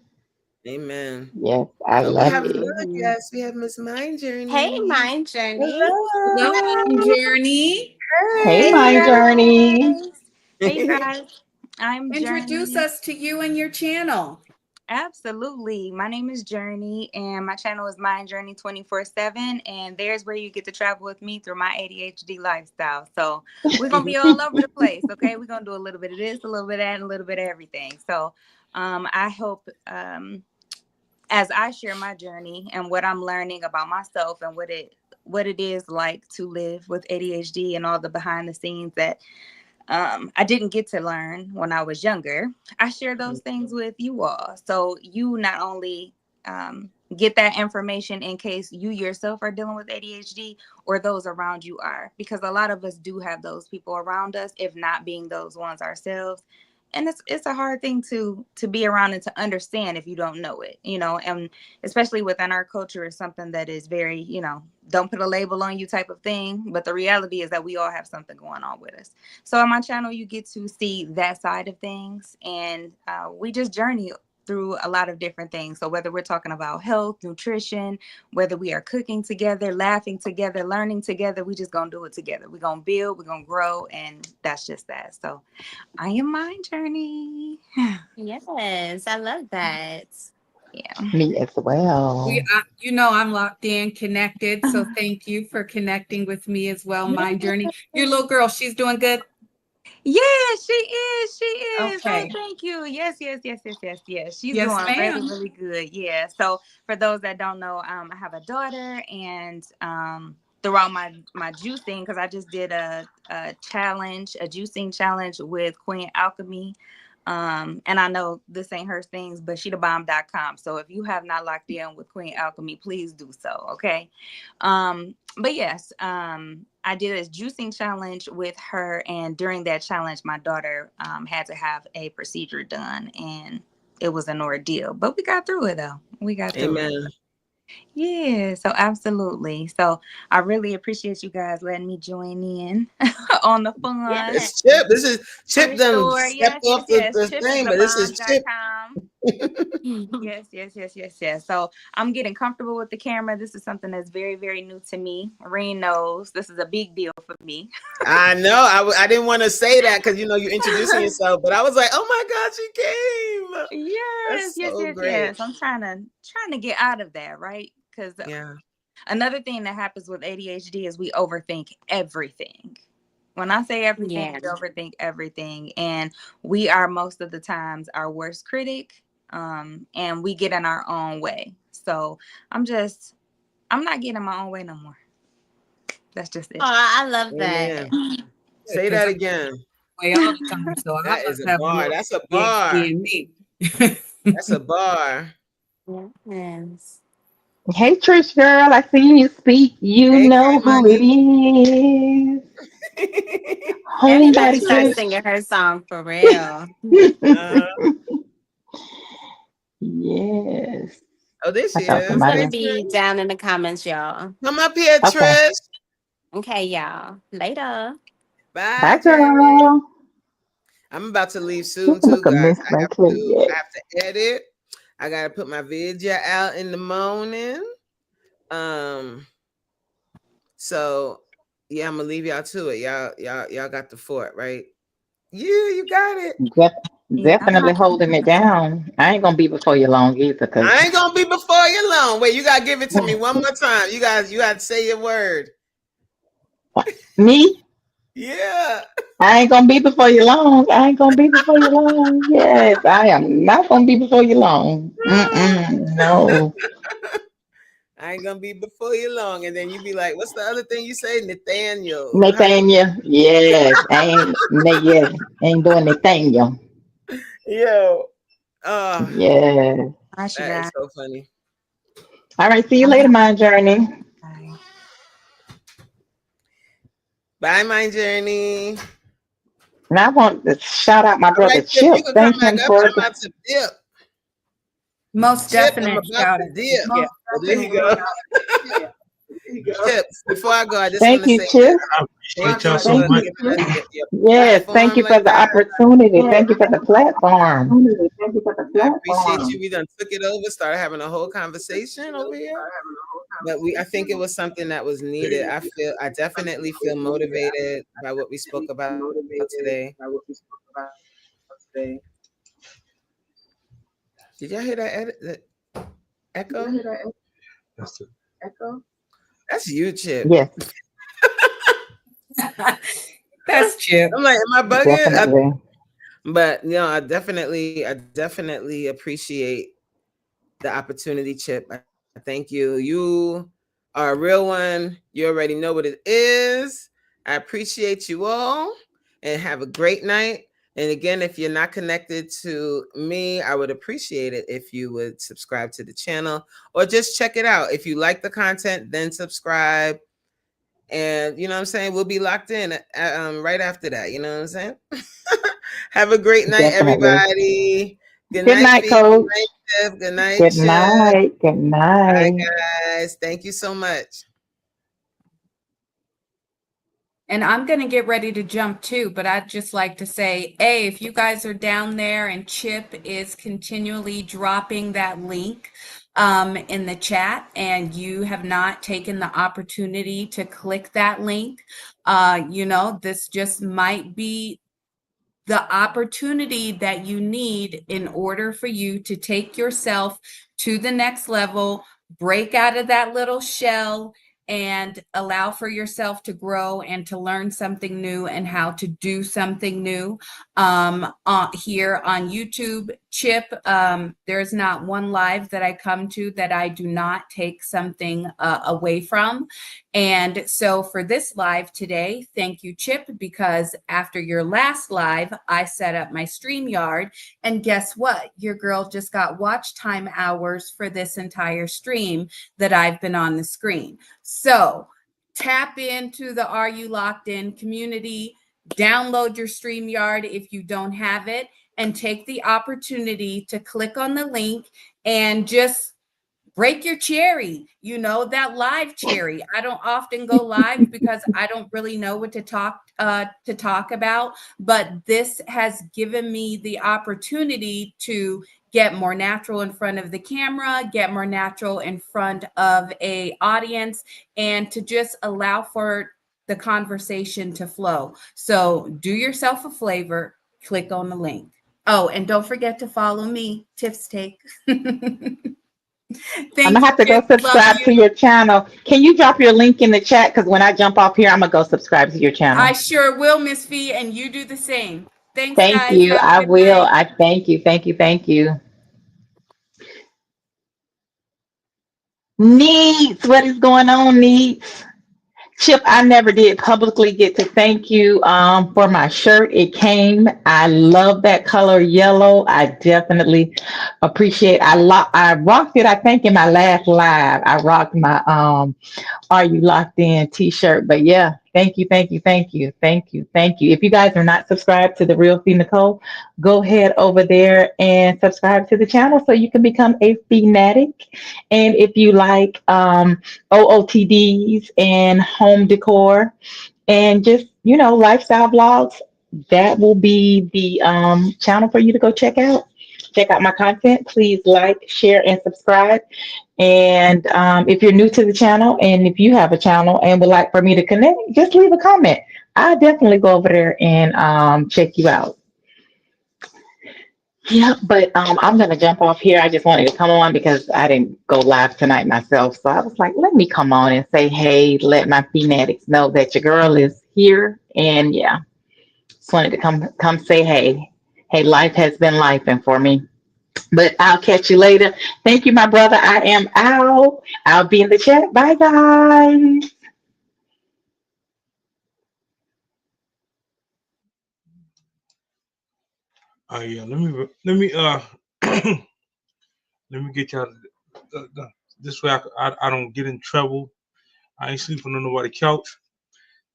C: Amen.
I: Yes, I
C: Oh, we
I: love
C: have
I: it.
C: another
F: Mhm.
C: guest. We have Miss Mind
F: Hey
C: Journey.
F: Mind Journey.
G: Welcome,
C: Hello.
G: Journey.
I: Hey,
J: Hey
I: my journey.
J: guys. Hey guys. I'm
G: Introduce
J: Journey.
G: us to you and your channel.
J: Absolutely. My name is Journey and my channel is Mind Journey 24/7. And there's where you get to travel with me through my ADHD lifestyle. So we're gonna be all over the place. Okay. We're gonna do a little bit of this, a little bit of that, and a little bit of everything. So I hope as I share my journey and what I'm learning about myself and what it is like to live with ADHD and all the behind the scenes that I didn't get to learn when I was younger, I share those things with you all. So you not only get that information in case you yourself are dealing with ADHD or those around you are, because a lot of us do have those people around us, if not being those ones ourselves. And it's a hard thing to be around and to understand if you don't know it, and especially within our culture is something that is very, don't put a label on you type of thing. But the reality is that we all have something going on with us. So on my channel, you get to see that side of things, and we just journey through a lot of different things. So whether we're talking about health, nutrition, whether we are cooking together, laughing together, learning together, we just gonna do it together. We're gonna build, we're gonna grow, and that's just that. So I am Mind Journey.
F: Yes, I love that.
J: Yeah.
I: Me as well.
G: I'm locked in, connected. So thank you for connecting with me as well. Mind Journey. Your little girl, she's doing good.
J: Yeah, she is. She is.
G: Okay.
J: Oh, thank you. Yes. She's
G: Yes,
J: doing
G: ma'am.
J: really, really good. Yeah. So for those that don't know, I have a daughter, and throughout my juicing, because I just did a challenge, a juicing challenge with Queen Alchemy. And I know this ain't her things, but sheethebomb.com. So if you have not locked in with Queen Alchemy, please do so. Okay. But yes, I did a juicing challenge with her, and during that challenge, my daughter had to have a procedure done, and it was an ordeal. But we got through it, though. We got through it. Yeah, so absolutely. So I really appreciate you guys letting me join in on the fun.
C: It's Chip. This is Chip done
J: Sure.
C: stepped off the thing, but this is Chip.
J: Yes. So I'm getting comfortable with the camera. This is something that's very, very new to me. Reen knows this is a big deal for me.
C: I know. I didn't want to say that because you're introducing yourself, but I was like, oh my God, she came.
J: Yes. I'm trying to get out of that, right? Because another thing that happens with ADHD is we overthink everything. When I say everything, we overthink everything, and we are most of the times our worst critic. And we get in our own way. So I'm not getting in my own way no more. That's just it.
F: Oh, I love that.
C: Say that again.
G: Way all the time. So
C: that is a bar. That's a bar. That's a bar.
F: Yes.
I: Hey, Trish girl, I see you speak. You know who it is.
F: Everybody starts singing her song for real.
I: Yes.
C: Oh, this is.
F: It's going to be down in the comments, y'all.
C: Come up here, Trish.
F: Okay, y'all. Later.
C: Bye,
I: girl.
C: I'm about to leave soon too, guys. I have to edit. I got to put my video out in the morning. So yeah, I'm gonna leave y'all to it. Y'all got the fort, right? Yeah, you got it.
I: Definitely holding it down. I ain't gonna be before you long either.
C: I ain't gonna be before you long. Wait, you gotta give it to me one more time. You gotta say your word.
I: Me?
C: Yeah.
I: I ain't gonna be before you long. I ain't gonna be before you long. Yes, I am not gonna be before you long. No.
C: I ain't gonna be before you long. And then you be like, what's the other thing you say? Nathaniel.
I: Yes. Ain't doing Nathaniel.
C: Yo.
I: Yeah.
C: That is so funny.
I: All right. See you later, Mind Journey.
C: Bye, Mind Journey.
I: And I want to shout out my brother Chip. Thank him for
C: I'm about to dip.
G: Most definitely.
C: There you go. Chip, before I go, I just
I: thank
C: want to
I: you,
C: say
I: Chip.
A: I appreciate y'all so much.
I: Yes, thank you for the opportunity. Thank you for the platform.
C: I appreciate you. We done took it over, started having a whole conversation over here. But I think it was something that was needed. I definitely feel motivated by what we spoke about today. Did y'all hear that echo? That's you, Chip.
I: Yes.
G: That's Chip.
C: I'm like, am I bugging?
I: Definitely.
C: But I definitely appreciate the opportunity, Chip. I thank you. You are a real one. You already know what it is. I appreciate you all, and have a great night. And again, if you're not connected to me, I would appreciate it if you would subscribe to the channel or just check it out. If you like the content, then subscribe. And you know what I'm saying? We'll be locked in right after that. You know what I'm saying? Have a great night,
I: Definitely.
C: everybody. Good
I: Good night,
C: Fee.
I: Coach.
C: Good night, Tiff. Good night,
I: Good
C: Chip.
I: night. Good
C: Bye,
I: night.
C: guys. Thank you so much.
G: And I'm going to get ready to jump too, but I'd just like to say, hey, if you guys are down there and Chip is continually dropping that link in the chat and you have not taken the opportunity to click that link, you know, this just might be the opportunity that you need in order for you to take yourself to the next level, break out of that little shell, and allow for yourself to grow and to learn something new and how to do something new. Here on YouTube, Chip, there's not one live that I come to that I do not take something away from. And so for this live today, thank you, Chip, because after your last live, I set up my StreamYard, and guess what? Your girl just got watch time hours for this entire stream that I've been on the screen. So tap into the Are You Locked In community, download your StreamYard if you don't have it, and take the opportunity to click on the link and just break your cherry, you know, that live cherry. I don't often go live because I don't really know what to talk about, but this has given me the opportunity to get more natural in front of the camera, get more natural in front of a audience, and to just allow for the conversation to flow. So do yourself a favor, click on the link. Oh, and don't forget to follow me, Tiff's Take.
I: I'm gonna have to go subscribe to your channel. Can you drop your link in the chat? Because when I jump off here, I'm gonna go subscribe to your channel.
G: I sure will, Miss Fee, and you do the same. Thanks,
I: Thank
G: guys.
I: you.
G: Have a
I: I
G: good
I: will.
G: night.
I: I thank you. Thank you. Thank you. Needs, what is going on, Needs? Chip, I never did publicly get to thank you for my shirt. It came. I love that color yellow. I definitely appreciate. I rocked it. I think in my last live, I rocked my Are You Locked In t-shirt. But yeah, thank you, thank you, thank you, thank you, thank you. If you guys are not subscribed to The Real Fee Nicole, go ahead over there and subscribe to the channel so you can become a fanatic. And if you like OOTDs and home decor and just, you know, lifestyle vlogs, that will be the channel for you to go check out. Check out my content. Please like, share, and subscribe. And if you're new to the channel and if you have a channel and would like for me to connect, just leave a comment. I'll definitely go over there and check you out. Yeah, but I'm going to jump off here. I just wanted to come on because I didn't go live tonight myself. So I was like, let me come on and say, hey, let my fanatics know that your girl is here. And yeah, just wanted to come say, hey, life has been lifing for me. But I'll catch you later. Thank you, my brother. I am out. I'll be in the chat. Bye, guys.
A: Yeah, let me let me get y'all this way. I don't get in trouble. I ain't sleeping on nobody's couch.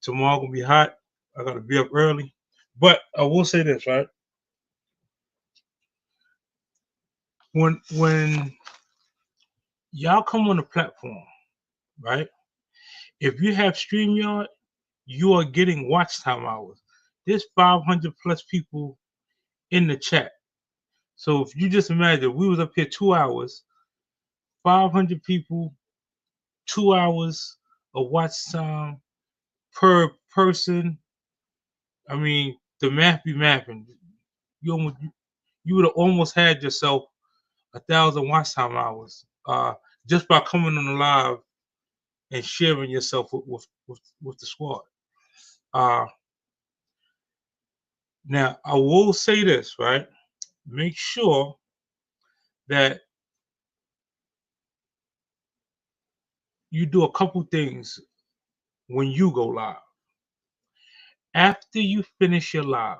A: Tomorrow gonna be hot. I gotta be up early. But I will say this, right? When y'all come on the platform, right? If you have StreamYard, you are getting watch time hours. There's 500 plus people in the chat. So if you just imagine, we was up here 2 hours, 500 people, 2 hours of watch time per person. I mean, the math be mapping. You would have almost had yourself 1,000 watch time hours just by coming on the live and sharing yourself with the squad. Now, I will say this, right? Make sure that you do a couple things when you go live. After you finish your live,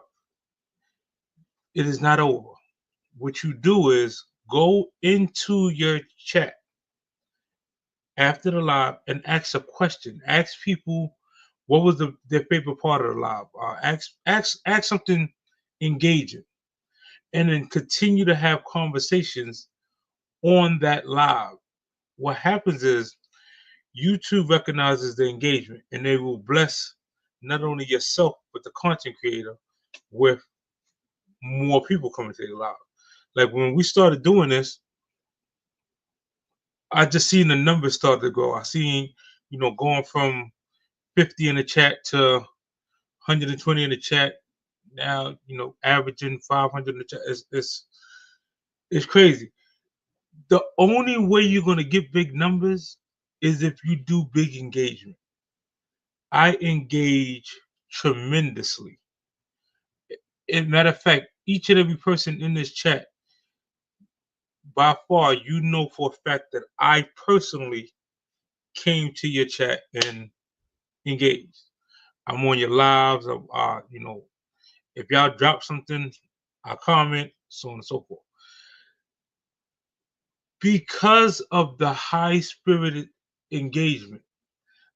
A: it is not over. What you do is go into your chat after the live and ask a question. Ask people what was their favorite part of the live. Ask something engaging, and then continue to have conversations on that live. What happens is YouTube recognizes the engagement, and they will bless not only yourself but the content creator with more people coming to the live. Like when we started doing this, I just seen the numbers start to grow. I seen, going from 50 in the chat to 120 in the chat. Now, averaging 500 in the chat. It's crazy. The only way you're gonna get big numbers is if you do big engagement. I engage tremendously. As a matter of fact, each and every person in this chat, by far, for a fact that I personally came to your chat and engaged. I'm on your lives. If y'all drop something, I comment, so on and so forth. Because of the high-spirited engagement,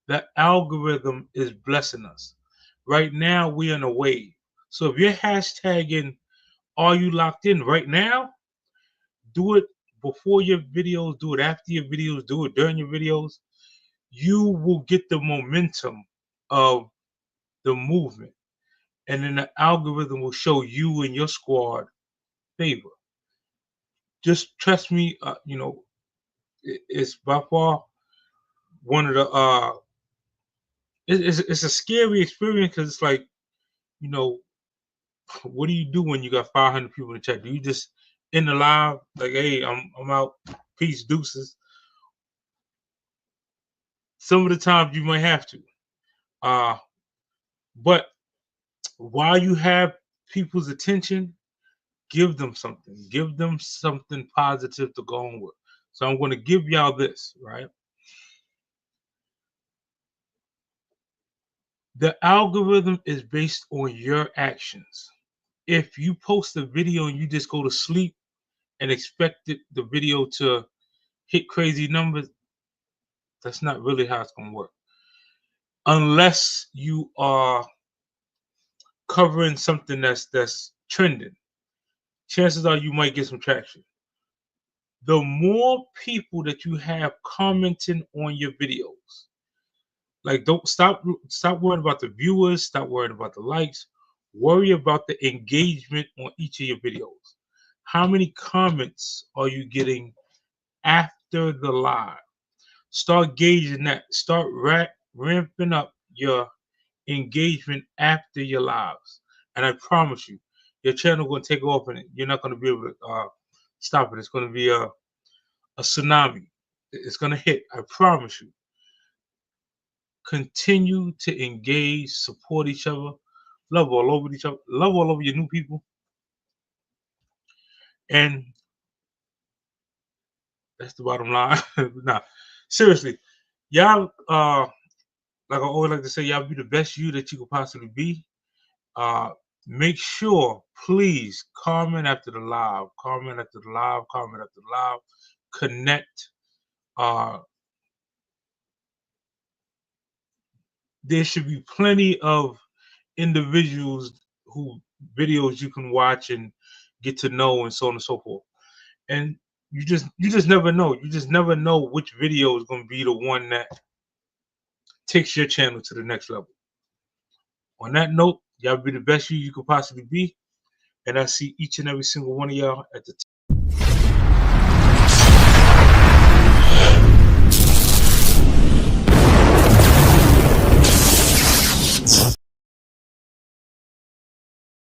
A: the algorithm is blessing us. Right now, we're in a wave. So if you're hashtagging, are you locked in right now? Do it before your videos, do it after your videos, do it during your videos. You will get the momentum of the movement. And then the algorithm will show you and your squad favor. Just trust me, it's by far one of the it's a scary experience because it's like, what do you do when you got 500 people in the chat? Do you just in the live like, hey, I'm out, peace, deuces? Some of the times you might have to, but while you have people's attention, give them something positive to go on with. So I'm going to give y'all this, right? The algorithm is based on your actions. If you post a video and you just go to sleep and expect the video to hit crazy numbers, that's not really how it's going to work. Unless you are covering something that's trending, chances are you might get some traction. The more people that you have commenting on your videos, like, don't stop worrying about the viewers, stop worrying about the likes, worry about the engagement on each of your videos. How many comments are you getting after the live? Start gauging that. Start ramping up your engagement after your lives. And I promise you, your channel going to take off and you're not going to be able to stop it. It's going to be a tsunami. It's going to hit. I promise you. Continue to engage, support each other, love all over each other, love all over your new people. And that's the bottom line. Nah, seriously, y'all, like I always like to say, y'all be the best you that you could possibly be. Make sure, please, comment after the live, comment after the live, comment after the live, connect. There should be plenty of individuals who videos you can watch and get to know and so on and so forth. And you just never know. You just never know which video is going to be the one that takes your channel to the next level. On that note, y'all be the best you could possibly be. And I see each and every single one of y'all at the